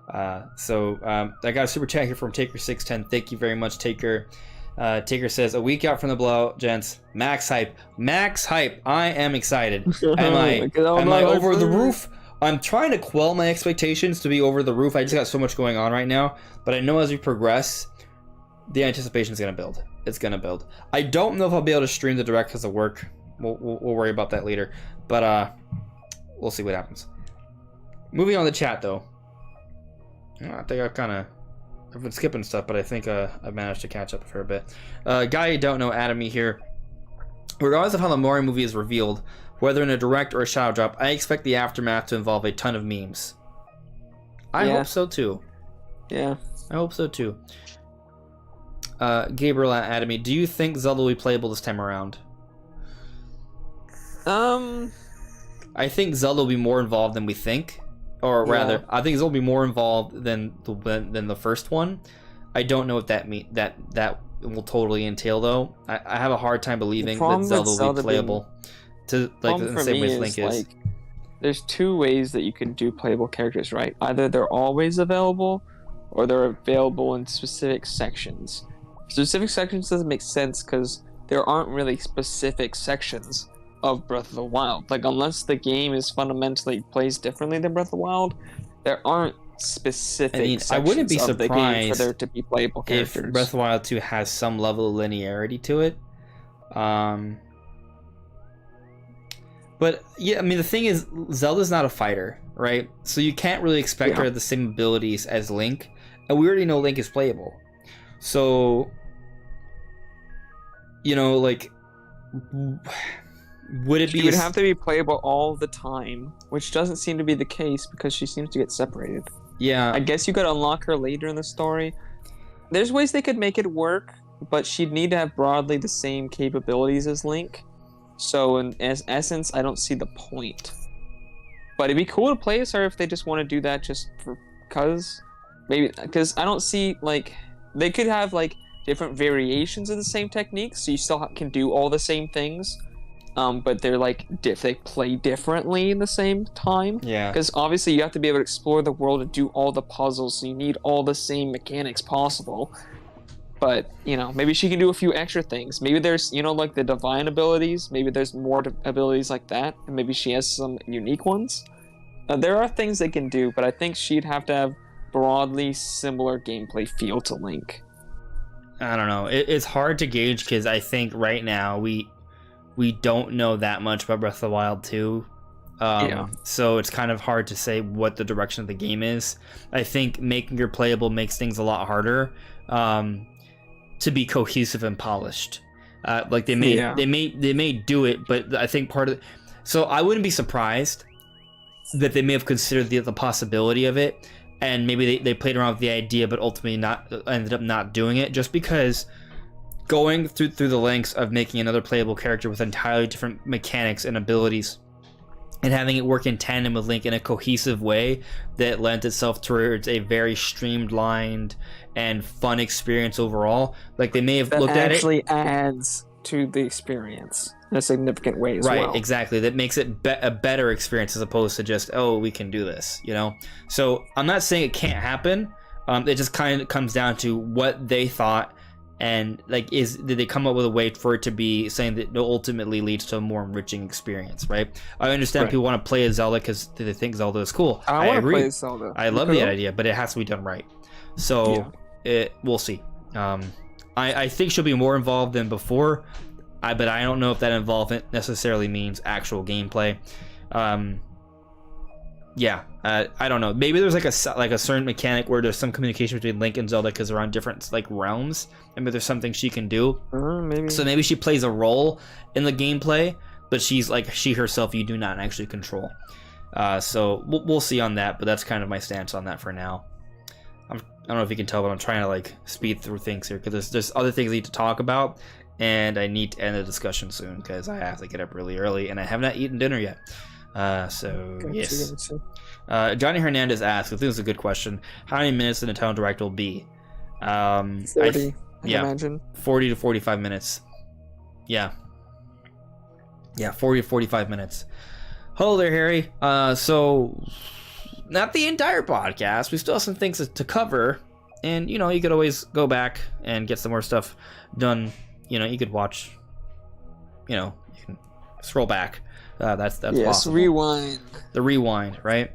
I got a super chat here from Taker610. Thank you very much, Taker. Taker says, a week out from the blowout, gents. Max hype. I am excited. Am I over the roof? I'm trying to quell my expectations to be over the roof. I just got so much going on right now. But I know as we progress, the anticipation is going to build. It's going to build. I don't know if I'll be able to stream the direct because of work. We'll worry about that later. But we'll see what happens. Moving on to chat, though. I think I've been skipping stuff, but I think I've managed to catch up a fair bit. Guy you don't know, Adamy here. Regardless of how the Mario movie is revealed, whether in a direct or a shadow drop, I expect the aftermath to involve a ton of memes. I hope so too. Yeah, I hope so too. Gabriel Adamy, do you think Zelda will be playable this time around? I think Zelda will be more involved than we think. Or rather, I think Zelda will be more involved than the first one. I don't know what that will totally entail, though. I have a hard time believing that Zelda will be playable to like the same way as Link is. Like, there's two ways that you can do playable characters, right? Either they're always available, or they're available in specific sections. Specific sections doesn't make sense because there aren't really specific sections of Breath of the Wild. Like, unless the game is fundamentally plays differently than Breath of the Wild, there aren't specific sections I wouldn't be of the game for there to be playable characters. If Breath of the Wild 2 has some level of linearity to it. But yeah, I mean, the thing is, Zelda's not a fighter, right? So you can't really expect her to have the same abilities as Link. And we already know Link is playable. So, you know, like, would it be... She would have to be playable all the time, which doesn't seem to be the case because she seems to get separated. Yeah. I guess you could unlock her later in the story. There's ways they could make it work, but she'd need to have broadly the same capabilities as Link. So in essence, I don't see the point. But it'd be cool to play as her if they just want to do that just for cuz. Maybe because I don't see, like, they could have like different variations of the same techniques, so you still can do all the same things. But they're like they play differently in the same time. Yeah. Because obviously you have to be able to explore the world and do all the puzzles, so you need all the same mechanics possible. But, you know, maybe she can do a few extra things. Maybe there's, you know, like the divine abilities. Maybe there's more abilities like that. And maybe she has some unique ones. There are things they can do, but I think she'd have to have broadly similar gameplay feel to Link. I don't know. It's hard to gauge because I think right now we don't know that much about Breath of the Wild 2. So it's kind of hard to say what the direction of the game is. I think making her playable makes things a lot harder. To be cohesive and polished, like they may do it, but I think part of so I wouldn't be surprised that they may have considered the possibility of it, and maybe they played around with the idea, but ultimately ended up not doing it, just because going through the lengths of making another playable character with entirely different mechanics and abilities, and having it work in tandem with Link in a cohesive way that lent itself towards a very streamlined and fun experience overall. Like, they may have looked at it... That actually adds to the experience in a significant way as well. Right, exactly. That makes it a better experience as opposed to just, oh, we can do this, you know? So, I'm not saying it can't happen. It just kind of comes down to what they thought, and like, did they come up with a way for it to be something that ultimately leads to a more enriching experience, right? I understand people want to play as Zelda because they think Zelda is cool. I want to play as Zelda. I love the idea, but it has to be done right. So we'll see. I think she'll be more involved than before, but I don't know if that involvement necessarily means actual gameplay. I don't know. Maybe there's like a certain mechanic where there's some communication between Link and Zelda because they're on different like realms, and there's something she can do. Maybe. So maybe she plays a role in the gameplay, but she's like she herself you do not actually control. So we'll see on that, but that's kind of my stance on that for now. I don't know if you can tell, but I'm trying to like speed through things here because there's other things I need to talk about, and I need to end the discussion soon because I have to get up really early and I have not eaten dinner yet. Yes. Johnny Hernandez asks, I think it's a good question, how many minutes the Nintendo Direct will be? 40, I imagine. 40 to 45 minutes. Yeah, 40 to 45 minutes. Hello there, Harry. So not the entire podcast. We still have some things to cover. And, you know, you could always go back and get some more stuff done. You know, you could watch, you know, you can scroll back. That's possible. Rewind. The rewind, right?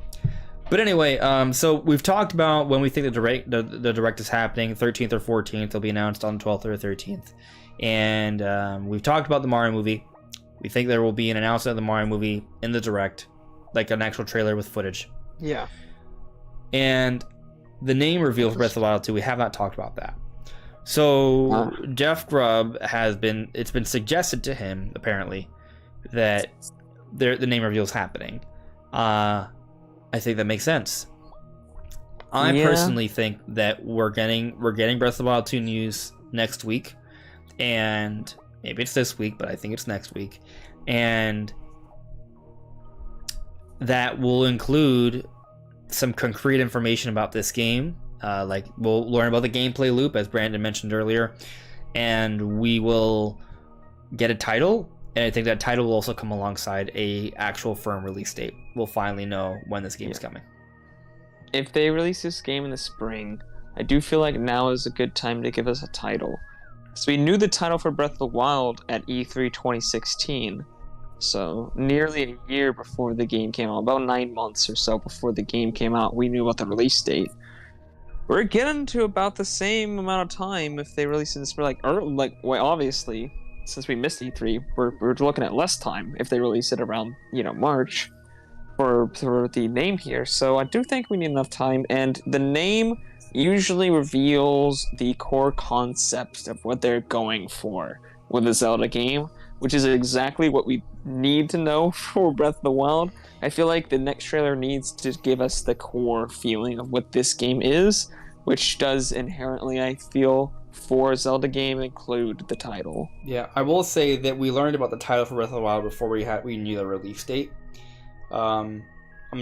But anyway, so we've talked about when we think the direct is happening, 13th or 14th. It'll be announced on 12th or 13th. And we've talked about the Mario movie. We think there will be an announcement of the Mario movie in the direct, like an actual trailer with footage. Yeah. And the name reveal for Breath of the Wild 2, we have not talked about that. So Jeff Grubb it's been suggested to him, apparently, that the name reveal is happening. I think that makes sense. I personally think that we're getting Breath of the Wild 2 news next week, and maybe it's this week, but I think it's next week, and that will include some concrete information about this game. Like we'll learn about the gameplay loop, as Brandon mentioned earlier, and we will get a title. And I think that title will also come alongside a actual firm release date. We'll finally know when this game is coming. If they release this game in the spring, I do feel like now is a good time to give us a title. So we knew the title for Breath of the Wild at E3 2016. So nearly a year before the game came out, about 9 months or so before the game came out, we knew about the release date. We're getting to about the same amount of time if they release it in the spring. Obviously, since we missed E3, we're looking at less time if they release it around, March for the name here. So I do think we need enough time, and the name usually reveals the core concept of what they're going for with a Zelda game, which is exactly what we need to know for Breath of the Wild. I feel like the next trailer needs to give us the core feeling of what this game is, which does inherently, I feel, for a Zelda game include the title. Yeah, I will say that we learned about the title for Breath of the Wild before we knew the release date. I'm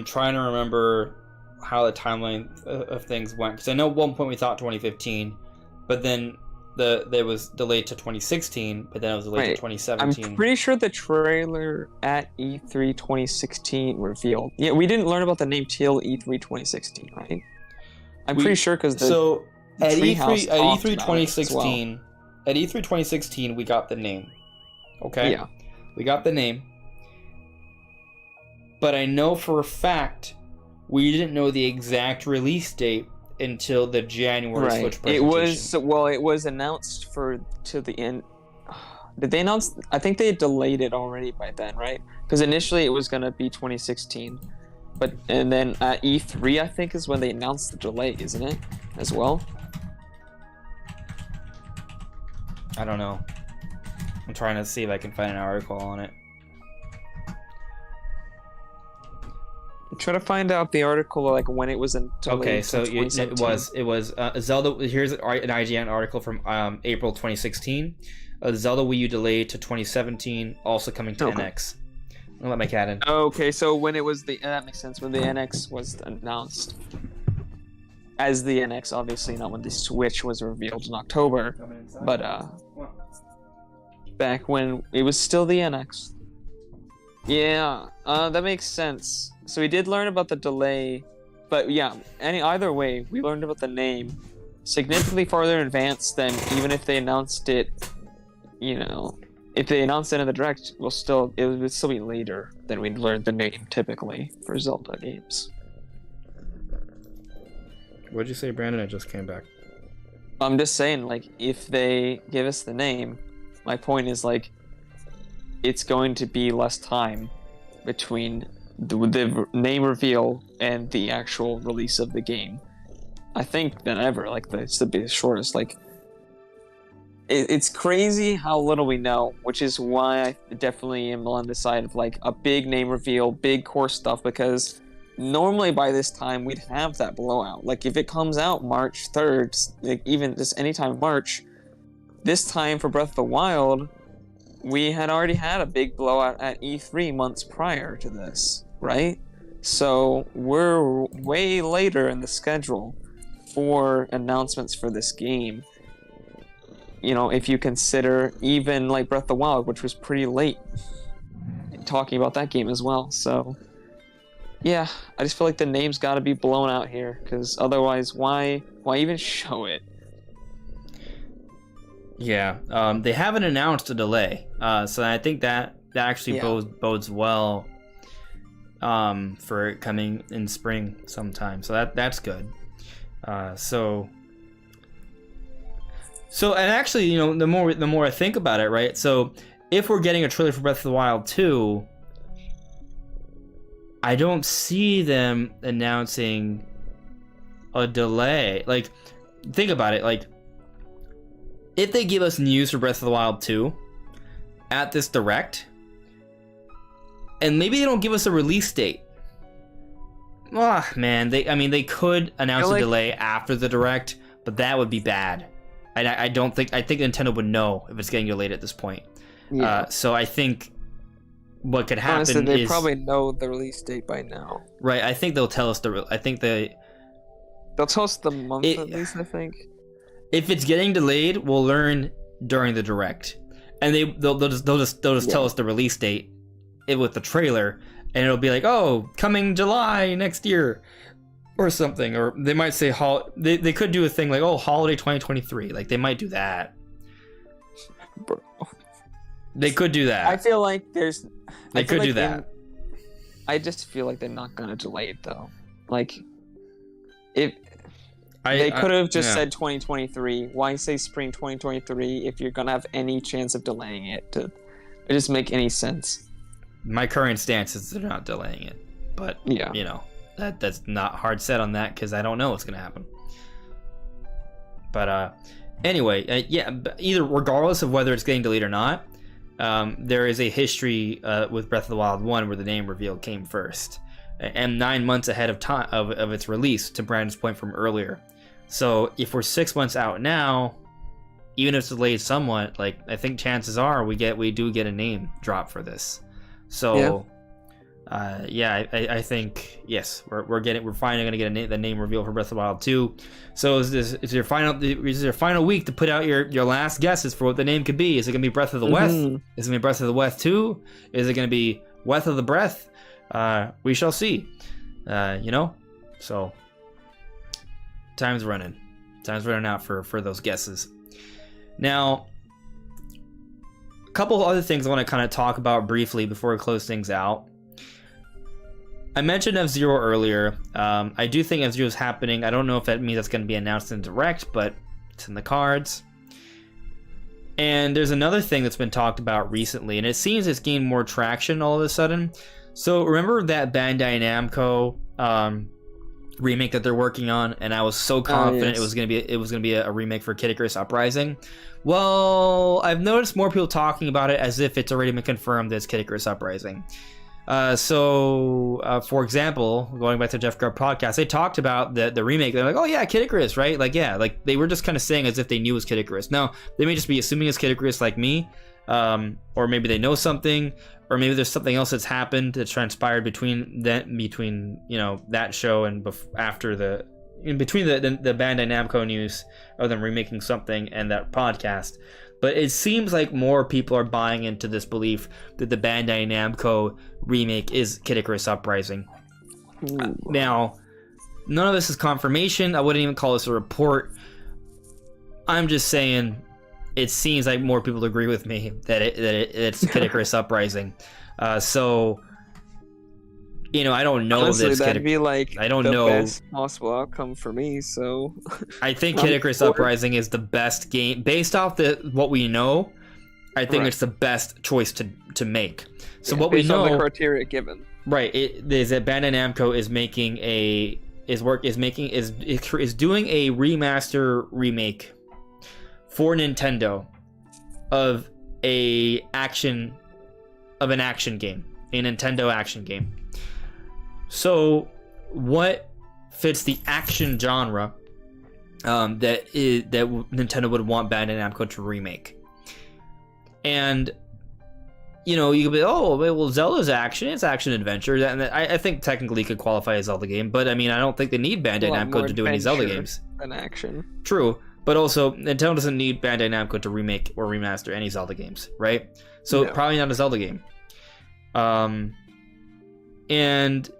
trying to remember how the timeline of things went, because I know at one point we thought 2015, but then it was delayed to 2016, but then it was delayed to 2017. I'm pretty sure the trailer at E3 2016 revealed. Yeah, we didn't learn about the name till E3 2016, right? I'm pretty sure because at E3 2016, at E3 2016, we got the name. Okay. Yeah. We got the name, but I know for a fact we didn't know the exact release date until the January Switch presentation. It was announced to the end. Did they announce? I think they delayed it already by then, right? Because initially it was gonna be 2016, and then at E3 I think is when they announced the delay, isn't it? As well. I don't know. I'm trying to see if I can find an article on it. I'm trying to find out the article, like when it was in. Okay, so it was Zelda. Here's an IGN article from April 2016. Zelda Wii U delayed to 2017, also coming to NX. I'll let my cat in. Okay, so when it was that makes sense. When the NX was announced as the NX, obviously not when the Switch was revealed in October, but back when it was still the NX. Yeah, that makes sense. So we did learn about the delay, but yeah, either way, we learned about the name significantly farther in advance than even if they announced it, if they announced it in the direct, it would still be later than we'd learned the name typically for Zelda games. What'd you say, Brandon? I just came back. I'm just saying, like, if they give us the name, my point is, like, it's going to be less time between the name reveal and the actual release of the game. I think than ever. Like, it's the shortest. Like, it's crazy how little we know, which is why I definitely am on the side of, like, a big name reveal, big core stuff, because normally by this time we'd have that blowout. Like, if it comes out March 3rd, like, even just anytime in March, this time for Breath of the Wild, we had already had a big blowout at E3 months prior to this, right? So we're way later in the schedule for announcements for this game. If you consider even like Breath of the Wild, which was pretty late, talking about that game as well. So Yeah, I just feel like the name's got to be blown out here, because otherwise, why even show it? Yeah, they haven't announced a delay, so I think that actually bodes well for it coming in spring sometime. So that's good. So and actually, you know, the more I think about it, right? So if we're getting a trailer for Breath of the Wild 2, I don't see them announcing a delay. Like, think about it. Like, if they give us news for Breath of the Wild 2 at this direct, and maybe they don't give us a release date. Oh, man, they could announce a delay after the direct, but that would be bad. I think Nintendo would know if it's getting delayed at this point. Yeah. So I think what could happen Honestly, they is probably know the release date by now. Right, I think they'll tell us they'll tell us the month at least, I think. If it's getting delayed, we'll learn during the direct, and they'll just tell us the release date with the trailer, and it'll be like, oh, coming July next year, or something. Or they might say they could do a thing like, oh, holiday 2023. Like, they might do that. Bro. They could do that. I feel like they could do that. I just feel like they're not gonna delay it though. Like, if they could have just said 2023. Why say spring 2023 if you're gonna have any chance of delaying it? It doesn't make any sense. My current stance is they're not delaying it, but you know, that's not hard set on that because I don't know what's gonna happen. But anyway, either regardless of whether it's getting delayed or not, there is a history with Breath of the Wild 1 where the name reveal came first, and 9 months ahead of time of its release, to Brandon's point from earlier. So if we're 6 months out now, even if it's delayed somewhat, like, I think chances are we do get a name drop for this. So I think yes, we're finally gonna get the name reveal for Breath of the Wild 2. So is your final week to put out your last guesses for what the name could be? Is it gonna be Breath of the West? Is it gonna be Breath of the West 2? Is it gonna be Breath of the Breath? We shall see. You know, so time's running out for those guesses. Now, a couple of other things I want to kind of talk about briefly before we close things out. I mentioned F-Zero earlier. I do think F-Zero is happening. I don't know if that means that's going to be announced in Direct, but it's in the cards. And there's another thing that's been talked about recently, and it seems it's gained more traction all of a sudden. So remember that Bandai Namco remake that they're working on, and I was so confident it was gonna be a remake for Kid Icarus Uprising. Well, I've noticed more people talking about it as if it's already been confirmed as Kid Icarus Uprising. For example, going back to Jeff Grubb podcast, they talked about the remake. They're like, oh yeah, Kid Icarus, right? Like, yeah, like they were just kind of saying as if they knew it was Kid Icarus. No, they may just be assuming it's Kid Icarus like me, or maybe they know something, or maybe there's something else that's happened that's transpired between you know, that show and between the Bandai Namco news of them remaking something and that podcast. But it seems like more people are buying into this belief that the Bandai Namco remake is Kid Icarus Uprising. Now, none of this is confirmation. I wouldn't even call this a report. I'm just saying it seems like more people agree with me that it's Kid Icarus Uprising. So, you know, I don't know. Honestly, that'd be like I don't the know. best possible outcome for me. So I think Kid Icarus Uprising is the best game based off what we know. I think it's the best choice to make. So what we know, on the criteria given, right? It is that Bandai Namco is making is doing a remake for Nintendo of an action game, a Nintendo action game. So, what fits the action genre that Nintendo would want Bandai Namco to remake? And you know, you could be, oh, well, Zelda's action, it's action adventure, and I think technically it could qualify as a Zelda game. But I mean, I don't think they need Bandai Namco to do any Zelda games. An action. True, but also Nintendo doesn't need Bandai Namco to remake or remaster any Zelda games, right? So probably not a Zelda game. And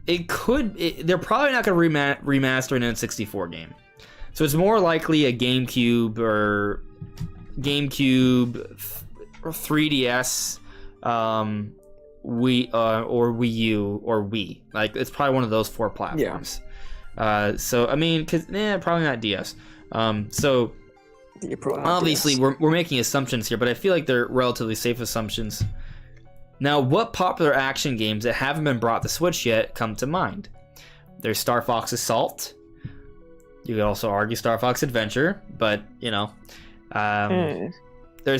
They're probably not going to remaster an N64 game. So it's more likely a GameCube or 3DS, Wii or Wii U or Wii. Like it's probably one of those 4 platforms. Yeah. So I mean, probably not DS. So obviously we're making assumptions here, but I feel like they're relatively safe assumptions. Now, what popular action games that haven't been brought to Switch yet come to mind? There's Star Fox Assault. You could also argue Star Fox Adventure, but there's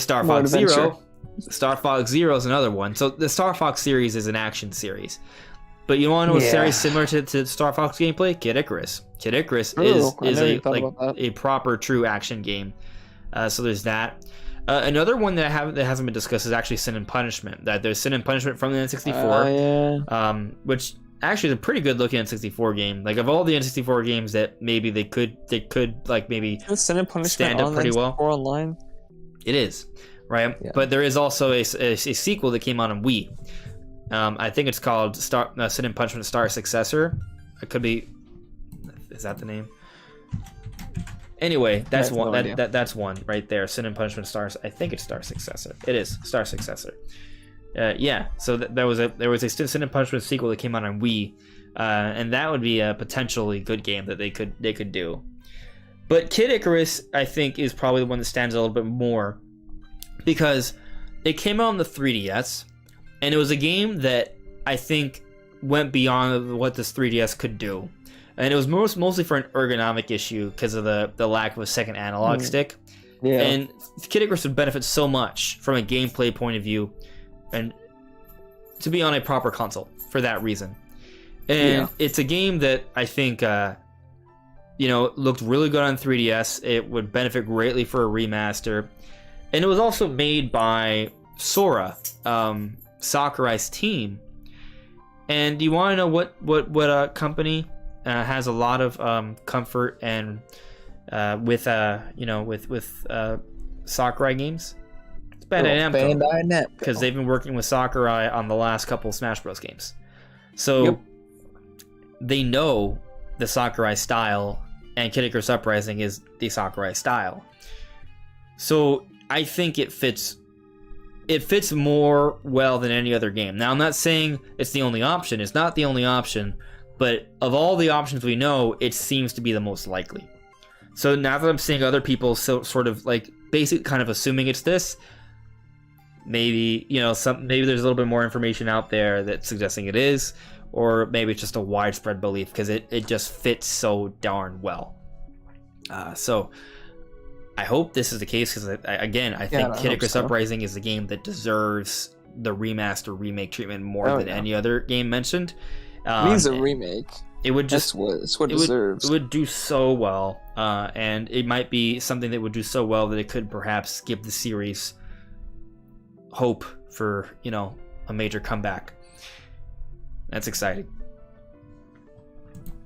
Star Fox Zero. Star Fox Zero is another one. So the Star Fox series is an action series. But you want to know what's very similar to Star Fox gameplay? Kid Icarus. Kid Icarus is a proper true action game. So there's that. Another one that hasn't been discussed is actually Sin and Punishment. That there's Sin and Punishment from the N64, which actually is a pretty good looking N64 game. Like of all the N64 games that maybe they could like maybe Sin and Punishment stand up pretty well. Online. It is, right? Yeah. But there is also a sequel that came out on Wii. I think it's called Sin and Punishment Star Successor. It could be. Is that the name? Anyway, that's one. That's one right there. Sin and Punishment Stars. I think it's Star Successor. It is Star Successor. Yeah. So there was a Sin and Punishment sequel that came out on Wii, and that would be a potentially good game that they could do. But Kid Icarus, I think, is probably the one that stands a little bit more because it came out on the 3DS, and it was a game that I think went beyond what this 3DS could do. And it was mostly for an ergonomic issue because of the lack of a second analog stick. Yeah. And Kid Icarus would benefit so much from a gameplay point of view and to be on a proper console for that reason. And it's a game that I think, looked really good on 3DS. It would benefit greatly for a remaster. And it was also made by Sora, Sakurai's team. And do you want to know what company has a lot of comfort and with Sakurai games? It's Bandai Namco, because they've been working with Sakurai on the last couple Smash Bros games, so they know the Sakurai style, and Kid Icarus Uprising is the Sakurai style. So I think it fits more well than any other game. Now I'm not saying it's the only option. It's not the only option. But of all the options we know, it seems to be the most likely. So now that I'm seeing other people sort of like basically kind of assuming it's this, maybe maybe there's a little bit more information out there that's suggesting it is, or maybe it's just a widespread belief because it just fits so darn well. So I hope this is the case because I think Kid Icarus Uprising is a game that deserves the remaster remake treatment more than any other game mentioned. It needs a remake. It would just it's what it deserves. It would do so well, and it might be something that would do so well that it could perhaps give the series hope for a major comeback. That's exciting.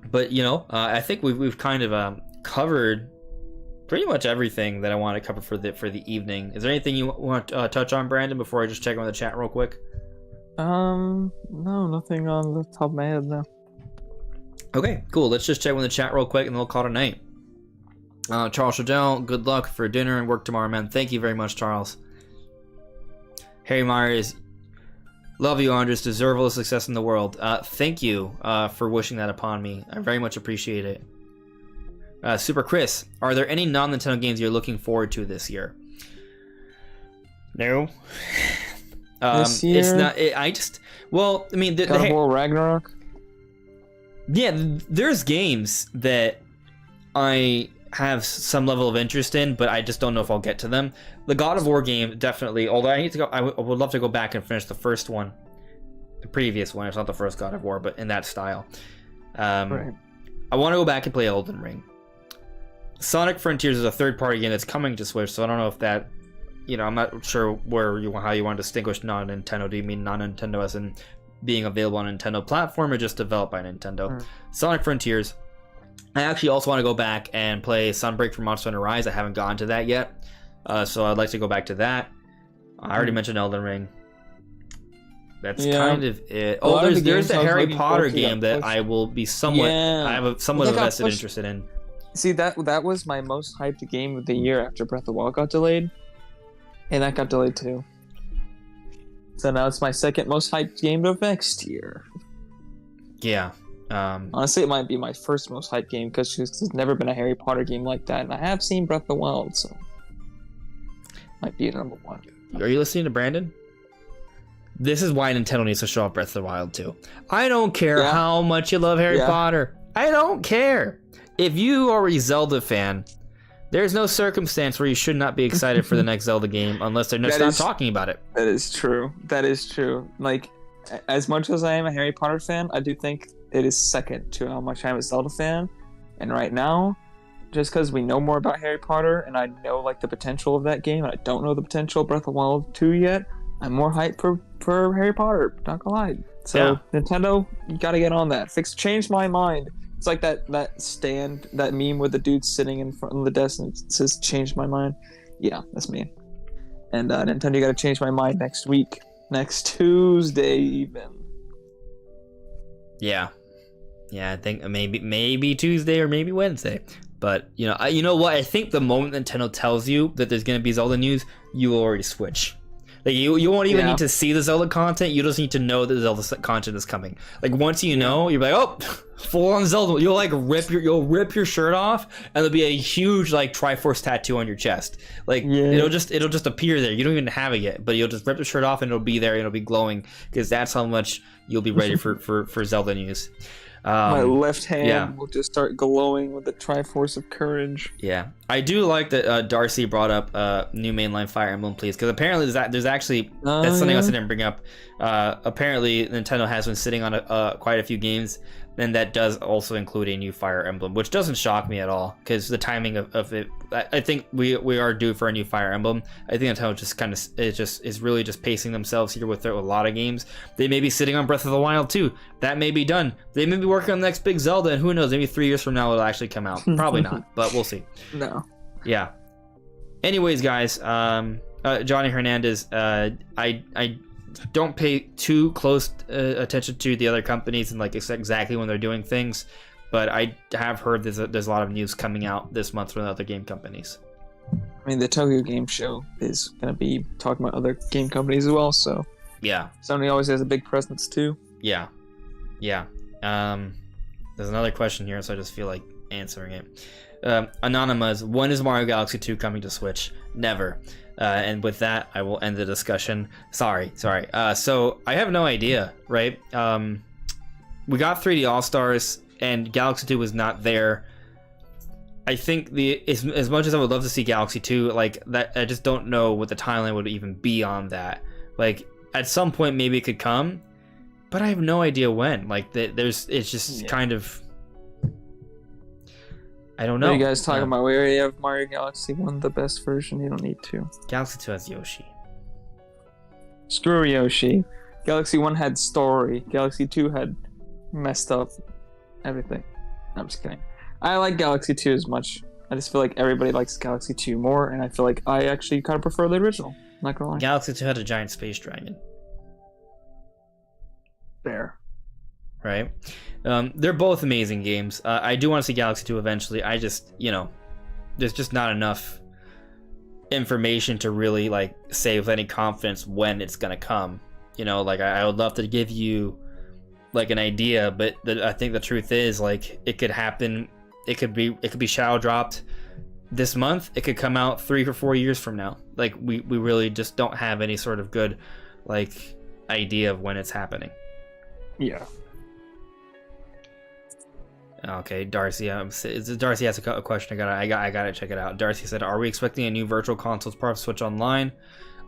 But I think we've kind of covered pretty much everything that I want to cover for the evening. Is there anything you want to touch on, Brandon, before I just check on the chat real quick? No, nothing on the top of my head now. Okay, cool. Let's just check with the chat real quick and then we'll call it a night. Charles Shadell, good luck for dinner and work tomorrow, man. Thank you very much, Charles. Harry Myers, love you, Andres. Deserve all the success in the world. Thank you for wishing that upon me. I very much appreciate it. Super Chris, are there any non-Nintendo games you're looking forward to this year? No. This year? It's not. God of War Ragnarok. Yeah, there's games that I have some level of interest in, but I just don't know if I'll get to them. The God of War game, definitely. Although I need to go, I would love to go back and finish the first one, the previous one. It's not the first God of War, but in that style. Right. I want to go back and play Elden Ring. Sonic Frontiers is a third-party game that's coming to Switch, so I don't know if that. I'm not sure how you want to distinguish non-Nintendo. Do you mean non-Nintendo as in being available on a Nintendo platform or just developed by Nintendo? Sonic Frontiers. I actually also want to go back and play Sunbreak for Monster Hunter Rise. I haven't gotten to that yet, so I'd like to go back to that. I already mentioned Elden Ring. That's Yeah. kind of it. A lot of the There's games the I was Harry looking Potter forward to game got that pushed. I will be somewhat. Yeah. I have a somewhat That got vested pushed. interest in. See, that was my most hyped game of the year after Breath of the Wild got delayed, and that got delayed too. So now it's my second most hyped game of next year. Yeah. Honestly, it might be my first most hyped game because there's never been a Harry Potter game like that, and I have seen Breath of the Wild, so might be number one. Are you listening to Brandon? This is why Nintendo needs to show off Breath of the Wild too. I don't care how much you love Harry Potter. I don't care. If you are a Zelda fan, there's no circumstance where you should not be excited for the next Zelda game unless they're just not talking about it. That is true. That is true. Like, as much as I am a Harry Potter fan, I do think it is second to how much I'm a Zelda fan. And right now, just because we know more about Harry Potter and I know like the potential of that game, and I don't know the potential of Breath of the Wild 2 yet, I'm more hyped for Harry Potter. Not gonna lie. So Nintendo, you gotta get on that. Change my mind. It's like that meme where the dude's sitting in front of the desk and it says "Change my mind." Yeah, that's me. And Nintendo, you gotta change my mind next week, next Tuesday even. Yeah, I think maybe Tuesday or maybe Wednesday. But you know what? I think the moment Nintendo tells you that there's gonna be Zelda news, you will already switch. Like you won't even need to see the Zelda content. You just need to know that the Zelda content is coming. Like once you know, you're like, oh, full on Zelda. You'll like rip your shirt off, and there'll be a huge like Triforce tattoo on your chest. Like it'll just appear there. You don't even have it yet, but you'll just rip the shirt off and it'll be there and it'll be glowing because that's how much you'll be ready for Zelda news. My left hand will just start glowing with the Triforce of Courage. Yeah, I do like that Darcy brought up new mainline Fire Emblem, please, because apparently there's actually that's something else I didn't bring up. Apparently, Nintendo has been sitting on quite a few games, and that does also include a new Fire Emblem, which doesn't shock me at all because the timing of it. I think we are due for a new Fire Emblem. I think Nintendo just is really just pacing themselves here with a lot of games. They may be sitting on Breath of the Wild too. That may be done. They may be working on the next big Zelda, and who knows? Maybe 3 years from now it'll actually come out. Probably not, but we'll see. No. Yeah. Anyways, guys, Johnny Hernandez, I don't pay too close attention to the other companies and like exactly when they're doing things, but I have heard there's a lot of news coming out this month from other game companies. I mean, the Tokyo Game Show is going to be talking about other game companies as well, so yeah. Sony always has a big presence too. Yeah. There's another question here, so I just feel like answering it. Anonymous, when is Mario Galaxy 2 coming to Switch? Never. And with that, I will end the discussion. Sorry. So I have no idea, right? We got 3D All-Stars, and Galaxy 2 was not there. I think as much as I would love to see Galaxy 2, like that, I just don't know what the timeline would even be on that. Like at some point, maybe it could come, but I have no idea when. Like it's just kind of. I don't know. What are you guys talking about? We already have Mario Galaxy 1, the best version. You don't need to. Galaxy 2 has Yoshi. Screw Yoshi. Galaxy 1 had story. Galaxy 2 had messed up everything. I'm just kidding. I like Galaxy 2 as much. I just feel like everybody likes Galaxy 2 more, and I feel like I actually kind of prefer the original. I'm not gonna lie. Galaxy 2 had a giant space dragon. Fair. Right? They're both amazing games. I do want to see Galaxy 2 eventually. I just, there's just not enough information to really like say with any confidence when it's gonna come. I would love to give you like an idea, but I think the truth is like it could happen. It could be shadow dropped this month. It could come out 3 or 4 years from now. Like we really just don't have any sort of good like idea of when it's happening. Yeah. Okay, Darcy. Darcy has a question. I gotta check it out. Darcy said, "Are we expecting a new Virtual Consoles part of Switch Online?"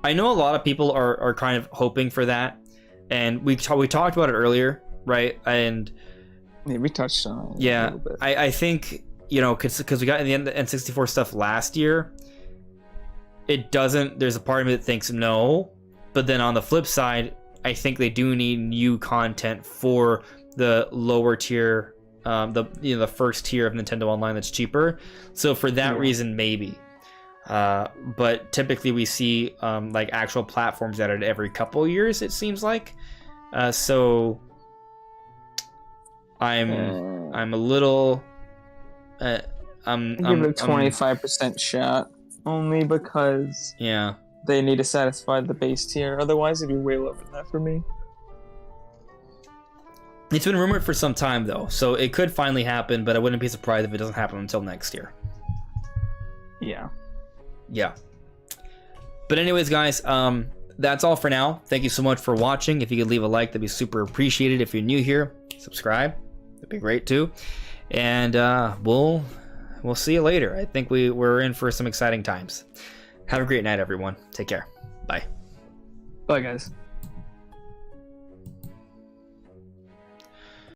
I know a lot of people are kind of hoping for that, and we talked about it earlier, right? And yeah, we touched on it. Yeah, a little bit. I think because we got in the N64 stuff last year, it doesn't. There's a part of me that thinks no, but then on the flip side, I think they do need new content for the lower tier. The first tier of Nintendo Online that's cheaper, so for that reason maybe, but typically we see like actual platforms added every couple years, it seems like. So I'm a little. I'm give it a 25% shot, only because yeah. they need to satisfy the base tier. Otherwise, it'd be way lower than that for me. It's been rumored for some time though, so it could finally happen. But I wouldn't be surprised if it doesn't happen until next year. Yeah. Yeah. But anyways, guys, that's all for now. Thank you so much for watching. If you could leave a like, that'd be super appreciated. If you're new here, subscribe. That'd be great too. And we'll see you later. I think we're in for some exciting times. Have a great night, everyone. Take care. Bye. Bye, guys.